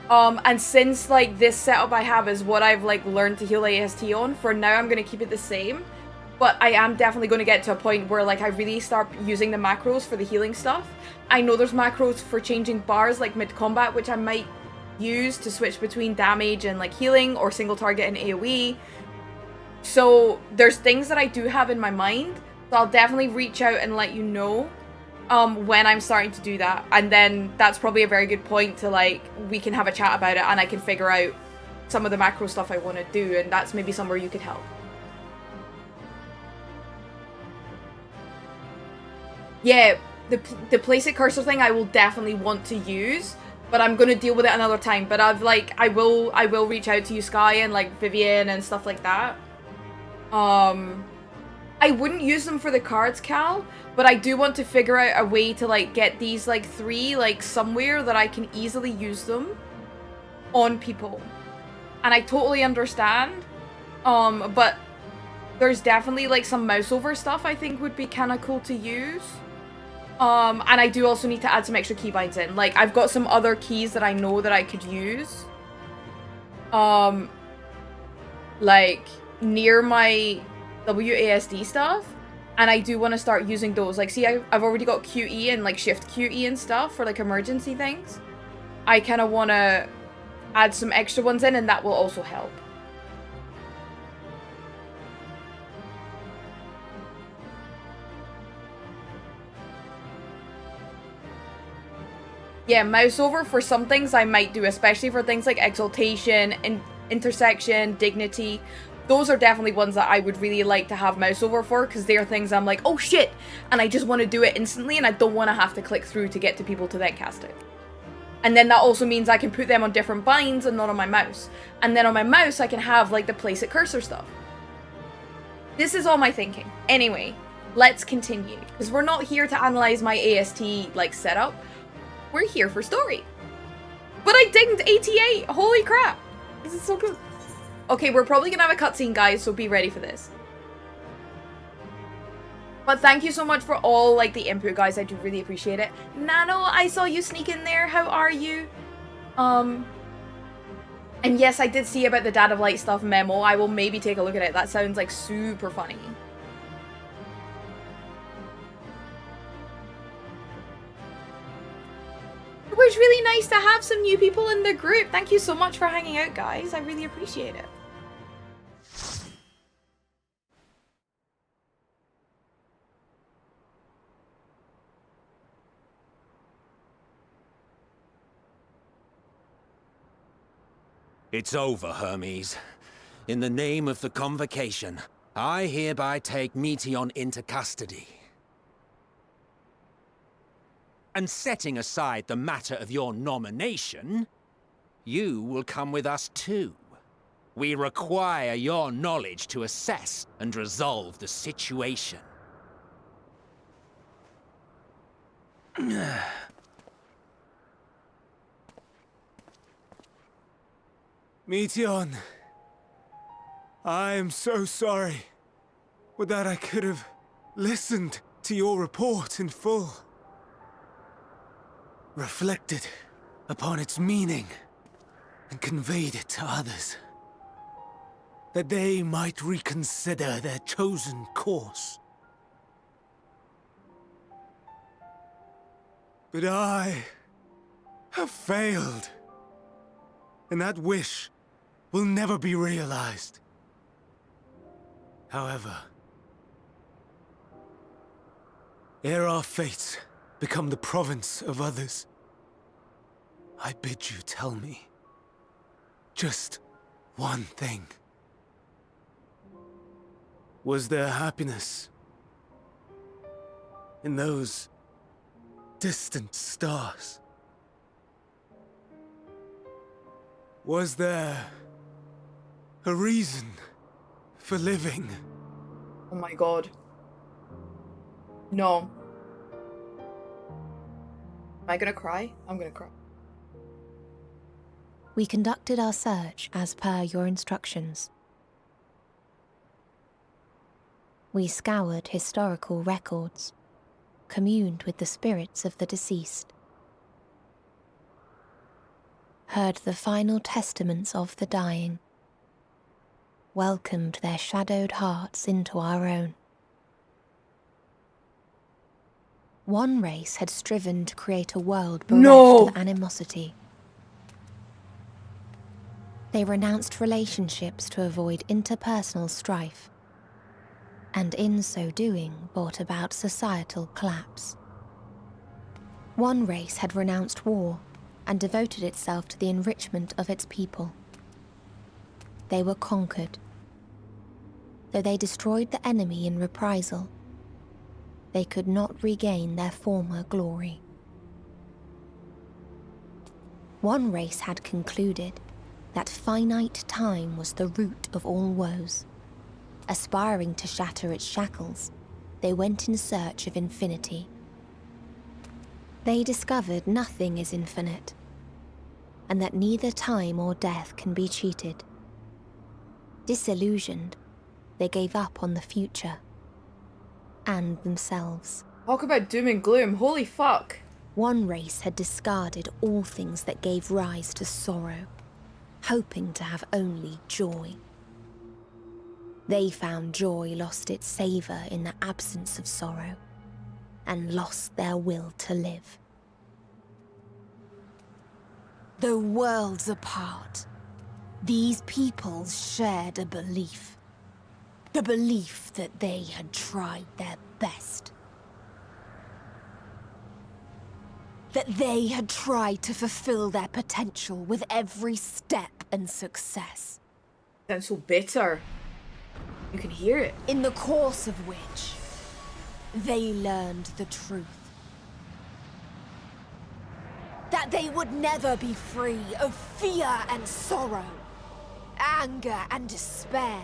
And since, like, this setup I have is what I've, like, learned to heal AST on, for now I'm going to keep it the same. But I am definitely going to get to a point where, like, I really start using the macros for the healing stuff. I know there's macros for changing bars, like, mid-combat, which I might use to switch between damage and, like, healing, or single target and AoE. So there's things that I do have in my mind, so I'll definitely reach out and let you know when I'm starting to do that. And then that's probably a very good point to, like, we can have a chat about it and I can figure out some of the macro stuff I want to do, and that's maybe somewhere you could help. Yeah, the place it cursor thing I will definitely want to use, but I'm gonna deal with it another time. But I've, like, I will reach out to you, Sky, and, like, Vivian and stuff like that. I wouldn't use them for the cards, Cal, but I do want to figure out a way to, like, get these, like, 3, like, somewhere that I can easily use them on people. And I totally understand, but there's definitely, like, some mouse over stuff I think would be kind of cool to use. And I do also need to add some extra keybinds in. Like, I've got some other keys that I know that I could use. Like, near my WASD stuff. And I do want to start using those. Like, see, I've already got QE and, like, shift QE and stuff for, like, emergency things. I kind of want to add some extra ones in, and that will also help. Yeah, mouse over for some things I might do, especially for things like exaltation, intersection, dignity. Those are definitely ones that I would really like to have mouse over for, because they are things I'm like, oh shit, and I just want to do it instantly, and I don't want to have to click through to get to people to then cast it. And then that also means I can put them on different binds and not on my mouse. And then on my mouse I can have, like, the place it cursor stuff. This is all my thinking. Anyway, let's continue, because we're not here to analyze my AST, like, setup. We're here for story. 88! Holy crap! This is so good. Okay, we're probably gonna have a cutscene, guys, so be ready for this. But thank you so much for all, like, the input, guys. I do really appreciate it. Nano, I saw you sneak in there. How are you? And yes, I did see about the Dad of Light stuff memo. I will maybe take a look at it. That sounds, like, super funny. It was really nice to have some new people in the group. Thank you so much for hanging out, guys. I really appreciate it.
It's over, Hermes. In the name of the Convocation, I hereby take Meteion into custody. And setting aside the matter of your nomination, you will come with us too. We require your knowledge to assess and resolve the situation.
Meteion, I am so sorry. Would that I could have listened to your report in full. Reflected upon its meaning and conveyed it to others. That they might reconsider their chosen course. But I have failed. And that wish will never be realized. However, ere our fates become the province of others, I bid you tell me just one thing. Was there happiness in those distant stars? Was there a reason for living?
Oh my god. No. Am I gonna cry? I'm gonna cry.
We conducted our search as per your instructions. We scoured historical records, communed with the spirits of the deceased, heard the final testaments of the dying, welcomed their shadowed hearts into our own. One race had striven to create a world bereft of animosity. They renounced relationships to avoid interpersonal strife, and in so doing brought about societal collapse. One race had renounced war and devoted itself to the enrichment of its people. They were conquered. Though they destroyed the enemy in reprisal, they could not regain their former glory. One race had concluded that finite time was the root of all woes. Aspiring to shatter its shackles, they went in search of infinity. They discovered nothing is infinite, and that neither time or death can be cheated. Disillusioned, they gave up on the future and themselves.
Talk about doom and gloom, holy fuck.
One race had discarded all things that gave rise to sorrow, hoping to have only joy. They found joy lost its savour in the absence of sorrow, and lost their will to live. Though worlds apart, these peoples shared a belief. The belief that they had tried their best. That they had tried to fulfill their potential with every step and success.
Sounds so bitter. You can hear it.
In the course of which, they learned the truth. That they would never be free of fear and sorrow, anger and despair,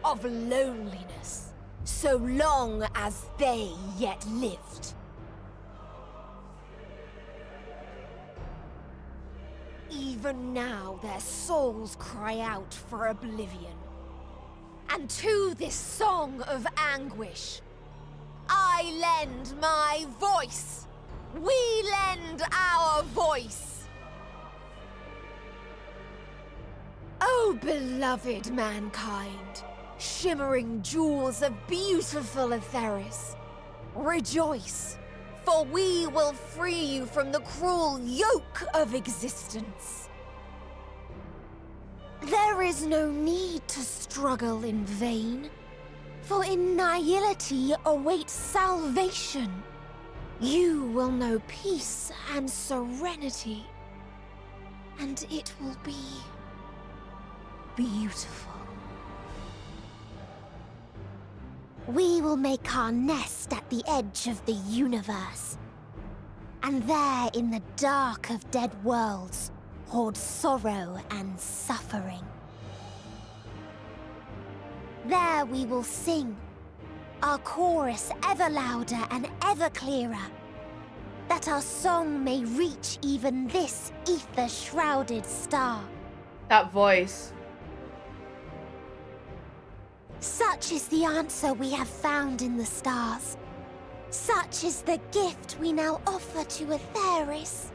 of loneliness, so long as they yet lived.
Even now their souls cry out for oblivion. And to this song of anguish, I lend my voice. We lend our voice. Oh, beloved mankind, shimmering jewels of beautiful Atheris, rejoice, for we will free you from the cruel yoke of existence. There is no need to struggle in vain, for in nihility awaits salvation. You will know peace and serenity, and it will be beautiful. We will make our nest at the edge of the universe, and there in the dark of dead worlds hoard sorrow and suffering. There we will sing, our chorus ever louder and ever clearer, that our song may reach even this ether-shrouded star.
That voice.
Such is the answer we have found in the stars. Such is the gift we now offer to Atheris.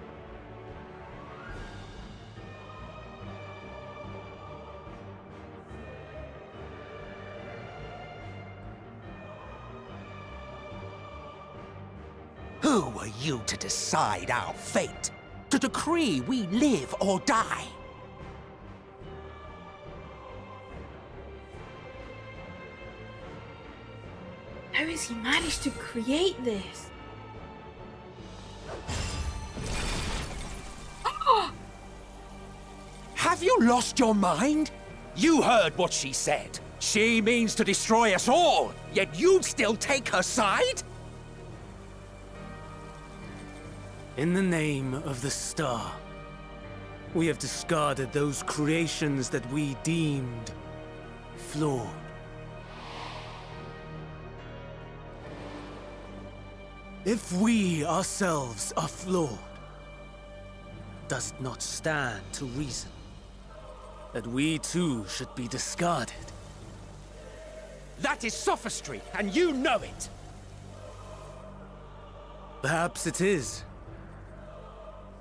Who are you to decide our fate? To decree we live or die?
How has he managed to create this?
Have you lost your mind? You heard what she said. She means to destroy us all, yet you'd still take her side?
In the name of the star, we have discarded those creations that we deemed flawed. If we ourselves are flawed, does it not stand to reason that we too should be discarded?
That is sophistry, and you know it!
Perhaps it is.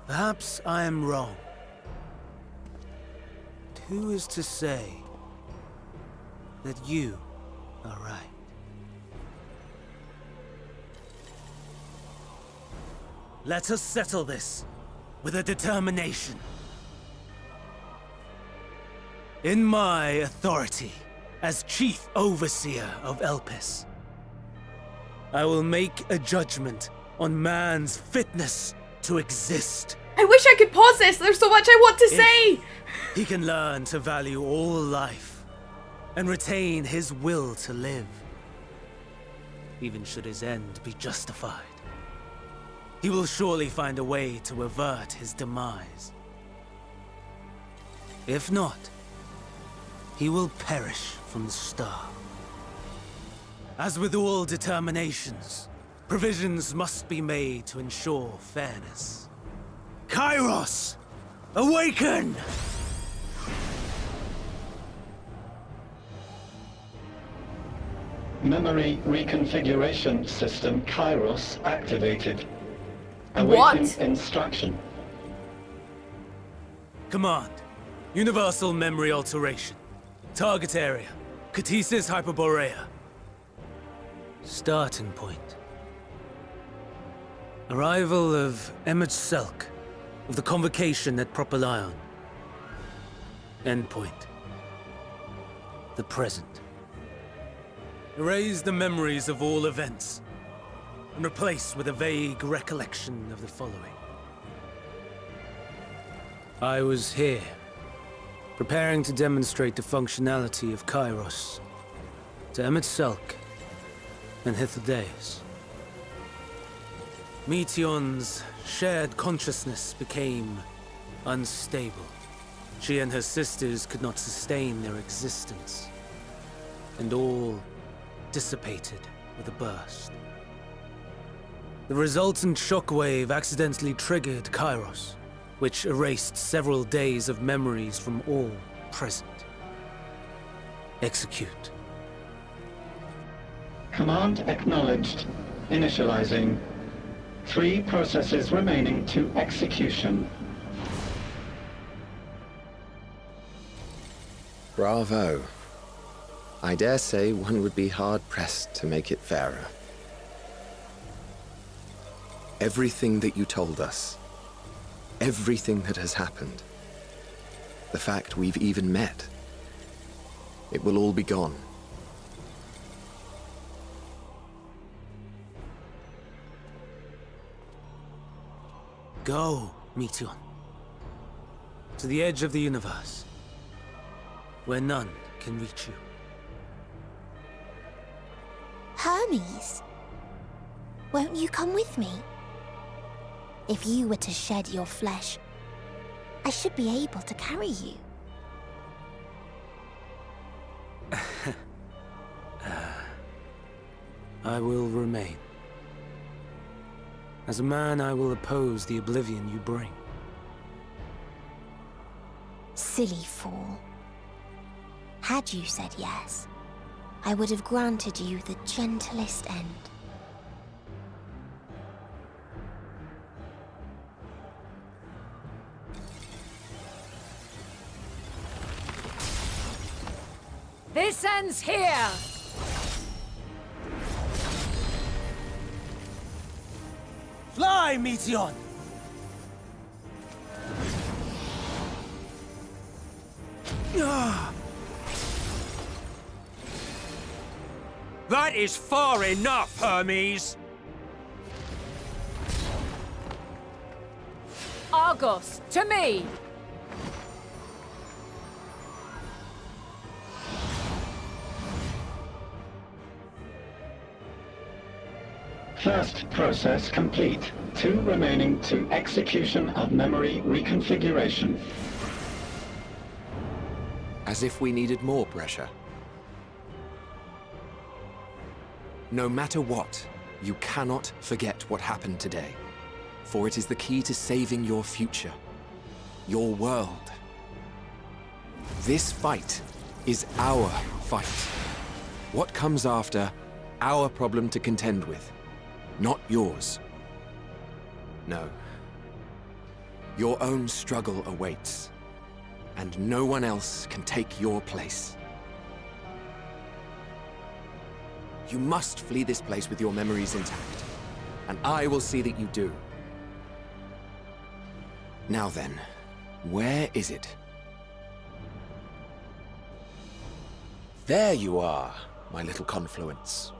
Perhaps I am wrong. But who is to say that you are right? Let us settle this with a determination. In my authority as Chief Overseer of Elpis, I will make a judgment on man's fitness to exist.
I wish I could pause this. There's so much I want to say.
He can learn to value all life and retain his will to live, even should his end be justified. He will surely find a way to avert his demise. If not, he will perish from the start. As with all determinations, provisions must be made to ensure fairness. Kairos! Awaken!
Memory reconfiguration system Kairos activated.
What?
Awaiting instruction.
Command. Universal memory alteration. Target area. Catesis Hyperborea. Starting point. Arrival of MSQ of the convocation at Propylion. Endpoint. The present. Erase the memories of all events and replace with a vague recollection of the following. I was here, preparing to demonstrate the functionality of Kairos to MSQ and Hythlodaeus. Meteion's shared consciousness became unstable. She and her sisters could not sustain their existence, and all dissipated with a burst. The resultant shockwave accidentally triggered Kairos, which erased several days of memories from all present. Execute.
Command acknowledged. Initializing. 3 processes remaining to execution.
Bravo. I dare say one would be hard-pressed to make it fairer. Everything that you told us, everything that has happened, the fact we've even met, it will all be gone.
Go, Meteion, to the edge of the universe, where none can reach you.
Hermes, won't you come with me? If you were to shed your flesh, I should be able to carry you.
I will remain. As a man, I will oppose the oblivion you bring.
Silly fool. Had you said yes, I would have granted you the gentlest end.
This ends here!
Fly, Meteion!
That is far enough, Hermes!
Argos, to me!
First process complete. 2 remaining to execution of memory reconfiguration.
As if we needed more pressure. No matter what, you cannot forget what happened today. For it is the key to saving your future. Your world. This fight is our fight. What comes after, our problem to contend with. Not yours. No. Your own struggle awaits. And no one else can take your place. You must flee this place with your memories intact. And I will see that you do. Now then, where is it? There you are, my little confluence.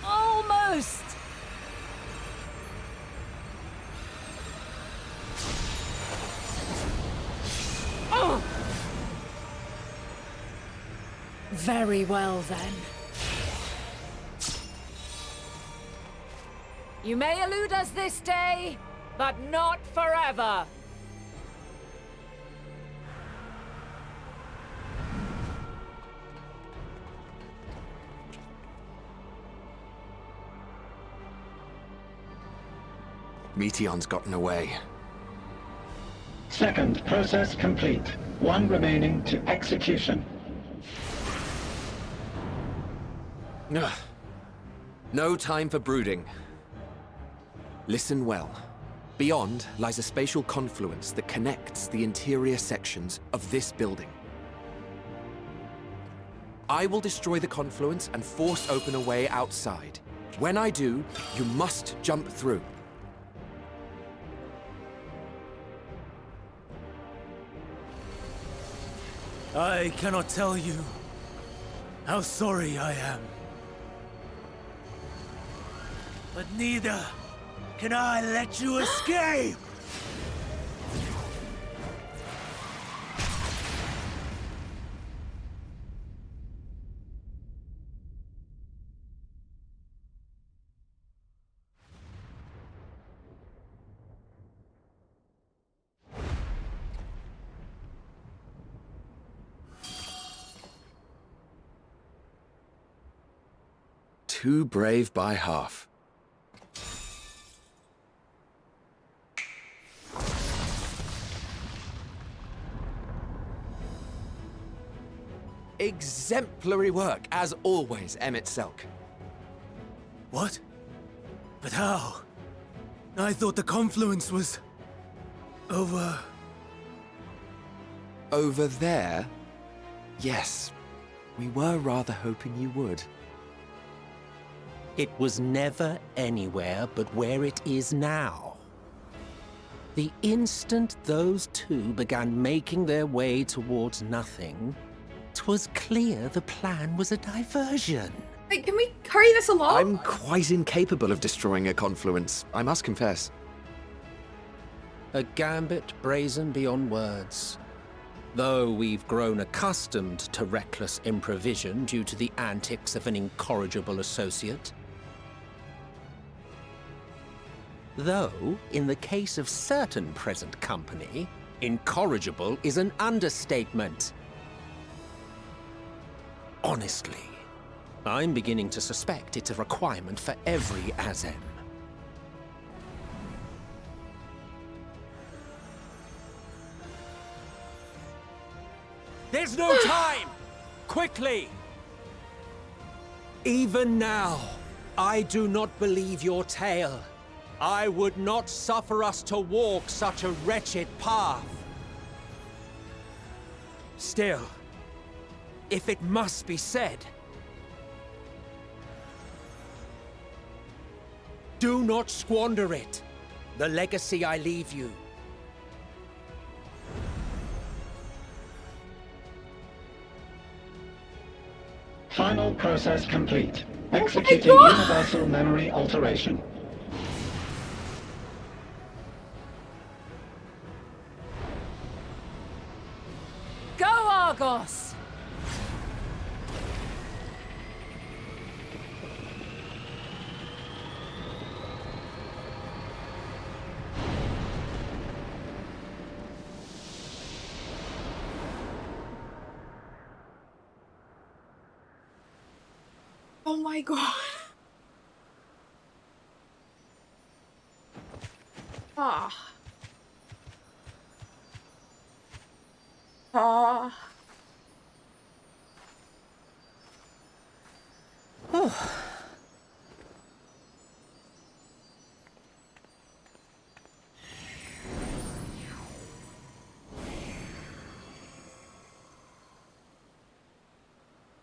Almost! Oh! Very well, then. You may elude us this day, but not forever.
Meteion's gotten away.
Second process complete. 1 remaining to execution.
Ugh. No time for brooding. Listen well. Beyond lies a spatial confluence that connects the interior sections of this building. I will destroy the confluence and force open a way outside. When I do, you must jump through.
I cannot tell you how sorry I am. But neither can I let you escape!
too brave by half. Exemplary work, as always, Emmett Selk.
What? But how? I thought the confluence was... over...
Over there? Yes. We were rather hoping you would.
It was never anywhere but where it is now. The instant those two began making their way towards nothing, 'twas clear the plan was a diversion.
Wait, can we hurry this along?
I'm quite incapable of destroying a confluence, I must confess.
A gambit brazen beyond words. Though we've grown accustomed to reckless improvision due to the antics of an incorrigible associate. Though, in the case of certain present company, incorrigible is an understatement. Honestly, I'm beginning to suspect it's a requirement for every ASM. There's no time! Quickly! Even now, I do not believe your tale. I would not suffer us to walk such a wretched path. Still, if it must be said, do not squander it, the legacy I leave you.
Final process complete. Executing universal memory alteration.
Go, Argos!
Oh my god. Ah. Ah.
Oh.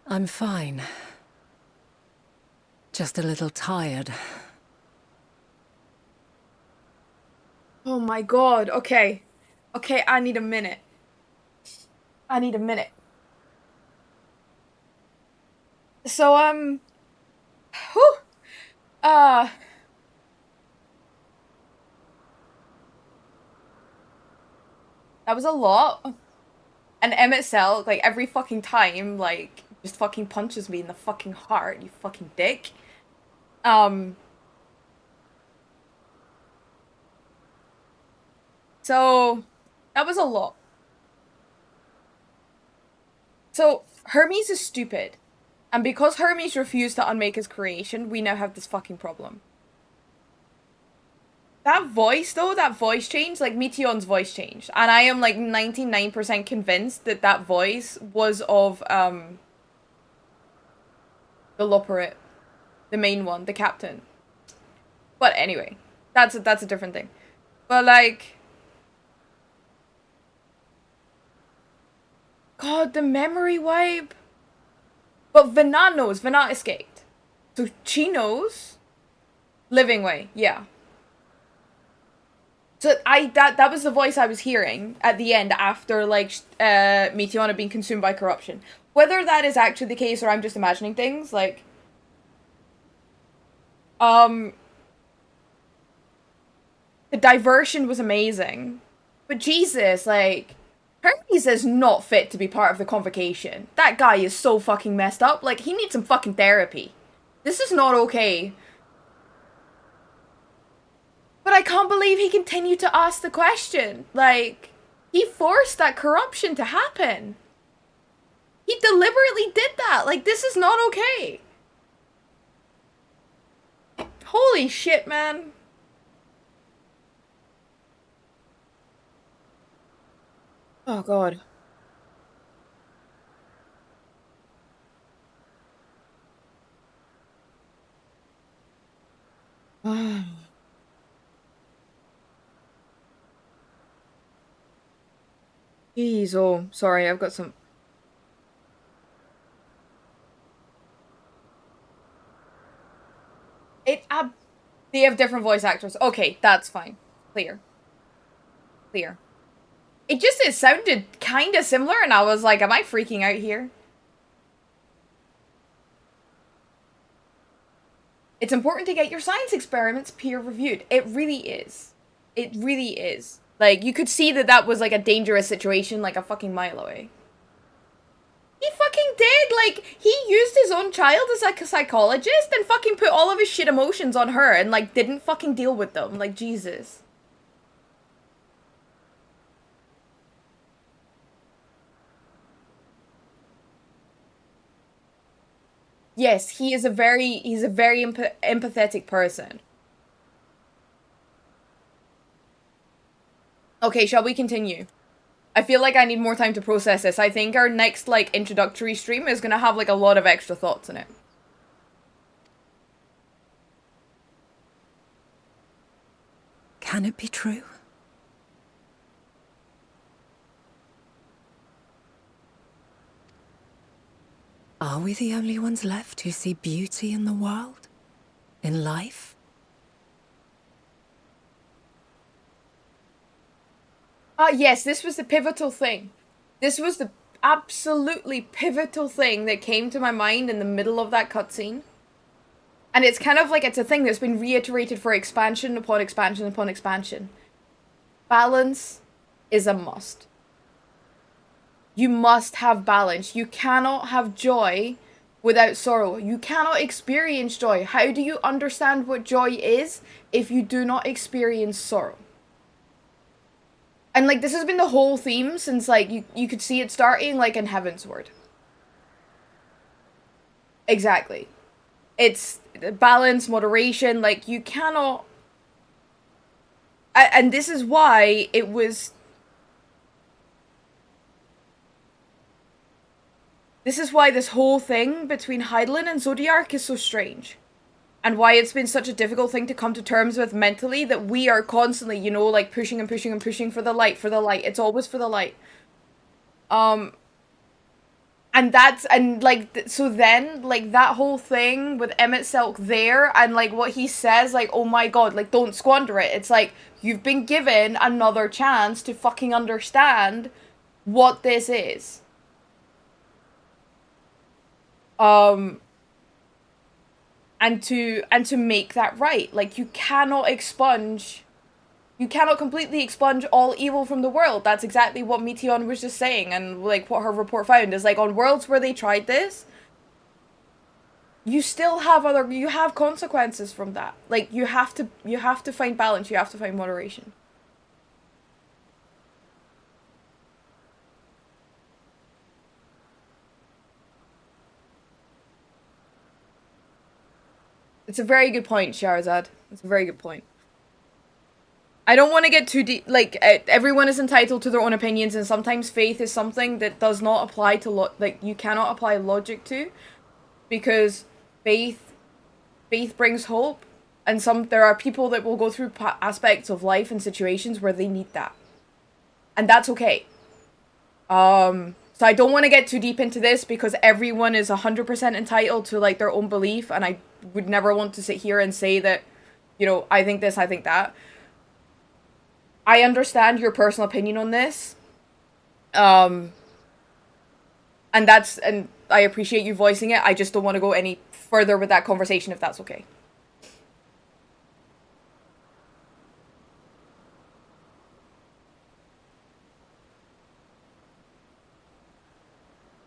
I'm fine. Just a little tired.
Oh my god. Okay. Okay, I need a minute. I need a minute. So, whew. That was a lot. And Emmett Selk, like, every fucking time, like, just fucking punches me in the fucking heart, you fucking dick. So, that was a lot. So, Hermes is stupid. And because Hermes refused to unmake his creation, we now have this fucking problem. That voice, though, that voice change, like, Meteon's voice changed. And I am, like, 99% convinced that that voice was of, the Loporrit. The main one, the captain. But anyway, that's a different thing. But, like... God, the memory wipe. But Venat knows. Venat escaped. So she knows. Living way, yeah. So that was the voice I was hearing at the end after, like, Meteon had been consumed by corruption. Whether that is actually the case or I'm just imagining things, like... The diversion was amazing. But Jesus, like... Hermes is not fit to be part of the convocation. That guy is so fucking messed up. Like, he needs some fucking therapy. This is not okay. But I can't believe he continued to ask the question. Like, he forced that corruption to happen. He deliberately did that. Like, this is not okay. Holy shit, man. Oh god. Jeez, oh, sorry, I've got some... They have different voice actors. Okay, that's fine. Clear. Clear. It sounded kind of similar, and I was like, am I freaking out here? It's important to get your science experiments peer-reviewed. It really is. It really is. Like, you could see that that was, like, a dangerous situation, like, a fucking mile away. He fucking did! Like, he used his own child as, like, a psychologist and fucking put all of his shit emotions on her and, like, didn't fucking deal with them. Like, Jesus. Yes, he's a very empathetic person. Okay, shall we continue? I feel like I need more time to process this. I think our next, like, introductory stream is gonna have, like, a lot of extra thoughts in it.
Can it be true? Are we the only ones left who see beauty in the world? In life?
Yes, this was the pivotal thing. This was the absolutely pivotal thing that came to my mind in the middle of that cutscene. And it's kind of like it's a thing that's been reiterated for expansion upon expansion upon expansion. Balance is a must. You must have balance. You cannot have joy without sorrow. You cannot experience joy. How do you understand what joy is if you do not experience sorrow? And, like, this has been the whole theme since, like, you could see it starting, like, in Heavensward. Exactly. It's balance, moderation, like, you cannot... And this is why it was... This is why this whole thing between Hydaelyn and Zodiac is so strange. And why it's been such a difficult thing to come to terms with mentally, that we are constantly, you know, like, pushing and pushing and pushing for the light, for the light. It's always for the light. And that's, and, like, so then, like, that whole thing with Emmett Silk there, and, like, what he says, like, oh my god, like, don't squander it. It's like, you've been given another chance to fucking understand what this is. And to make that right. Like, you cannot completely expunge all evil from the world. That's exactly what Meteon was just saying, and, like, what her report found is, like, on worlds where they tried this, you still have you have consequences from that. Like, you have to find balance, you have to find moderation. It's a very good point, Shahrazad. It's a very good point. I don't want to get too deep. Like, everyone is entitled to their own opinions, and sometimes faith is something that does not apply to like, you cannot apply logic to, because faith brings hope, and there are people that will go through aspects of life and situations where they need that, and that's okay. So I don't want to get too deep into this, because everyone is 100% entitled to, like, their own belief, and I would never want to sit here and say that, you know, I think this, I think that. I understand your personal opinion on this. And I appreciate you voicing it. I just don't want to go any further with that conversation, if that's okay.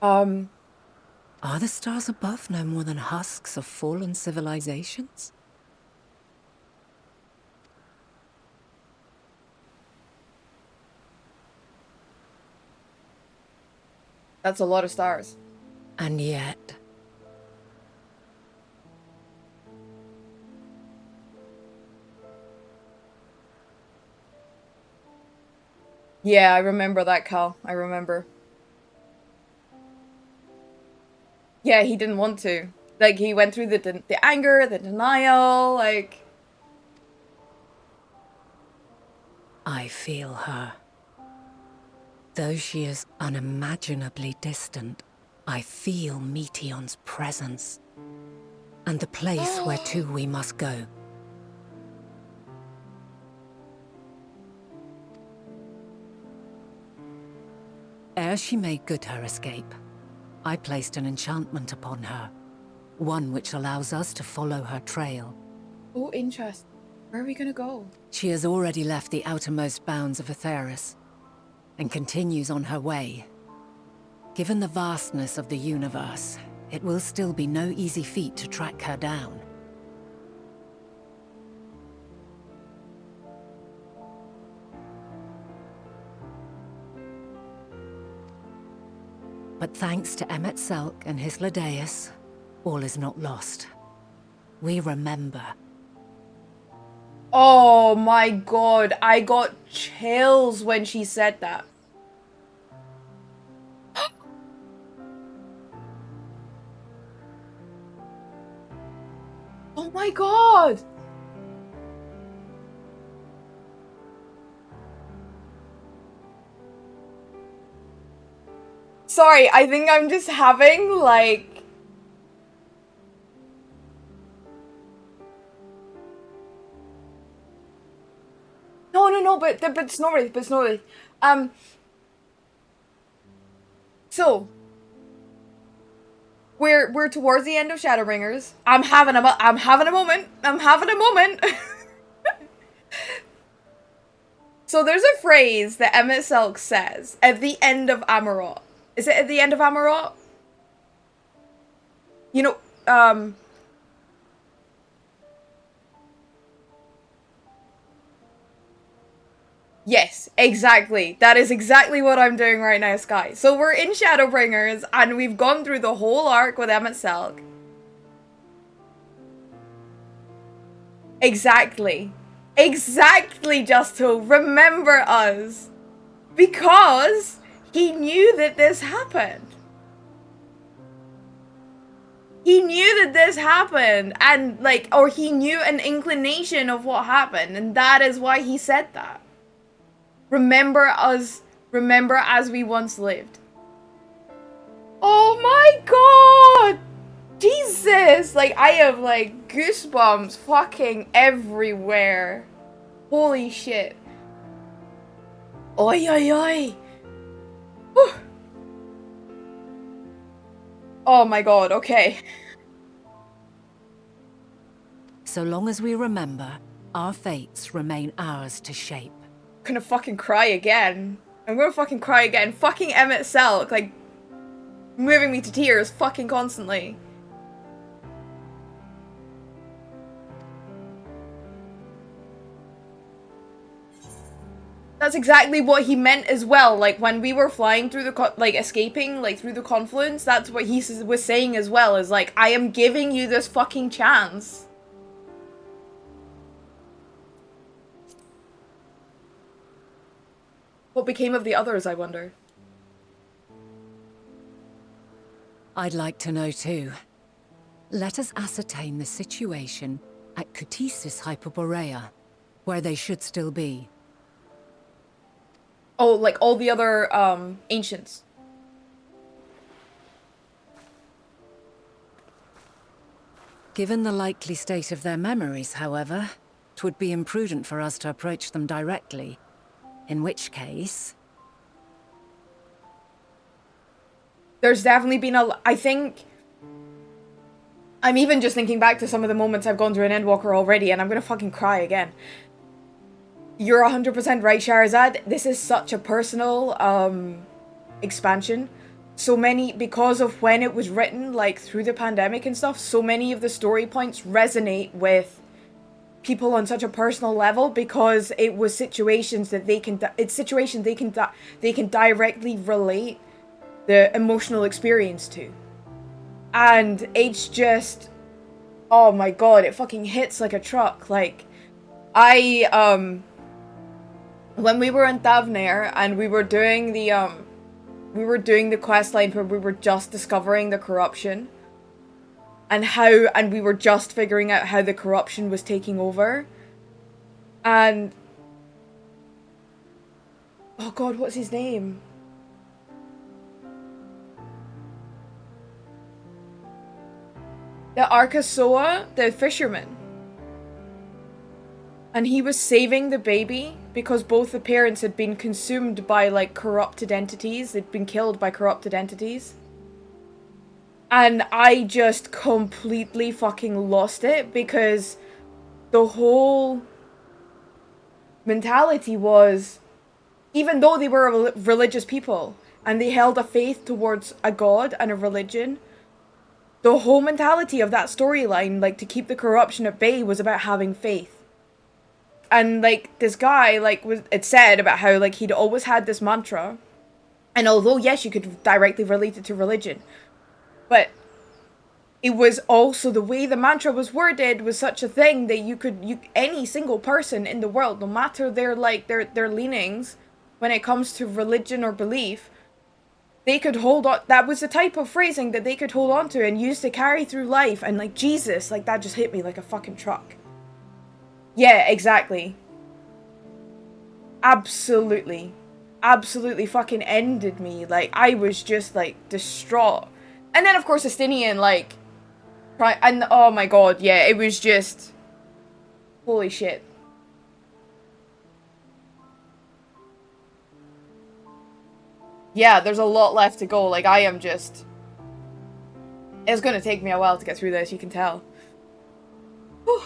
Are the stars above no more than husks of fallen civilizations?
That's a lot of stars.
And yet...
Yeah, I remember that, Cal. I remember. Yeah, he didn't want to. Like, he went through the anger, the denial, like...
I feel her. Though she is unimaginably distant, I feel Meteon's presence. And the place where to we must go. Ere she made good her escape, I placed an enchantment upon her. One which allows us to follow her trail.
Oh, interesting. Where are we gonna go?
She has already left the outermost bounds of Aetheris, and continues on her way. Given the vastness of the universe, it will still be no easy feat to track her down. But thanks to Emmet Selk and his Ladeus, all is not lost. We remember.
Oh my god, I got chills when she said that. Oh my god! Sorry, I think I'm just having, like... No, but Snorri, so... We're towards the end of Shadowbringers. I'm having a moment! So there's a phrase that Emmet Selk says at the end of Amarot. Is it at the end of Amarot? You know, yes, exactly. That is exactly what I'm doing right now, Sky. So we're in Shadowbringers, and we've gone through the whole arc with Emmet Selk. Exactly. Exactly, Justo. Remember us. Because he knew that this happened. He knew that this happened, and like, or he knew an inclination of what happened, and that is why he said that. Remember us, remember as we once lived. Oh my god! Jesus! Like, I have, like, goosebumps fucking everywhere. Holy shit. Oi, oi, oi! Whew. Oh my god, okay.
So long as we remember, our fates remain ours to shape.
I'm gonna fucking cry again. I'm gonna fucking cry again. Fucking Emmet Selk, like, moving me to tears fucking constantly. That's exactly what he meant as well. Like, when we were flying through the, like, escaping, like, through the confluence, that's what he was saying as well, is like, I am giving you this fucking chance. What became of the others, I wonder?
I'd like to know too. Let us ascertain the situation at Kutisis Hyperborea, where they should still be.
Oh, like all the other, ancients.
Given the likely state of their memories, however, 'twould be imprudent for us to approach them directly. In which case...
There's definitely been I think... I'm even just thinking back to some of the moments I've gone through in Endwalker already, and I'm gonna fucking cry again. You're 100% right, Shahrazad. This is such a personal, expansion. So many, because of when it was written, like, through the pandemic and stuff, so many of the story points resonate with people on such a personal level, because it was situations that they can, they can directly relate the emotional experience to. And it's just, oh my god, it fucking hits like a truck. Like, when we were in Thavnair and we were doing the quest line where we were just discovering the corruption and we were just figuring out how the corruption was taking over. And oh god, what's his name? The Arkasoa, the fisherman. And he was saving the baby because both the parents had been consumed by, like, corrupted entities. They'd been killed by corrupted entities. And I just completely fucking lost it because the whole mentality was, even though they were religious people and they held a faith towards a god and a religion, the whole mentality of that storyline, like, to keep the corruption at bay, was about having faith. And, like, this guy, like, it said about how, like, he'd always had this mantra. And although, yes, you could directly relate it to religion, but it was also the way the mantra was worded was such a thing that any single person in the world, no matter their, like, their leanings when it comes to religion or belief, they could hold on. That was the type of phrasing that they could hold on to and use to carry through life. And, like, Jesus, like, that just hit me like a fucking truck. Yeah, exactly. Absolutely. Absolutely fucking ended me. Like, I was just, like, distraught. And then, of course, Estinian, like, and, oh my god, yeah, it was just... Holy shit. Yeah, there's a lot left to go. Like, I am just... It's gonna take me a while to get through this, you can tell. Whew.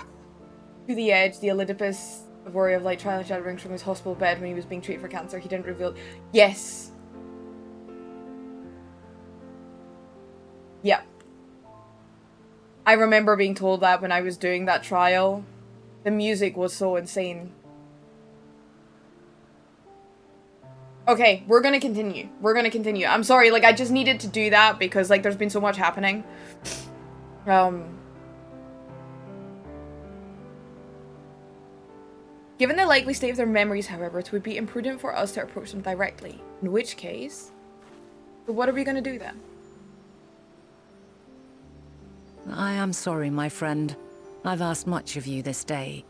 To the edge, the Elidipus, the worry of light, trial and shadow rings from his hospital bed when he was being treated for cancer. He didn't reveal... Yes. Yeah. I remember being told that when I was doing that trial. The music was so insane. Okay, we're gonna continue. We're gonna continue. I'm sorry, like, I just needed to do that because, like, there's been so much happening. Given the likely state of their memories, however, it would be imprudent for us to approach them directly. In which case... So what are we gonna do then?
I am sorry, my friend. I've asked much of you this day.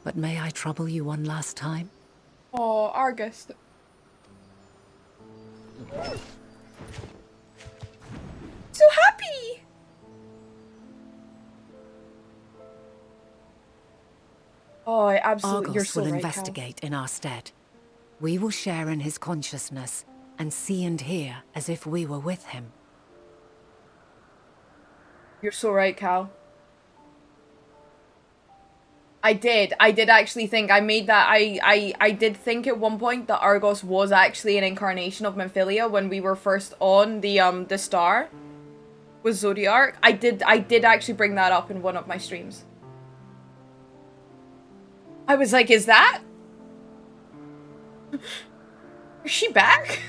But may I trouble you one last time?
Oh, Argus. So happy! Oh, I absolutely... You're
Argos
so
will
right,
investigate in our stead. We will share in his consciousness and see and hear as if we were with him.
You're so right, Cal. I did actually think, I made that, I did think at one point that Argos was actually an incarnation of Memphilia when we were first on the star with Zodiark. I did actually bring that up in one of my streams. I was like, is that? Is she back?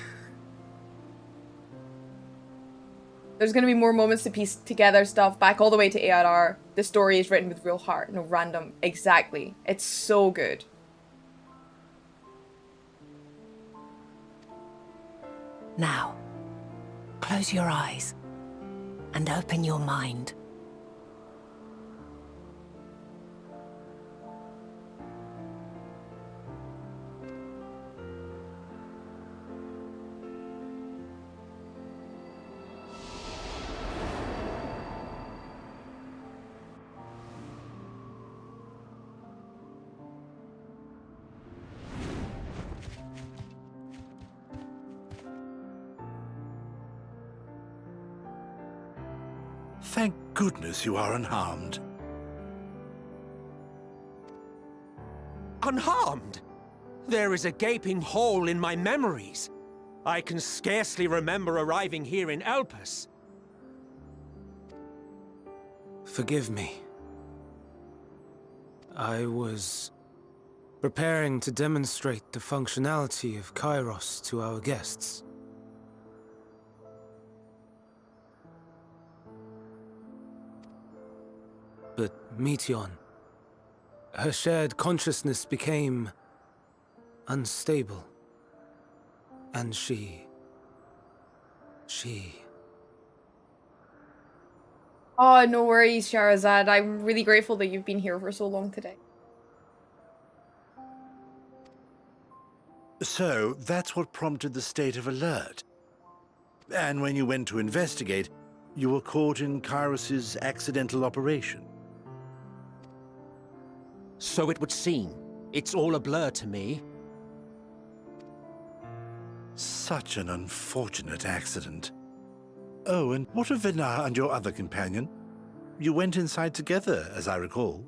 There's gonna be more moments to piece together stuff back all the way to ARR. The story is written with real heart, no random. Exactly. It's so good.
Now, close your eyes and open your mind.
Thank goodness you are unharmed.
Unharmed? There is a gaping hole in my memories. I can scarcely remember arriving here in Elpis.
Forgive me. I was preparing to demonstrate the functionality of Kairos to our guests. But Meteon, her shared consciousness became unstable. And she...
Oh, no worries, Shahrazad. I'm really grateful that you've been here for so long today.
So, that's what prompted the state of alert. And when you went to investigate, you were caught in Kairos' accidental operation.
So it would seem. It's all a blur to me.
Such an unfortunate accident. Oh, and what of Vinar and your other companion? You went inside together, as I recall.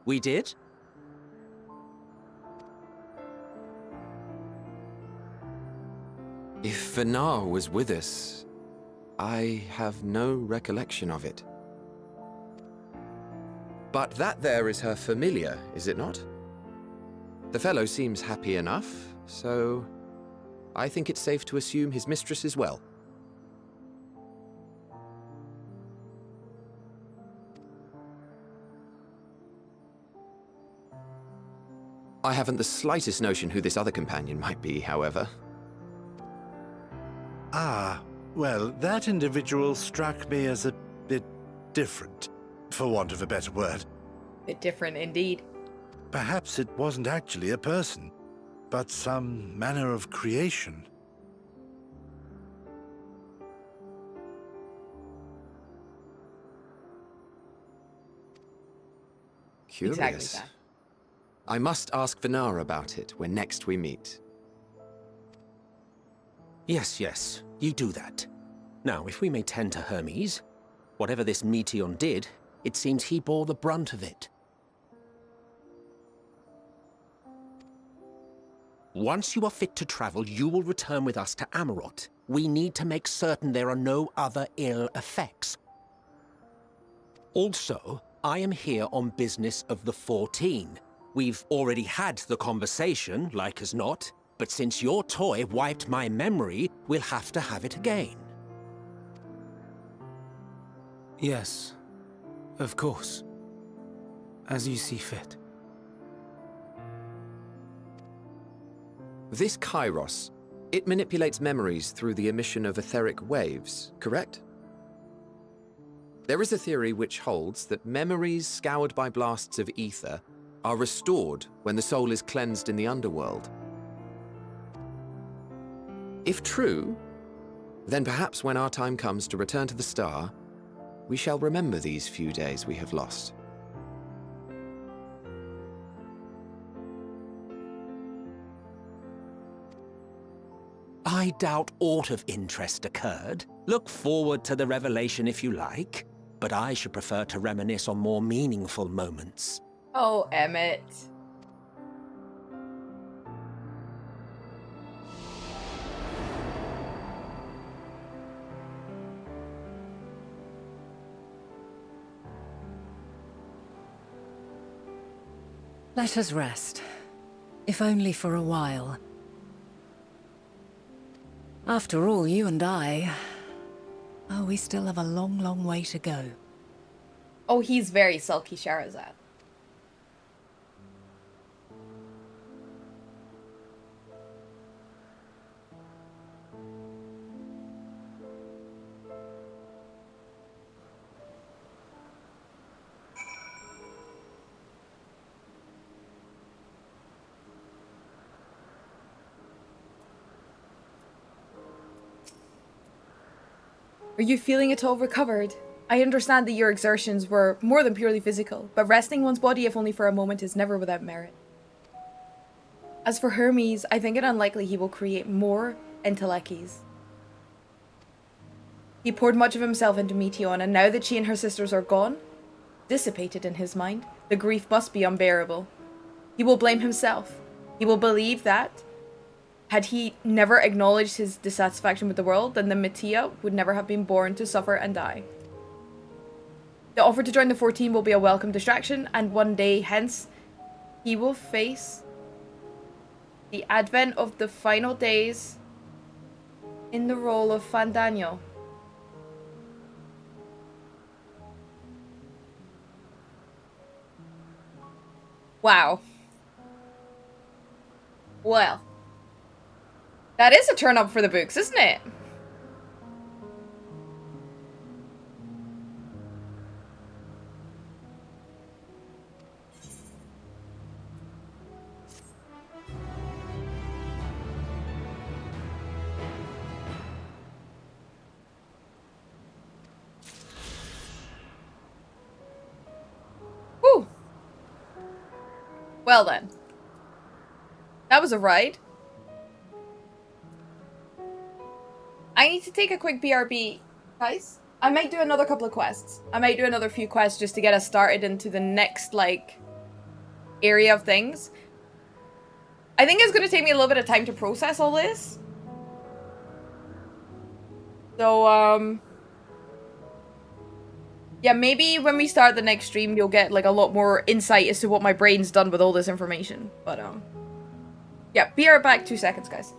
We did?
If Vinar was with us, I have no recollection of it. But that there is her familiar, is it not? The fellow seems happy enough, so I think it's safe to assume his mistress is well. I haven't the slightest notion who this other companion might be, however.
Ah, well, that individual struck me as a bit different, for want of a better word.
Bit different indeed.
Perhaps it wasn't actually a person, but some manner of creation.
Curious.
Exactly that.
I must ask Vinar about it when next we meet.
Yes, you do that. Now, if we may tend to Hermes, whatever this Meteion did, it seems he bore the brunt of it. Once you are fit to travel, you will return with us to Amarot. We need to make certain there are no other ill effects. Also, I am here on business of the 14. We've already had the conversation, like as not, but since your toy wiped my memory, we'll have to have it again.
Yes, of course. As you see fit.
This Kairos, it manipulates memories through the emission of etheric waves, correct? There is a theory which holds that memories scoured by blasts of ether are restored when the soul is cleansed in the underworld. If true, then perhaps when our time comes to return to the star, we shall remember these few days we have lost.
I doubt aught of interest occurred. Look forward to the revelation if you like, but I should prefer to reminisce on more meaningful moments.
Oh, Emmett.
Let us rest, if only for a while. After all, you and I... Oh, we still have a long, long way to go.
Oh, he's very sulky, Shahrazad. Are you feeling at all recovered? I understand that your exertions were more than purely physical, but resting one's body if only for a moment is never without merit. As for Hermes, I think it unlikely he will create more Entelekis. He poured much of himself into Meteion, and now that she and her sisters are gone, dissipated in his mind, the grief must be unbearable. He will blame himself. He will believe that, had he never acknowledged his dissatisfaction with the world, then the Metea would never have been born to suffer and die. The offer to join the 14 will be a welcome distraction, and one day hence, he will face the advent of the final days in the role of Fandaniel. Wow. Well. That is a turn up for the books, isn't it? Whew. Well then. That was a ride. I need to take a quick BRB. Guys, I might do another couple of quests. I might do another few quests just to get us started into the next, like, area of things. I think it's going to take me a little bit of time to process all this. So, yeah, maybe when we start the next stream, you'll get, like, a lot more insight as to what my brain's done with all this information. But, yeah, be right back. 2 seconds, guys.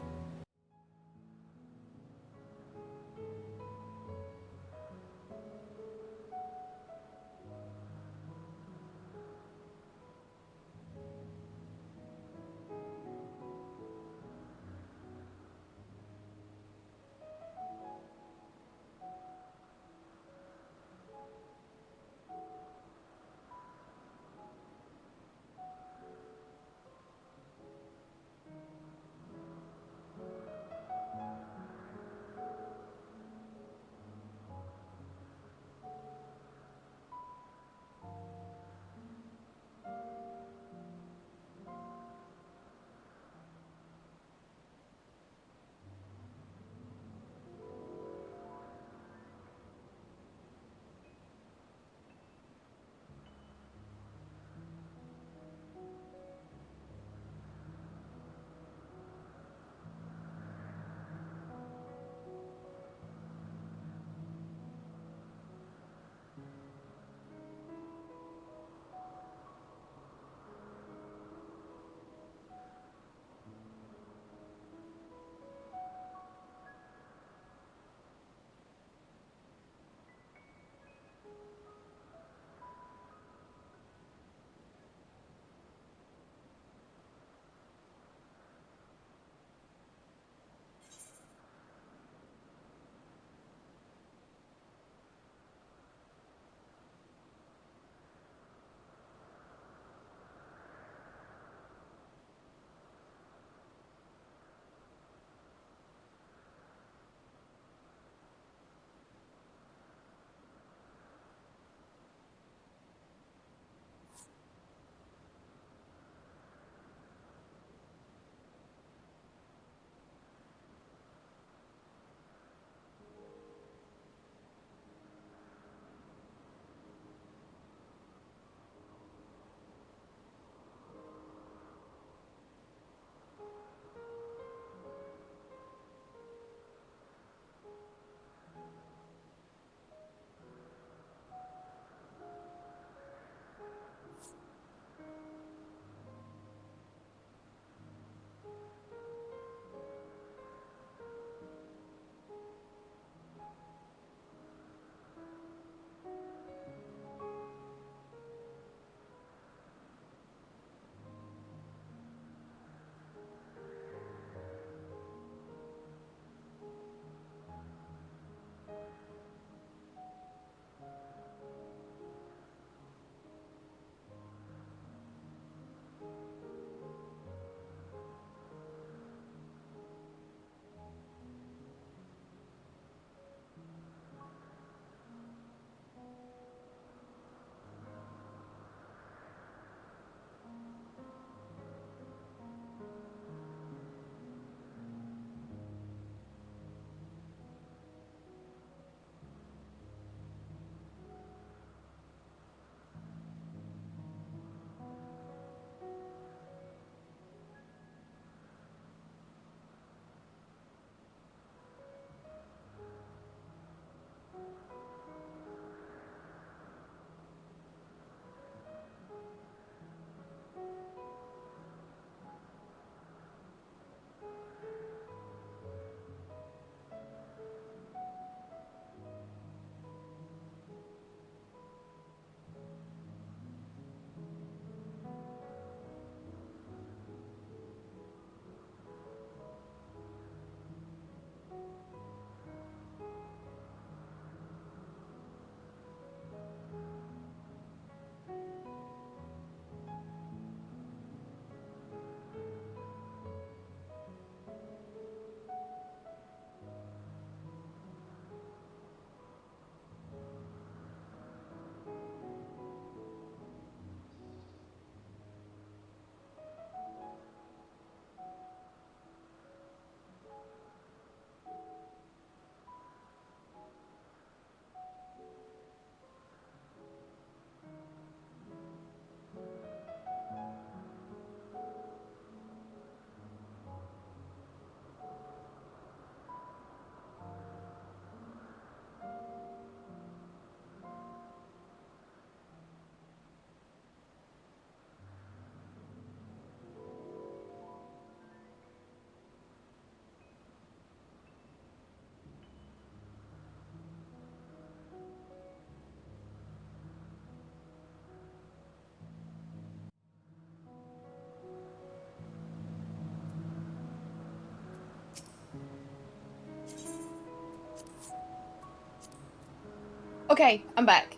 Okay, I'm back.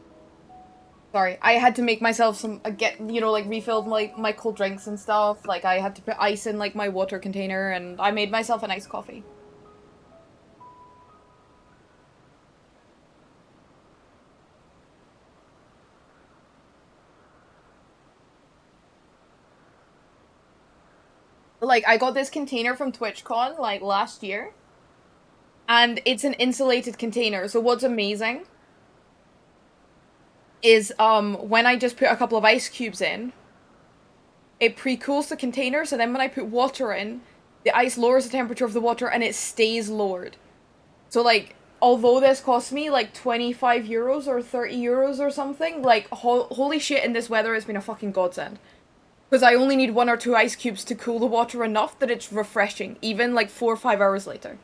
Sorry, I had to make myself some, like, refilled my cold drinks and stuff. Like, I had to put ice in, like, my water container, and I made myself a nice coffee. Like, I got this container from TwitchCon, like, last year. And it's an insulated container, so what's amazing is, when I just put a couple of ice cubes in, it pre-cools the container, so then when I put water in, the ice lowers the temperature of the water and it stays lowered. So, like, although this cost me, like, 25 euros or 30 euros or something, like, holy shit, in this weather, it's been a fucking godsend. Because I only need 1 or 2 ice cubes to cool the water enough that it's refreshing, even, like, 4 or 5 hours later.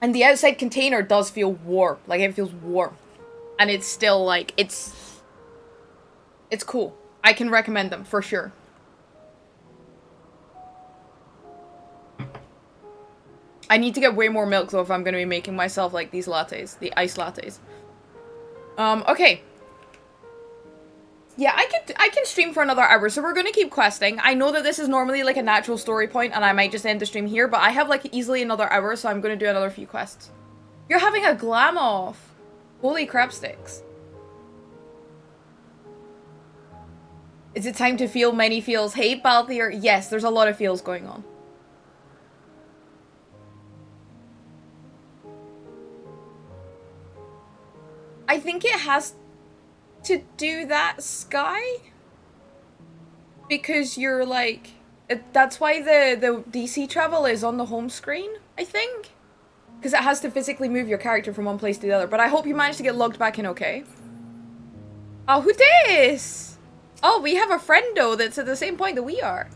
And the outside container does feel warm. Like, it feels warm. And it's still, like, it's cool. I can recommend them, for sure. I need to get way more milk, though, if I'm going to be making myself, like, these lattes. The iced lattes. Okay. Yeah, I can stream for another hour, so we're going to keep questing. I know that this is normally, like, a natural story point, and I might just end the stream here, but I have, like, easily another hour, so I'm going to do another few quests. You're having a glam off! Holy crap sticks. Is it time to feel many feels? Hey, Balthier. Yes, there's a lot of feels going on. I think it has to do that, Sky? Because you're like... that's why the DC travel is on the home screen, I think? Because it has to physically move your character from one place to the other. But I hope you managed to get logged back in okay. Oh, who dis? Oh, we have a friendo that's at the same point that we are.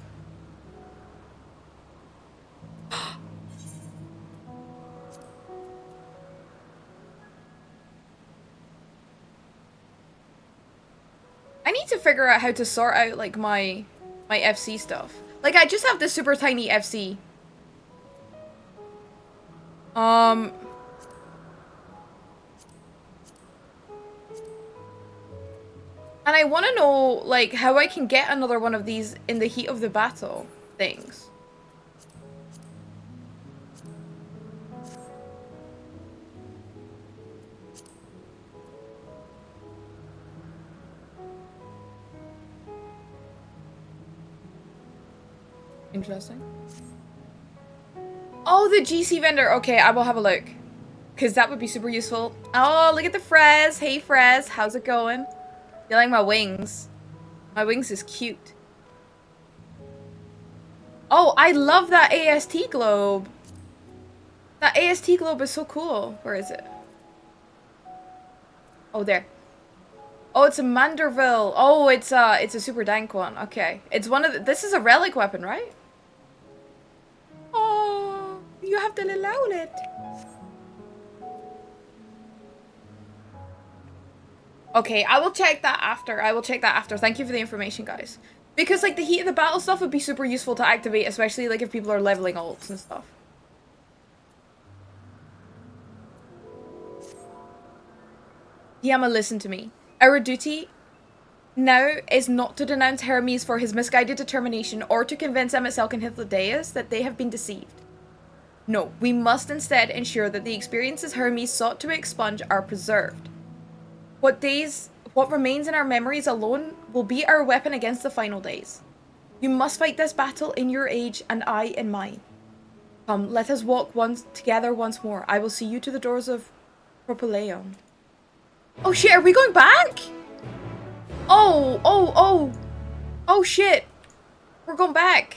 I need to figure out how to sort out, like, my FC stuff. Like, I just have this super tiny FC. And I want to know, like, how I can get another one of these in the heat of the battle things. Interesting. Oh, the GC vendor. Okay, I will have a look. Because that would be super useful. Oh, look at the Frez. Hey, Frez. How's it going? You like my wings? My wings is cute. Oh, I love that AST globe. That AST globe is so cool. Where is it? Oh, there. Oh, it's a Manderville. Oh, it's a super dank one. Okay. It's one of the... This is a relic weapon, right? Oh, you have the little owlet. Okay, I will check that after. I will check that after. Thank you for the information, guys. Because, like, the heat of the battle stuff would be super useful to activate, especially, like, if people are leveling ults and stuff. Yama, listen to me. Our duty now is not to denounce Hermes for his misguided determination or to convince MSL and Hythlodaeus that they have been deceived. No, we must instead ensure that the experiences Hermes sought to expunge are preserved. What remains in our memories alone will be our weapon against the final days. You must fight this battle in your age and I in mine. Come, let us walk together once more. I will see you to the doors of Propylaeon. Oh shit, are we going back? Oh shit. We're going back.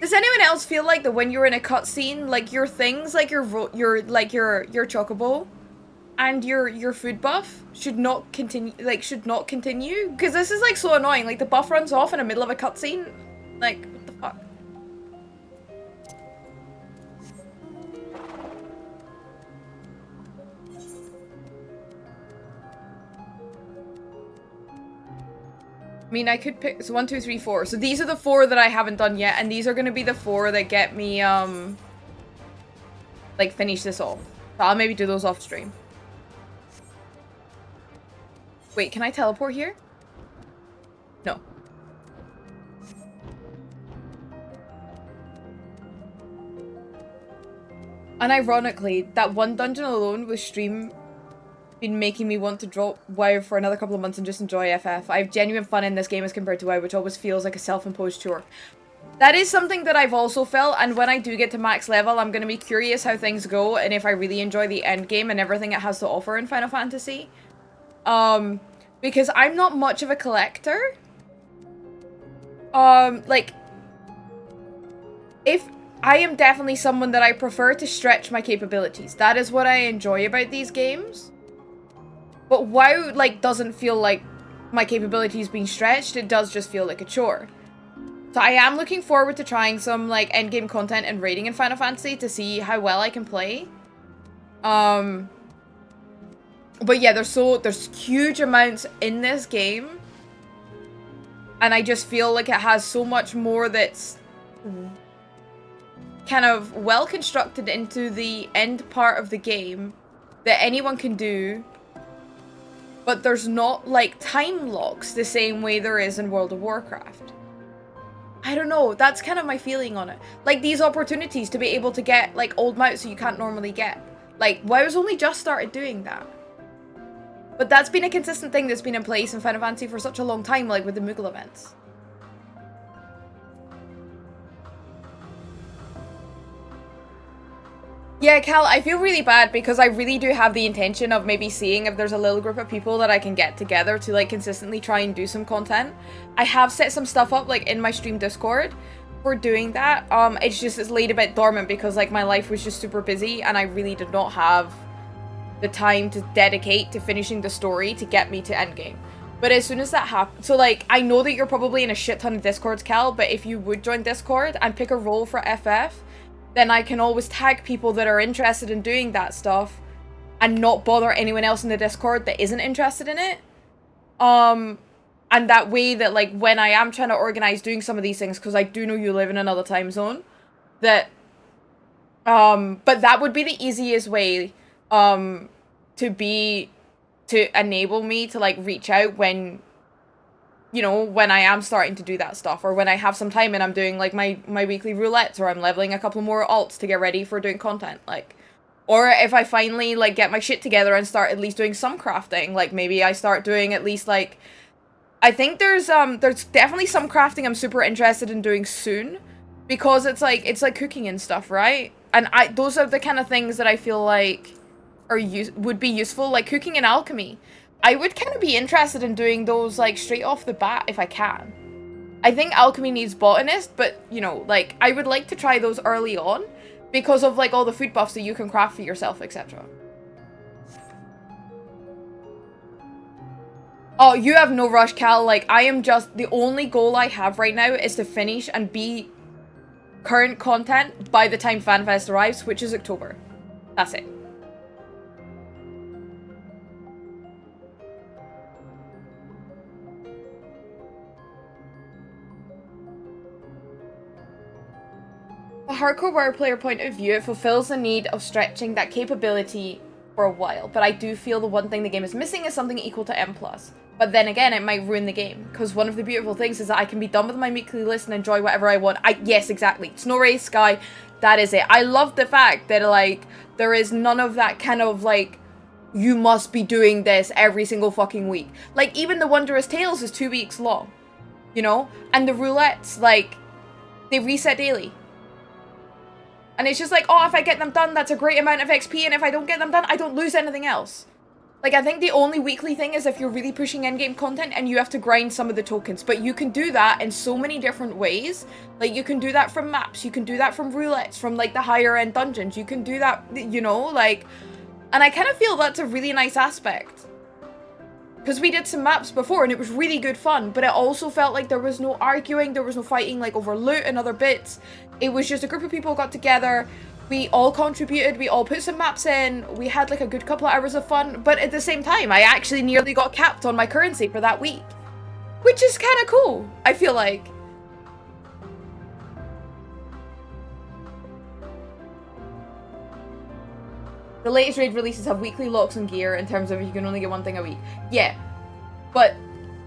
Does anyone else feel like that when you're in a cutscene, like your things, like your chocobo and your food buff should not continue, because this is like so annoying. Like the buff runs off in the middle of a cutscene. Like, what the fuck? I mean, I could pick, so 1, 2, 3, 4. So these are the 4 that I haven't done yet, and these are gonna be the 4 that get me, like, finish this off. So I'll maybe do those off stream. Wait, can I teleport here? No. And ironically, that one dungeon alone with stream been making me want to drop WoW for another couple of months and just enjoy FF. I have genuine fun in this game as compared to WoW, which always feels like a self-imposed chore. That is something that I've also felt, and when I do get to max level, I'm going to be curious how things go and if I really enjoy the end game and everything it has to offer in Final Fantasy. Because I'm not much of a collector. Like, if I am definitely someone that I prefer to stretch my capabilities. That is what I enjoy about these games. But WoW, like, doesn't feel like my capabilities being stretched. It does just feel like a chore. So I am looking forward to trying some, like, endgame content and raiding in Final Fantasy to see how well I can play. But yeah, there's huge amounts in this game. And I just feel like it has so much more that's kind of well constructed into the end part of the game that anyone can do. But there's not, like, time locks the same way there is in World of Warcraft. I don't know, that's kind of my feeling on it. Like, these opportunities to be able to get, like, old mounts that you can't normally get. Like, WoW's only just started doing that. But that's been a consistent thing that's been in place in Final Fantasy for such a long time, like with the Moogle events. Yeah, Cal, I feel really bad because I really do have the intention of maybe seeing if there's a little group of people that I can get together to, like, consistently try and do some content. I have set some stuff up, like, in my stream Discord for doing that. It's laid a bit dormant because, like, my life was just super busy and I really did not have the time to dedicate to finishing the story to get me to endgame. But as soon as that happens, so, like, I know that you're probably in a shit ton of Discords, Cal, but if you would join Discord and pick a role for FF, then I can always tag people that are interested in doing that stuff and not bother anyone else in the Discord that isn't interested in it. And that way that, like, when I am trying to organize doing some of these things, because I do know you live in another time zone, that, but that would be the easiest way, to enable me to, like, reach out when, you know, when I am starting to do that stuff, or when I have some time and I'm doing, like, my weekly roulettes, or I'm leveling a couple more alts to get ready for doing content, like, or if I finally, like, get my shit together and start at least doing some crafting, like, maybe I start doing at least, like, I think there's definitely some crafting I'm super interested in doing soon, because it's like cooking and stuff, right? And those are the kind of things that I feel like would be useful, like cooking and alchemy. I would kind of be interested in doing those, like, straight off the bat if I can. I think alchemy needs botanist, but, you know, like, I would like to try those early on because of, like, all the food buffs that you can craft for yourself, etc. Oh, you have no rush, Cal. Like, I am just, the only goal I have right now is to finish and be current content by the time FanFest arrives, which is October. That's it. A hardcore WoW player point of view, it fulfills the need of stretching that capability for a while, but I do feel the one thing the game is missing is something equal to M+. But then again, it might ruin the game, because one of the beautiful things is that I can be done with my weekly list and enjoy whatever I want. Yes, exactly. Snow Race, Sky, that is it. I love the fact that, like, there is none of that kind of, like, you must be doing this every single fucking week. Like, even the Wondrous Tales is 2 weeks long, you know? And the roulettes, like, they reset daily. And it's just like, oh, if I get them done, that's a great amount of XP, and if I don't get them done, I don't lose anything else. Like, I think the only weekly thing is if you're really pushing endgame content and you have to grind some of the tokens. But you can do that in so many different ways. Like, you can do that from maps, you can do that from roulettes, from, like, the higher end dungeons. You can do that, you know, like... And I kind of feel that's a really nice aspect. Because we did some maps before and it was really good fun, but it also felt like there was no arguing, there was no fighting, like, over loot and other bits. It was just a group of people got together, we all contributed, we all put some maps in, we had, like, a good couple of hours of fun, but at the same time, I actually nearly got capped on my currency for that week. Which is kind of cool, I feel like. The latest raid releases have weekly locks on gear in terms of you can only get one thing a week. Yeah, but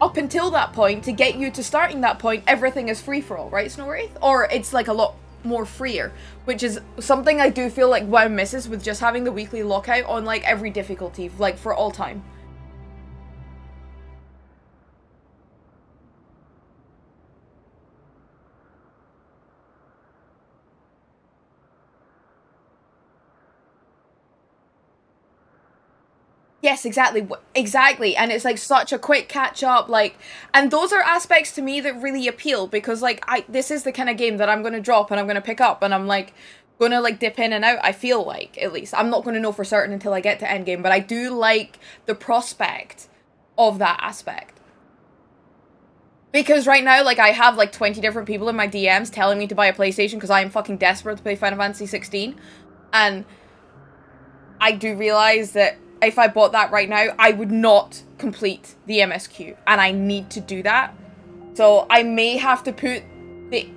up until that point, to get you to starting that point, everything is free-for-all, right, Snowwraith? Or it's like a lot more freer, which is something I do feel like WoW misses with just having the weekly lockout on like every difficulty, like for all time. Yes, exactly. Exactly. And it's like such a quick catch up, like, and those are aspects to me that really appeal because like this is the kind of game that I'm going to drop and I'm going to pick up and I'm like going to like dip in and out. I feel like, at least I'm not going to know for certain until I get to endgame, but I do like the prospect of that aspect. Because right now, like, I have like 20 different people in my DMs telling me to buy a PlayStation because I am fucking desperate to play Final Fantasy 16. And I do realize that if I bought that right now, I would not complete the MSQ, and I need to do that. So I may have to put the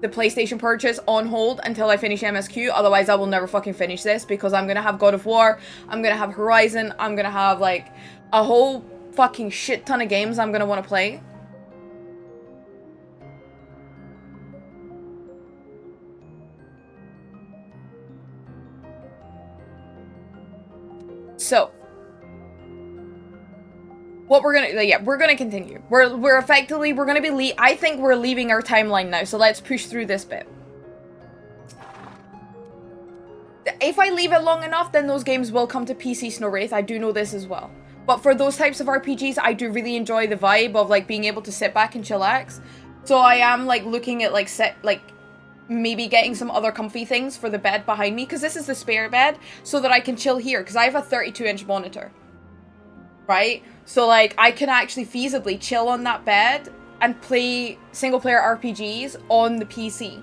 PlayStation purchase on hold until I finish MSQ, otherwise I will never fucking finish this, because I'm gonna have God of War, I'm gonna have Horizon, I'm gonna have, like, a whole fucking shit ton of games I'm gonna want to play. So, what we're gonna continue. We're effectively, we're gonna be I think we're leaving our timeline now, so let's push through this bit. If I leave it long enough, then those games will come to PC, Snowwraith. I do know this as well. But for those types of RPGs, I do really enjoy the vibe of, like, being able to sit back and chillax. So I am, like, looking at, like, maybe getting some other comfy things for the bed behind me, because this is the spare bed, so that I can chill here, because I have a 32-inch monitor. Right? So, like, I can actually feasibly chill on that bed and play single-player RPGs on the PC.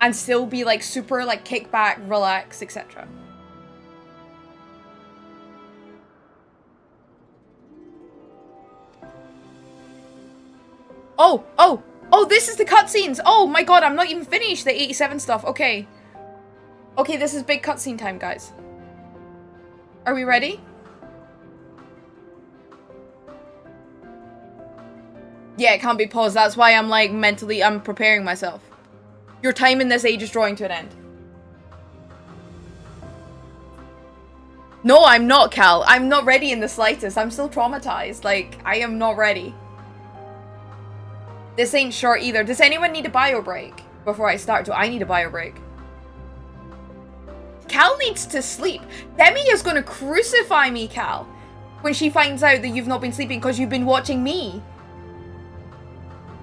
And still be, like, super, like, kick back, relax, etc. Oh, this is the cutscenes! Oh my god, I'm not even finished the 87 stuff, okay. Okay, this is big cutscene time, guys. Are we ready? Yeah, it can't be paused, that's why I'm, like, mentally, I'm preparing myself. Your time in this age is drawing to an end. No, I'm not, Cal. I'm not ready in the slightest. I'm still traumatized. Like, I am not ready. This ain't short either. Does anyone need a bio break before I start? Do I need a bio break? Cal needs to sleep. Demi is gonna crucify me, Cal, when she finds out that you've not been sleeping because you've been watching me.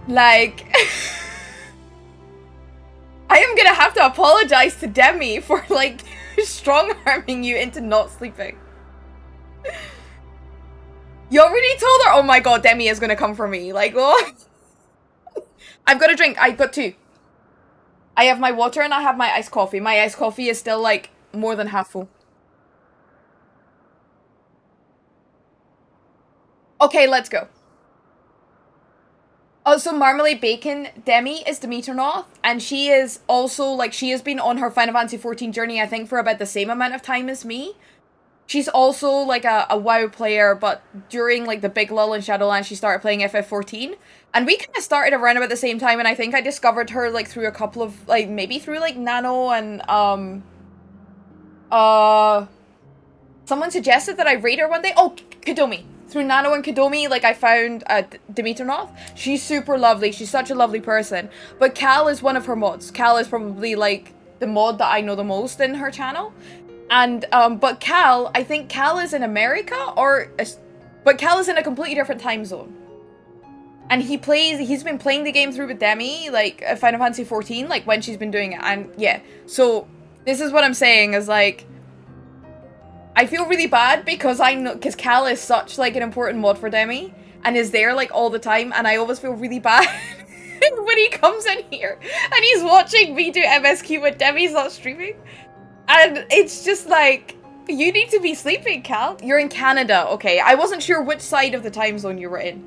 Like... I am gonna have to apologize to Demi for, like, strong-arming you into not sleeping. You already told her? Oh my god, Demi is gonna come for me. Like, oh. I've got a drink. I've got two. I have my water and I have my iced coffee. My iced coffee is still, like, more than half full. Okay, let's go. Also, Marmalade Bacon, Demi is Demeternoth, and she is also, like, she has been on her Final Fantasy 14 journey, I think, for about the same amount of time as me. She's also, like, a WoW player, but during, like, the big lull in Shadowlands, she started playing FF14. And we kind of started around about the same time, and I think I discovered her, like, through a couple of, like, maybe through, like, Nano and, someone suggested that I raid her one day. Oh, Kadomi. Through Nano and Kadomi, like, I found Demeternoth. She's super lovely. She's such a lovely person. But Cal is one of her mods. Cal is probably, like, the mod that I know the most in her channel. And, but Cal, I think Cal is in America, but Cal is in a completely different time zone. And he's been playing the game through with Demi, like, Final Fantasy 14, like, when she's been doing it. And, yeah. So, this is what I'm saying, is, like, I feel really bad because because Cal is such, like, an important mod for Demi, and is there, like, all the time, and I always feel really bad when he comes in here, and he's watching me do MSQ when Demi's not streaming. And it's just like, you need to be sleeping, Cal. You're in Canada. Okay, I wasn't sure which side of the time zone you were in.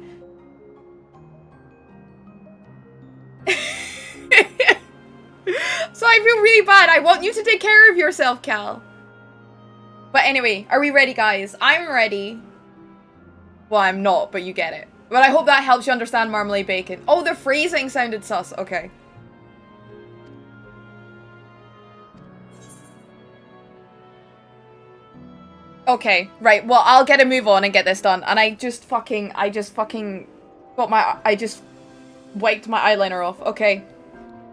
So I feel really bad. I want you to take care of yourself, Cal. But anyway, are we ready, guys? I'm ready. Well, I'm not, but you get it. But I hope that helps you understand marmalade bacon. Oh, the phrasing sounded sus. Okay. Okay, right. Well, I'll get a move on and get this done. And I just fucking got my, I just wiped my eyeliner off. Okay.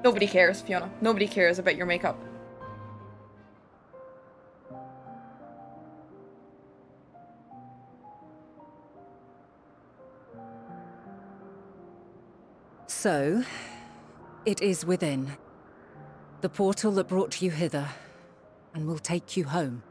Nobody cares, Fiona. Nobody cares about your makeup.
So, it is within. The portal that brought you hither, and will take you home.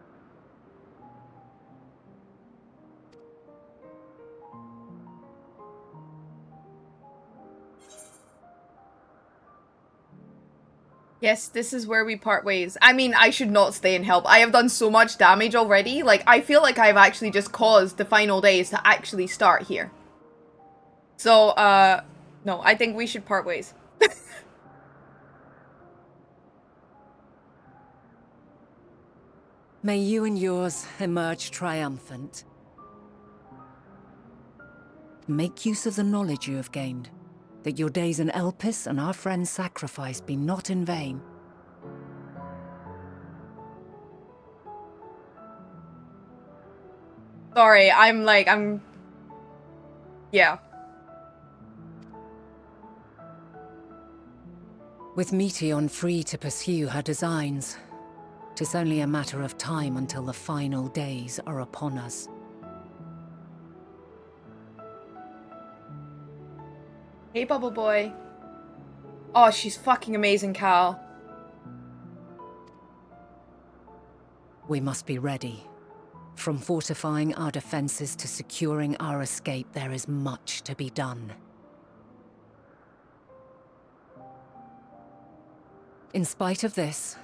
Yes, this is where we part ways. I mean, I should not stay and help. I have done so much damage already. Like, I feel like I've actually just caused the final days to actually start here. So, no, I think we should part ways.
May you and yours emerge triumphant. Make use of the knowledge you have gained, that your days in Elpis and our friend's sacrifice be not in vain.
Sorry, yeah.
With Meteon free to pursue her designs, 'tis only a matter of time until the final days are upon us.
Hey, Bubble Boy. Oh, she's fucking amazing, Cal.
We must be ready. From fortifying our defenses to securing our escape, there is much to be done. In spite of this,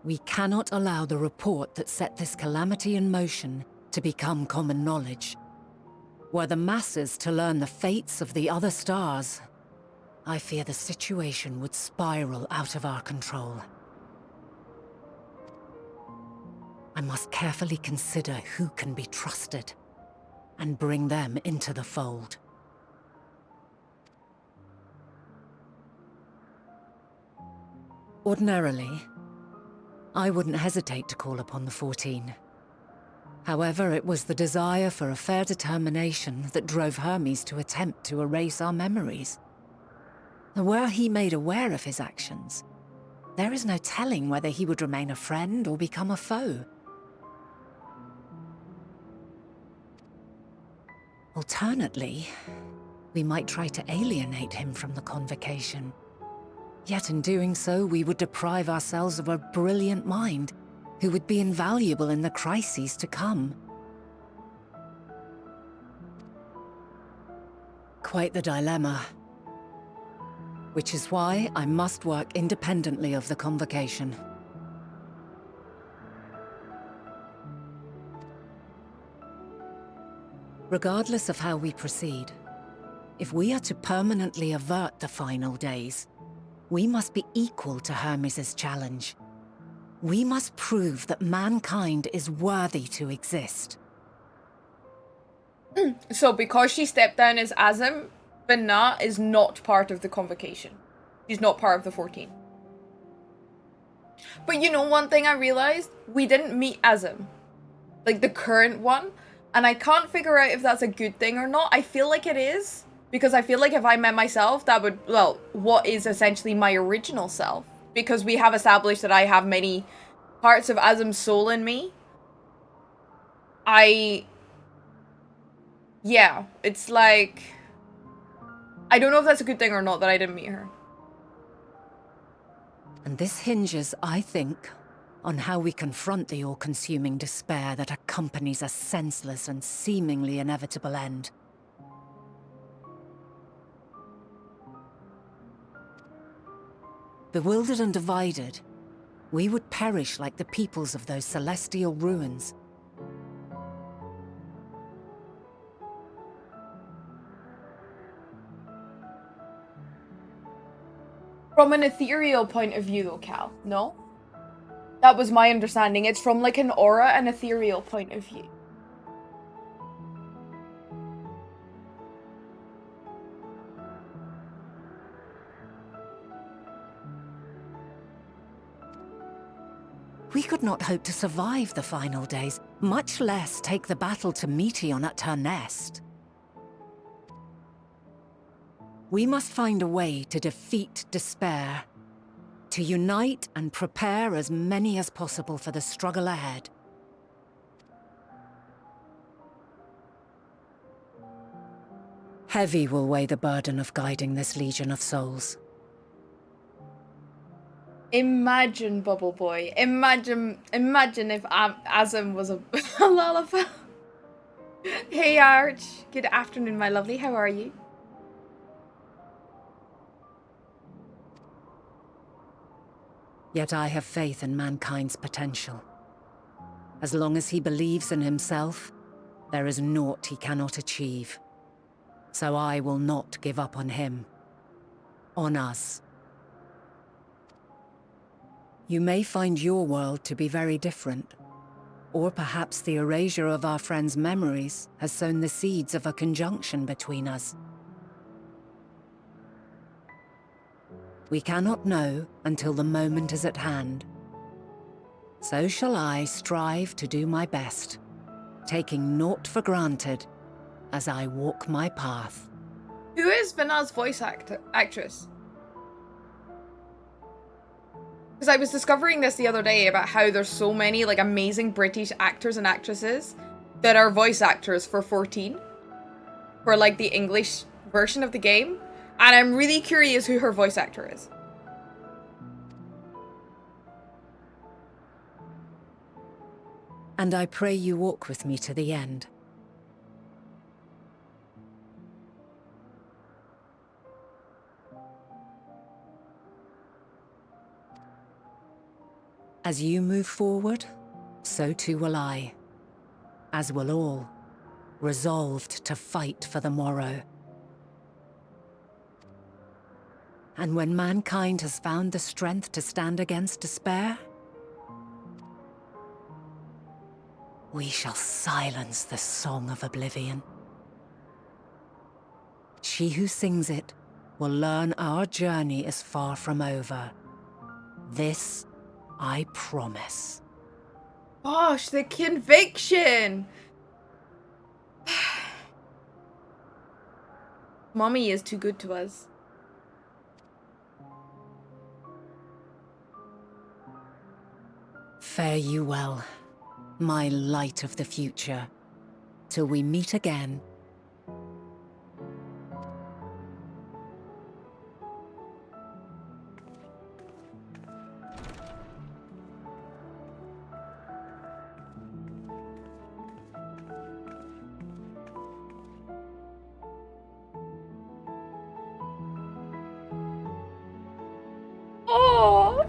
we cannot allow the report that set this calamity in motion to become common knowledge. Were the masses to learn the fates of the other stars, I fear the situation would spiral out of our control. I must carefully consider who can be trusted, and bring them into the fold. Ordinarily, I wouldn't hesitate to call upon the 14. However, it was the desire for a fair determination that drove Hermes to attempt to erase our memories. And were he made aware of his actions, there is no telling whether he would remain a friend or become a foe. Alternately, we might try to alienate him from the convocation. Yet in doing so, we would deprive ourselves of a brilliant mind who would be invaluable in the crises to come. Quite the dilemma. Which is why I must work independently of the convocation. Regardless of how we proceed, if we are to permanently avert the final days, we must be equal to Hermes' challenge. We must prove that mankind is worthy to exist.
So because she stepped down as Azim, Bana is not part of the convocation. She's not part of the 14. But you know one thing I realized? We didn't meet Azim. Like the current one. And I can't figure out if that's a good thing or not. I feel like it is. Because I feel like if I met myself, that would, well, what is essentially my original self. Because we have established that I have many parts of Azim's soul in me. Yeah, it's like... I don't know if that's a good thing or not that I didn't meet her.
And this hinges, I think, on how we confront the all-consuming despair that accompanies a senseless and seemingly inevitable end. Bewildered and divided, we would perish like the peoples of those celestial ruins.
from an ethereal point of view, though, Cal. No? That was my understanding. It's from, like, an aura and ethereal point of view.
We could not hope to survive the final days, much less take the battle to Meteon at her nest. We must find a way to defeat despair, to unite and prepare as many as possible for the struggle ahead. Heavy will weigh the burden of guiding this legion of souls.
Imagine, Bubble Boy. Imagine if Azam was a Lalafell. Hey, Arch. Good afternoon, my lovely. How are you?
Yet I have faith in mankind's potential. As long as he believes in himself, there is naught he cannot achieve. So I will not give up on him. On us. You may find your world to be very different. Or perhaps the erasure of our friends' memories has sown the seeds of a conjunction between us. We cannot know until the moment is at hand. So shall I strive to do my best, taking naught for granted as I walk my path.
Who is Vana's voice actress? Because I was discovering this the other day about how there's so many like amazing British actors and actresses that are voice actors for 14. For like the English version of the game. And I'm really curious who her voice actor is.
And I pray you walk with me to the end. As you move forward, so too will I. As will all, resolved to fight for the morrow. And when mankind has found the strength to stand against despair, we shall silence the song of oblivion. She who sings it will learn our journey is far from over. This I promise.
Gosh, the conviction! Mommy is too good to us.
Fare you well, my light of the future, till we meet again.
Oh!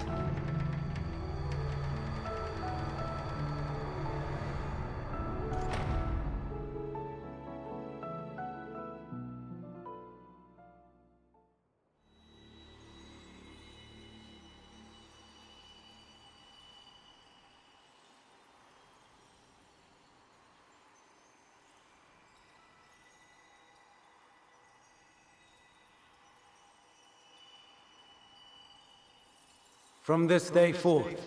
From this day forth,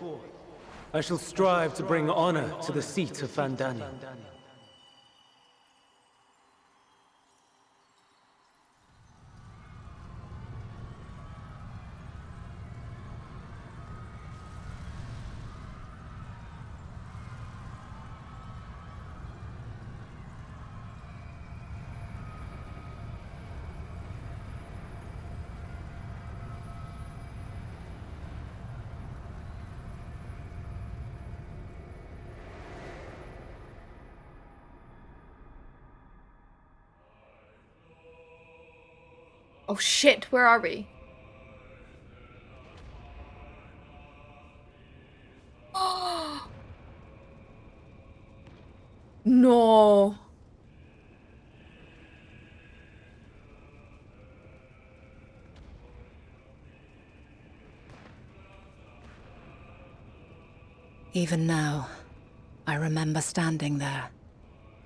I shall strive to bring honor to the seat of Vandania.
Oh shit, where are we? No.
Even now, I remember standing there,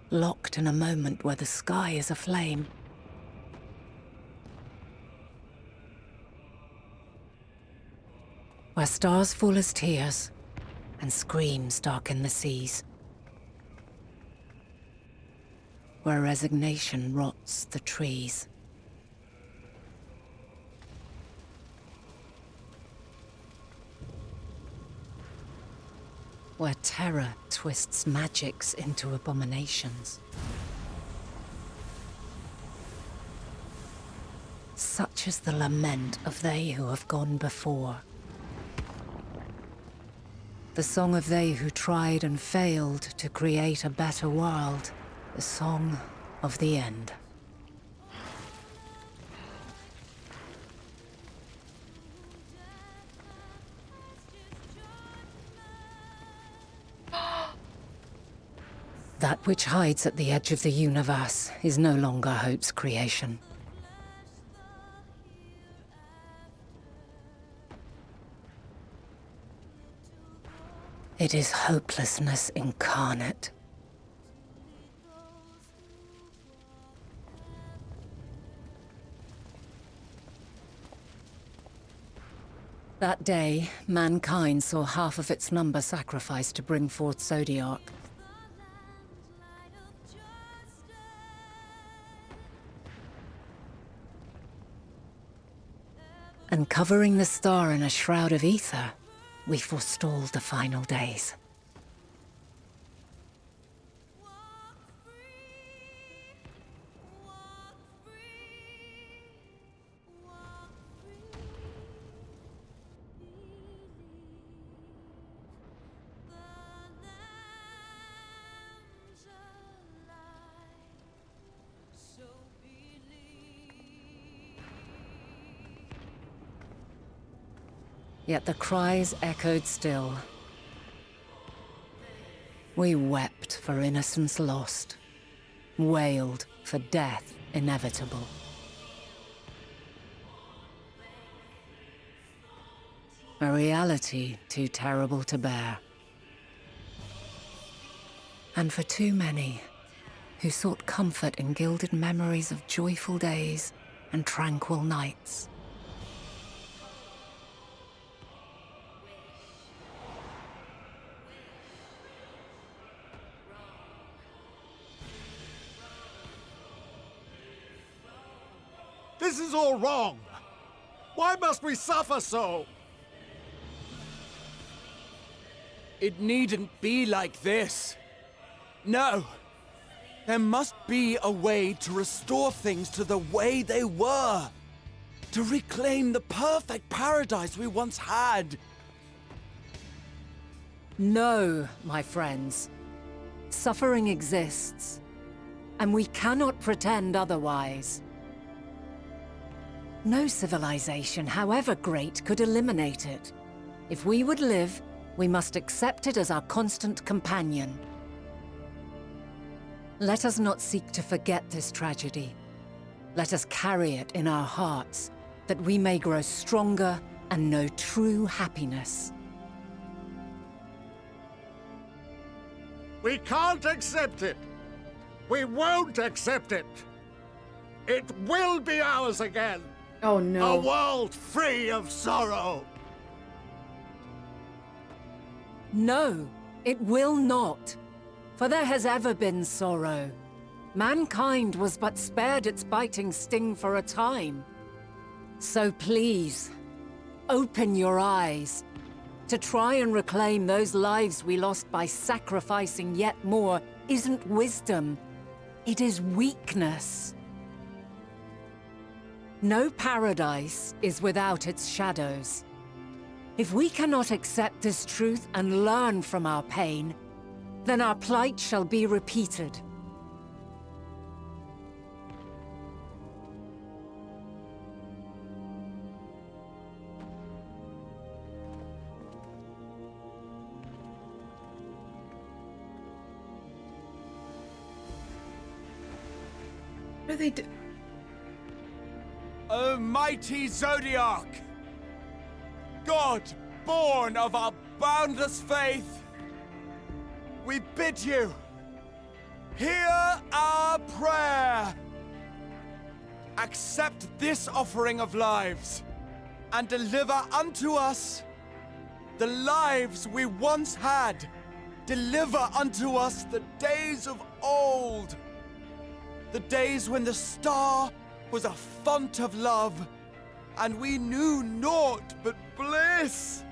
locked in a moment where the sky is aflame. Where stars fall as tears, and screams darken the seas. Where resignation rots the trees. Where terror twists magics into abominations. Such is the lament of they who have gone before. The song of they who tried and failed to create a better world. The song of the end. That which hides at the edge of the universe is no longer hope's creation. It is hopelessness incarnate. That day, mankind saw half of its number sacrificed to bring forth Zodiark. And covering the star in a shroud of ether, we forestalled the final days. Yet the cries echoed still. We wept for innocence lost, wailed for death inevitable. A reality too terrible to bear. And for too many who sought comfort in gilded memories of joyful days and tranquil nights.
This is all wrong! Why must we suffer so?
It needn't be like this. No. There must be a way to restore things to the way they were. To reclaim the perfect paradise we once had.
No, my friends. Suffering exists, and we cannot pretend otherwise. No civilization, however great, could eliminate it. If we would live, we must accept it as our constant companion. Let us not seek to forget this tragedy. Let us carry it in our hearts, that we may grow stronger and know true happiness.
We can't accept it! We won't accept it! It will be ours again!
Oh no.
A world free of sorrow!
No, it will not. For there has ever been sorrow. Mankind was but spared its biting sting for a time. So please, open your eyes. To try and reclaim those lives we lost by sacrificing yet more isn't wisdom. It is weakness. No paradise is without its shadows. If we cannot accept this truth and learn from our pain, then our plight shall be repeated.
What do they do?
O mighty Zodiark! God, born of our boundless faith, we bid you, hear our prayer. Accept this offering of lives, and deliver unto us the lives we once had. Deliver unto us the days of old, the days when the star was a font of love, and we knew naught but bliss.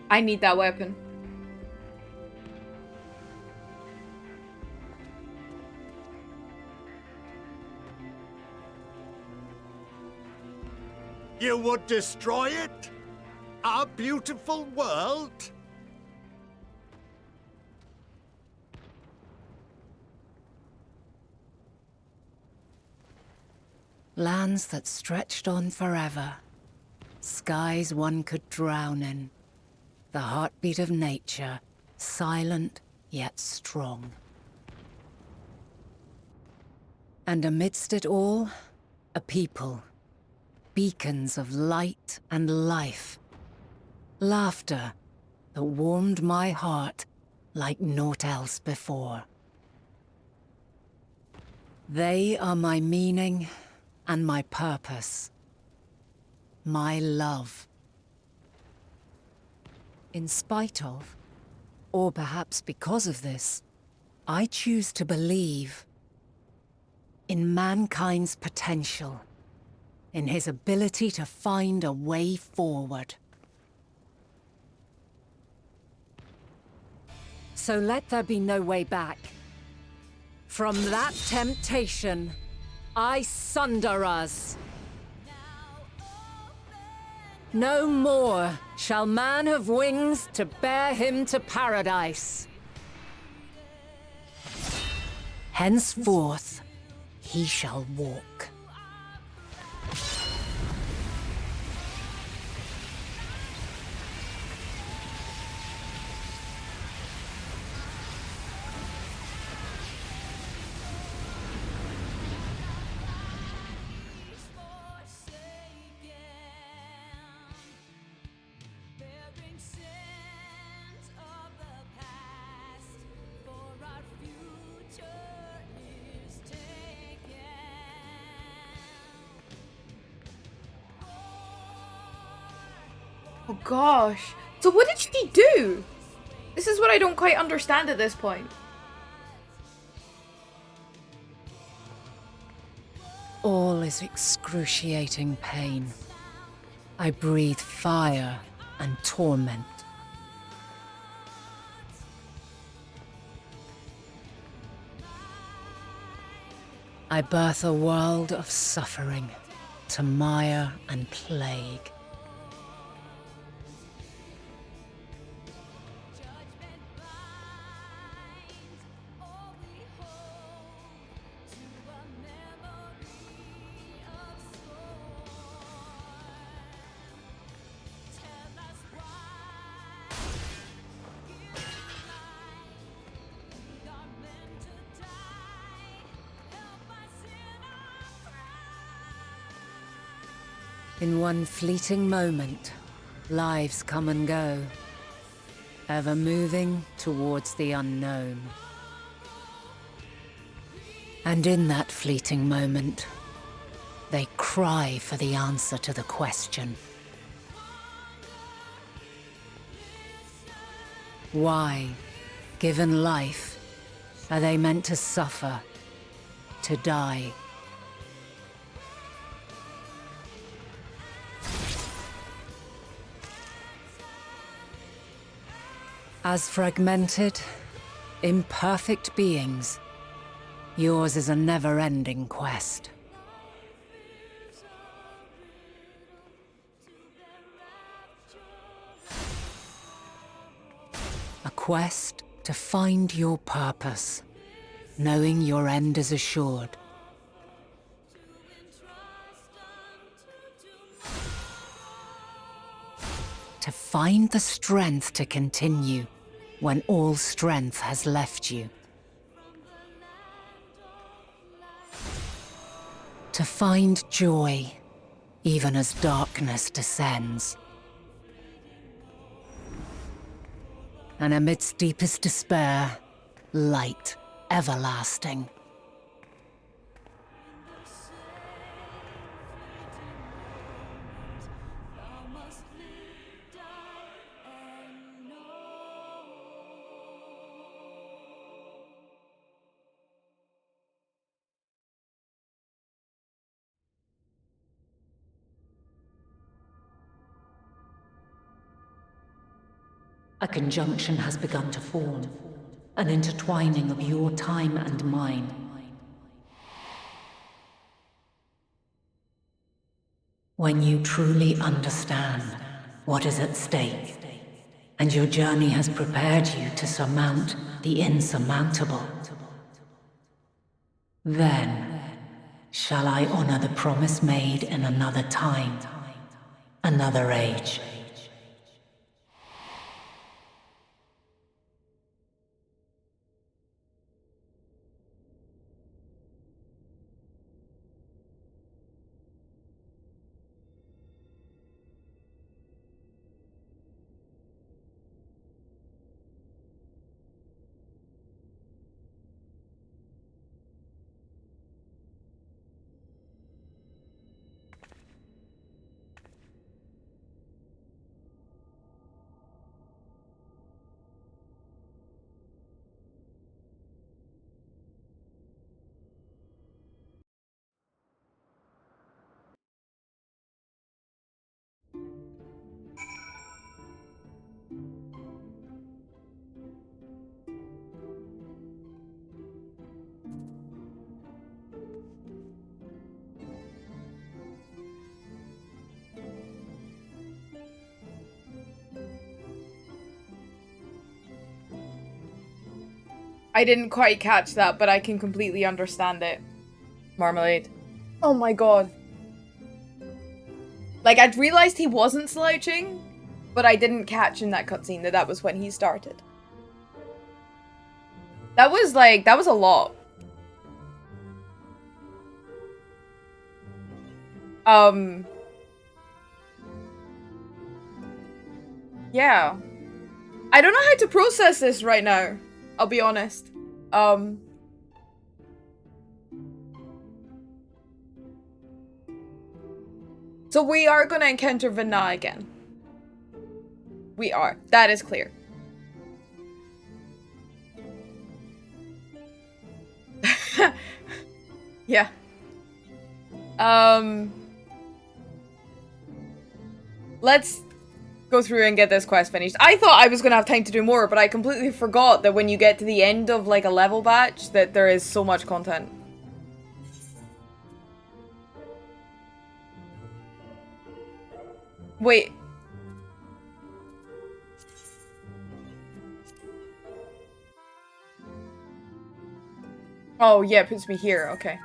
I need that weapon.
You would destroy it? Our beautiful world?
Lands that stretched on forever. Skies one could drown in. The heartbeat of nature, silent yet strong. And amidst it all, a people. Beacons of light and life. Laughter that warmed my heart like naught else before. They are my meaning and my purpose. My love. In spite of, or perhaps because of this, I choose to believe in mankind's potential, in his ability to find a way forward. So let there be no way back. From that temptation, I sunder us. No more shall man have wings to bear him to paradise. Henceforth, he shall walk.
Oh gosh. So what did she do? This is what I don't quite understand at this point.
All is excruciating pain. I breathe fire and torment. I birth a world of suffering, to mire and plague. In one fleeting moment, lives come and go, ever moving towards the unknown. And in that fleeting moment, they cry for the answer to the question. Why, given life, are they meant to suffer, to die? As fragmented, imperfect beings, yours is a never-ending quest. A quest to find your purpose, knowing your end is assured. To find the strength to continue when all strength has left you. To find joy, even as darkness descends. And amidst deepest despair, light everlasting. A conjunction has begun to form, an intertwining of your time and mine. When you truly understand what is at stake, and your journey has prepared you to surmount the insurmountable, then shall I honor the promise made in another time, another age.
I didn't quite catch that, but I can completely understand it. Marmalade. Oh my god. Like, I'd realized he wasn't slouching, but I didn't catch in that cutscene that that was when he started. That was a lot. Yeah. I don't know how to process this right now. I'll be honest. So we are gonna encounter Vana again. We are. That is clear. Yeah. Let's go through and get this quest finished. I thought I was gonna have time to do more, but I completely forgot that when you get to the end of like a level batch that there is so much content. Wait. Oh yeah, it puts me here, okay.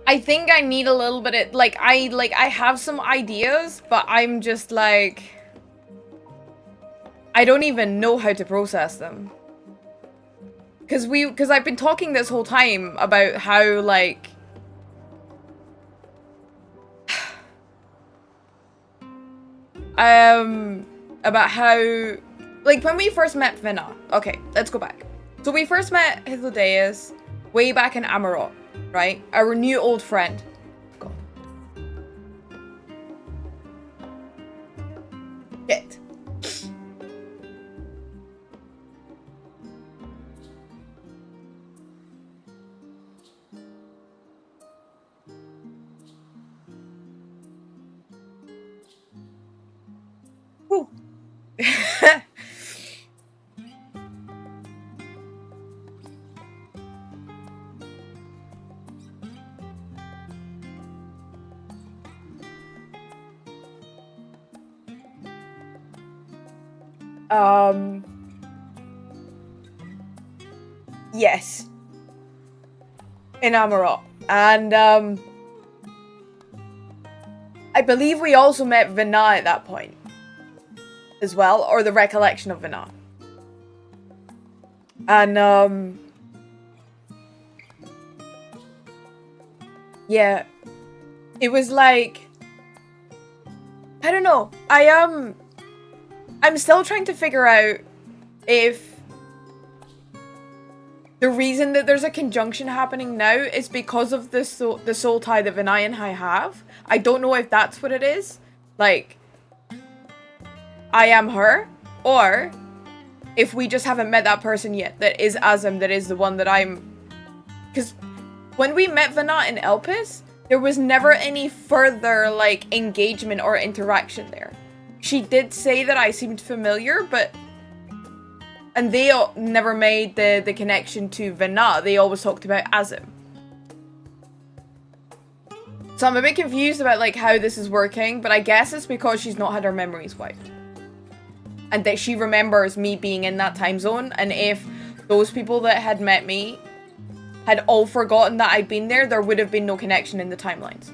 I think I need a little bit of, I have some ideas, but I'm just like, I don't even know how to process them. Cause I've been talking this whole time about how, like, about how, like, when we first met Vina. Okay, let's go back. So we first met Hythlodaeus way back in Amarot, right? Our new old friend. God. Shit. Woo. Yes. in Amarok. And I believe we also met Vina at that point as well, or the recollection of Vina. And yeah, it was like, I don't know. I'm still trying to figure out if the reason that there's a conjunction happening now is because of the soul tie that Vinay and I have. I don't know if that's what it is. Like, I am her, or if we just haven't met that person yet that is Azam, that is the one that I'm... Because when we met Vina in Elpis, there was never any further, like, engagement or interaction there. She did say that I seemed familiar, but... And they never made the connection to Vina. They always talked about Azim. So I'm a bit confused about, like, how this is working, but I guess it's because she's not had her memories wiped. And that she remembers me being in that time zone, and if those people that had met me had all forgotten that I'd been there, there would have been no connection in the timelines.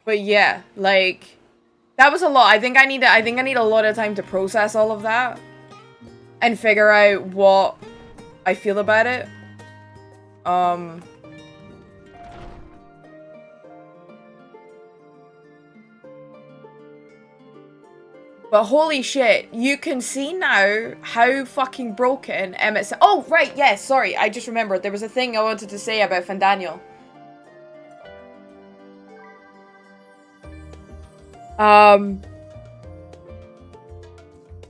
But yeah, like, that was a lot. I think I need a lot of time to process all of that and figure out what I feel about it. But holy shit, you can see now how fucking broken MSQ... Oh, right, yes, sorry, I just remembered. There was a thing I wanted to say about Fandaniel.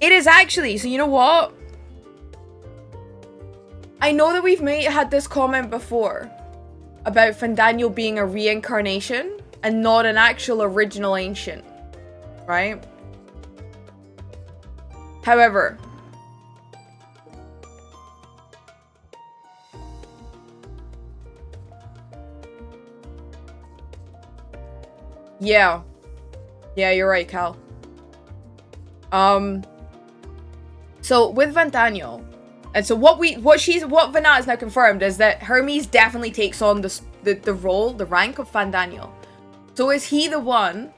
It is actually, so you know what? I know that we've had this comment before about Fandaniel being a reincarnation and not an actual original ancient, right? However, yeah, you're right, Cal. So with Fandaniel, and so what Vina has now confirmed is that Hermes definitely takes on the role, the rank of Fandaniel. So is he the one?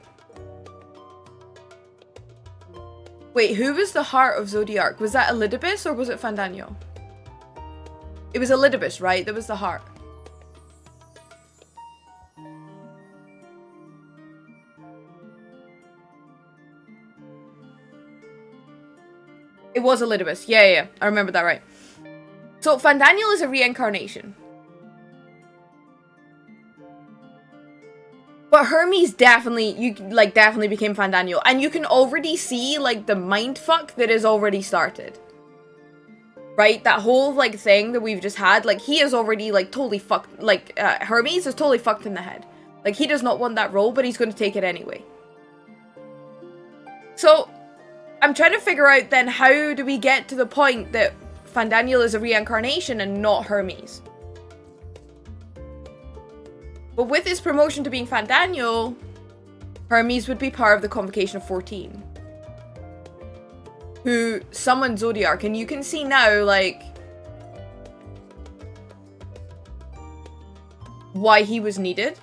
Wait, who was the heart of Zodiac? Was that Elidibus or was it Fandaniel? It was Elidibus, right? That was the heart. It was Elidibus. Yeah. I remember that right. So Fandaniel is a reincarnation. But Hermes definitely became Fandaniel. And you can already see, like, the mindfuck that is already started. Right? That whole, like, thing that we've just had, like, he is already, like, totally fucked. Like, Hermes is totally fucked in the head. Like, he does not want that role, but he's going to take it anyway. So, I'm trying to figure out, then, how do we get to the point that Fandaniel is a reincarnation and not Hermes? But with his promotion to being Fandaniel, Hermes would be part of the Convocation of 14. Who summoned Zodiac, and you can see now, like, why he was needed.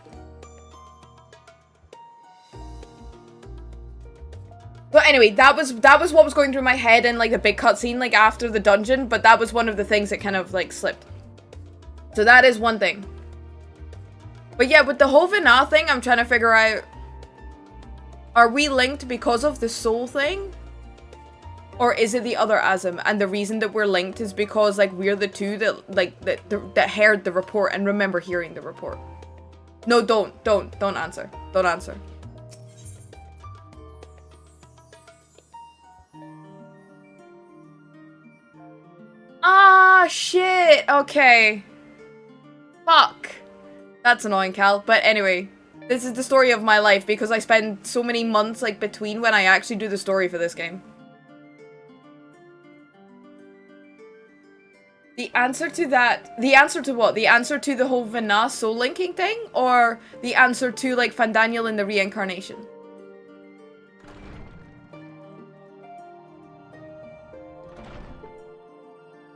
But anyway, that was what was going through my head in, like, the big cutscene, like, after the dungeon, but that was one of the things that kind of, like, slipped. So that is one thing. But yeah, with the whole Vina thing, I'm trying to figure out, are we linked because of the soul thing? Or is it the other Azim? And the reason that we're linked is because, like, we're the two that, like, that heard the report and remember hearing the report. No, don't answer. Don't answer. Ah, shit. Okay. Fuck. That's annoying, Cal. But anyway, this is the story of my life because I spend so many months, like, between when I actually do the story for this game. The answer to that... The answer to what? The answer to the whole Vina soul linking thing? Or the answer to, like, Fandaniel in the reincarnation?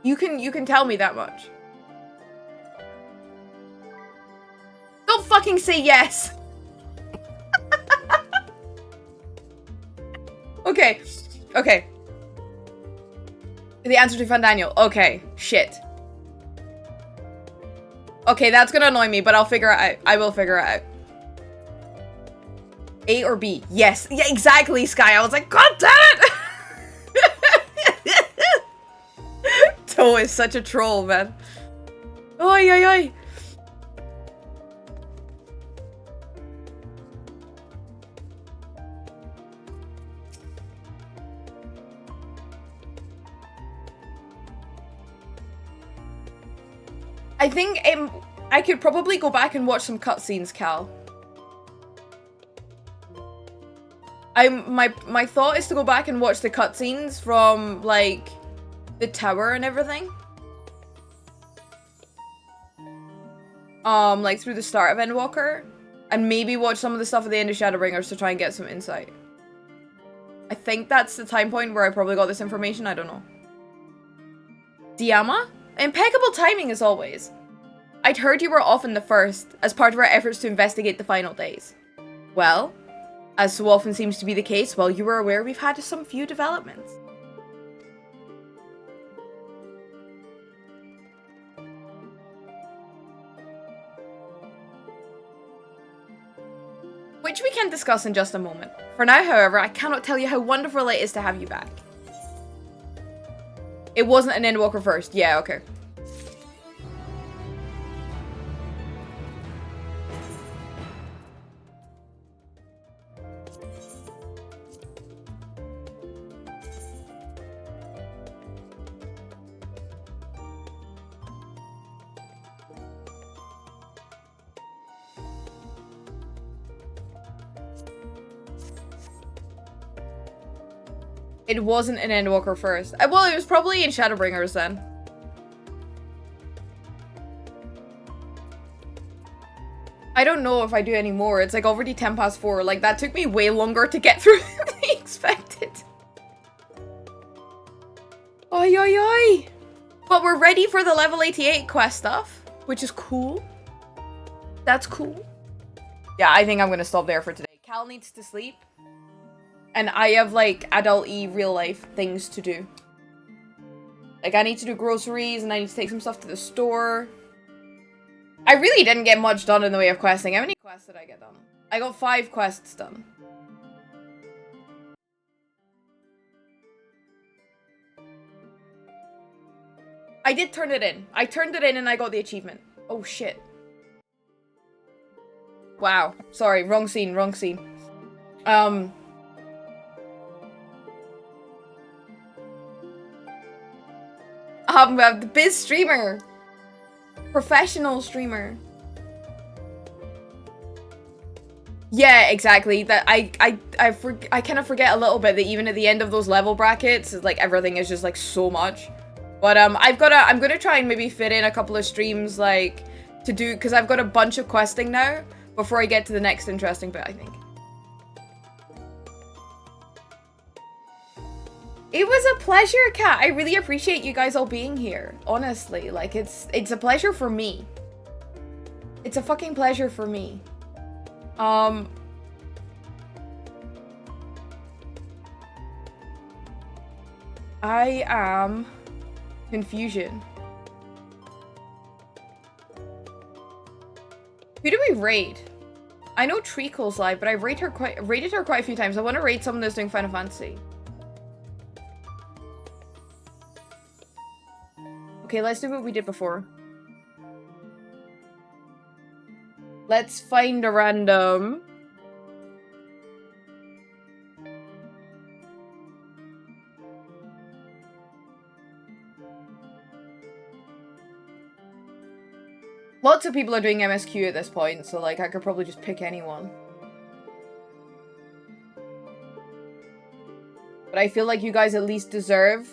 You can tell me that much. Don't fucking say yes. Okay. Okay. The answer to Van Daniel. Okay. Shit. Okay, that's gonna annoy me, but I'll figure it out. I will figure it out. A or B? Yes. Yeah, exactly, Sky. I was like, God damn it! Toe is such a troll, man. Oi, oi, oi. I think I could probably go back and watch some cutscenes, Cal. My thought is to go back and watch the cutscenes from, like, the tower and everything. Like, through the start of Endwalker. And maybe watch some of the stuff at the end of Shadowbringers to try and get some insight. I think that's the time point where I probably got this information, I don't know. Diama? Impeccable timing as always. I'd heard you were often the first, as part of our efforts to investigate the final days. Well, as so often seems to be the case, while you were aware we've had some few developments. Which we can discuss in just a moment. For now, however, I cannot tell you how wonderful it is to have you back. It wasn't an Endwalker first. Yeah, okay. It wasn't an Endwalker first. Well, it was probably in Shadowbringers then. I don't know if I do anymore. It's like already 10 past 4. Like, that took me way longer to get through than I expected. Oi, oi, oi! But we're ready for the level 88 quest stuff, which is cool. That's cool. Yeah, I think I'm gonna stop there for today. Cal needs to sleep. And I have, like, adult-y, real-life things to do. Like, I need to do groceries, and I need to take some stuff to the store. I really didn't get much done in the way of questing. How many quests did I get done? I got 5 quests done. I did turn it in. I turned it in and I got the achievement. Oh, shit. Wow. Sorry, wrong scene, wrong scene. The biz streamer. Professional streamer. Yeah, exactly. That I kind of forget a little bit that even at the end of those level brackets, like everything is just like so much. But I'm gonna try and maybe fit in a couple of streams like to do, because I've got a bunch of questing now before I get to the next interesting bit, I think. It was a pleasure, Kat. I really appreciate you guys all being here. Honestly, like it's a pleasure for me. It's a fucking pleasure for me. I am confusion. Who do we raid? I know Treacle's live, but I've raided her quite a few times. I want to raid someone that's doing Final Fantasy. Okay, let's do what we did before. Let's find a random. Lots of people are doing MSQ at this point, so like I could probably just pick anyone. But I feel like you guys at least deserve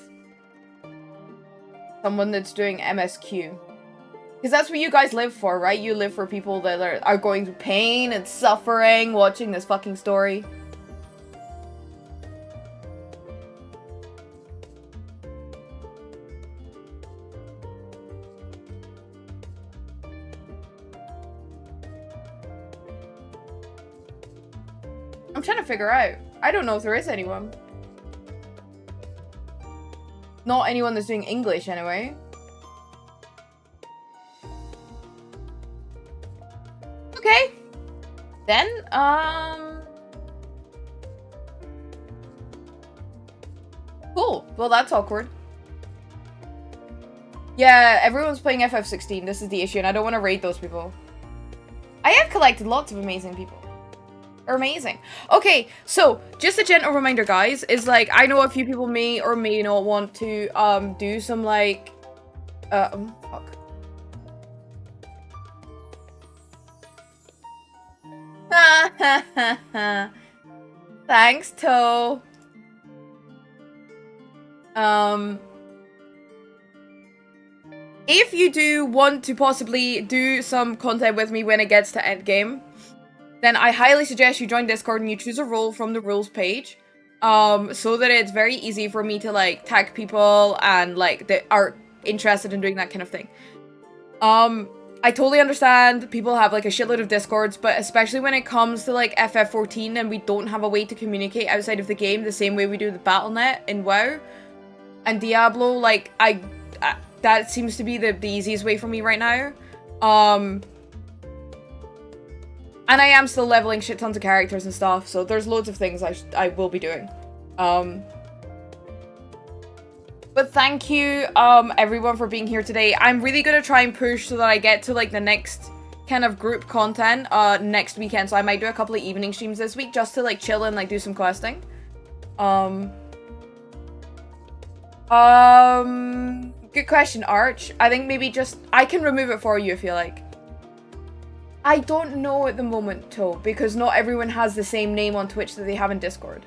someone that's doing MSQ. Because that's what you guys live for, right? You live for people that are going through pain and suffering watching this fucking story. I'm trying to figure out. I don't know if there is anyone. Not anyone that's doing English, anyway. Okay. Then, cool. Well, that's awkward. Yeah, everyone's playing FF14. This is the issue, and I don't want to raid those people. I have collected lots of amazing people. They're amazing. Okay, so just a gentle reminder, guys, is like, I know a few people may or may not want to do some like fuck. Thanks, Toe. If you do want to possibly do some content with me when it gets to endgame, then I highly suggest you join Discord and you choose a role from the rules page, so that it's very easy for me to like tag people and like that are interested in doing that kind of thing. I totally understand people have like a shitload of Discords, but especially when it comes to like FF14 and we don't have a way to communicate outside of the game the same way we do the Battle.net in WoW and Diablo, like that seems to be the easiest way for me right now. And I am still leveling shit tons of characters and stuff, so there's loads of things I will be doing. But thank you, everyone, for being here today. I'm really gonna try and push so that I get to, like, the next kind of group content, next weekend. So I might do a couple of evening streams this week just to, like, chill and, like, do some questing. Good question, Arch. I think maybe just... I can remove it for you if you like. I don't know at the moment, Toe, because not everyone has the same name on Twitch that they have in Discord.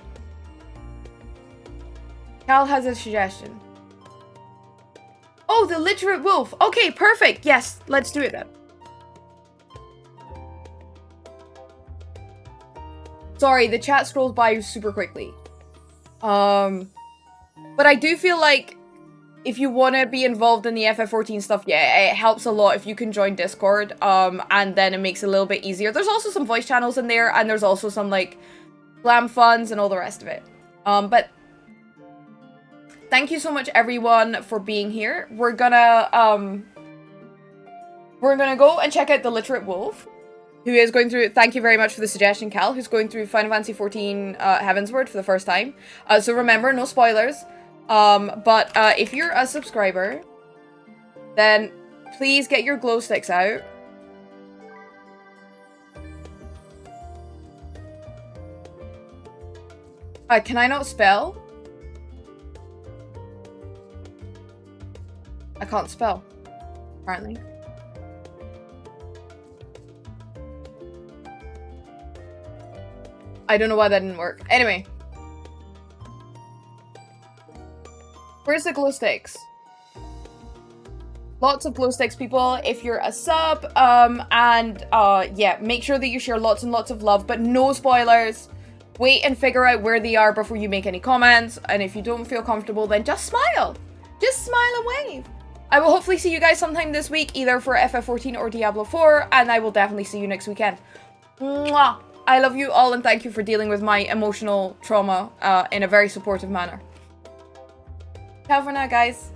Cal has a suggestion. Oh, the literate wolf. Okay, perfect. Yes, let's do it then. Sorry, the chat scrolls by super quickly. But I do feel like if you want to be involved in the FF14 stuff, yeah, it helps a lot if you can join Discord, and then it makes it a little bit easier. There's also some voice channels in there, and there's also some, like, glam funds and all the rest of it. But thank you so much, everyone, for being here. We're gonna go and check out the Literate Wolf, who is going through... Thank you very much for the suggestion, Cal, who's going through Final Fantasy XIV Heavensward for the first time. So remember, no spoilers. But if you're a subscriber, then please get your glow sticks out. Can I not spell? I can't spell, apparently. I don't know why that didn't work. Anyway. Where's the glow sticks? Lots of glow sticks, people, if you're a sub. Yeah, make sure that you share lots and lots of love, but no spoilers. Wait and figure out where they are before you make any comments. And if you don't feel comfortable, then just smile. Just smile and wave. I will hopefully see you guys sometime this week, either for FF14 or Diablo 4, and I will definitely see you next weekend. Mwah! I love you all, and thank you for dealing with my emotional trauma in a very supportive manner. Ciao for now, guys.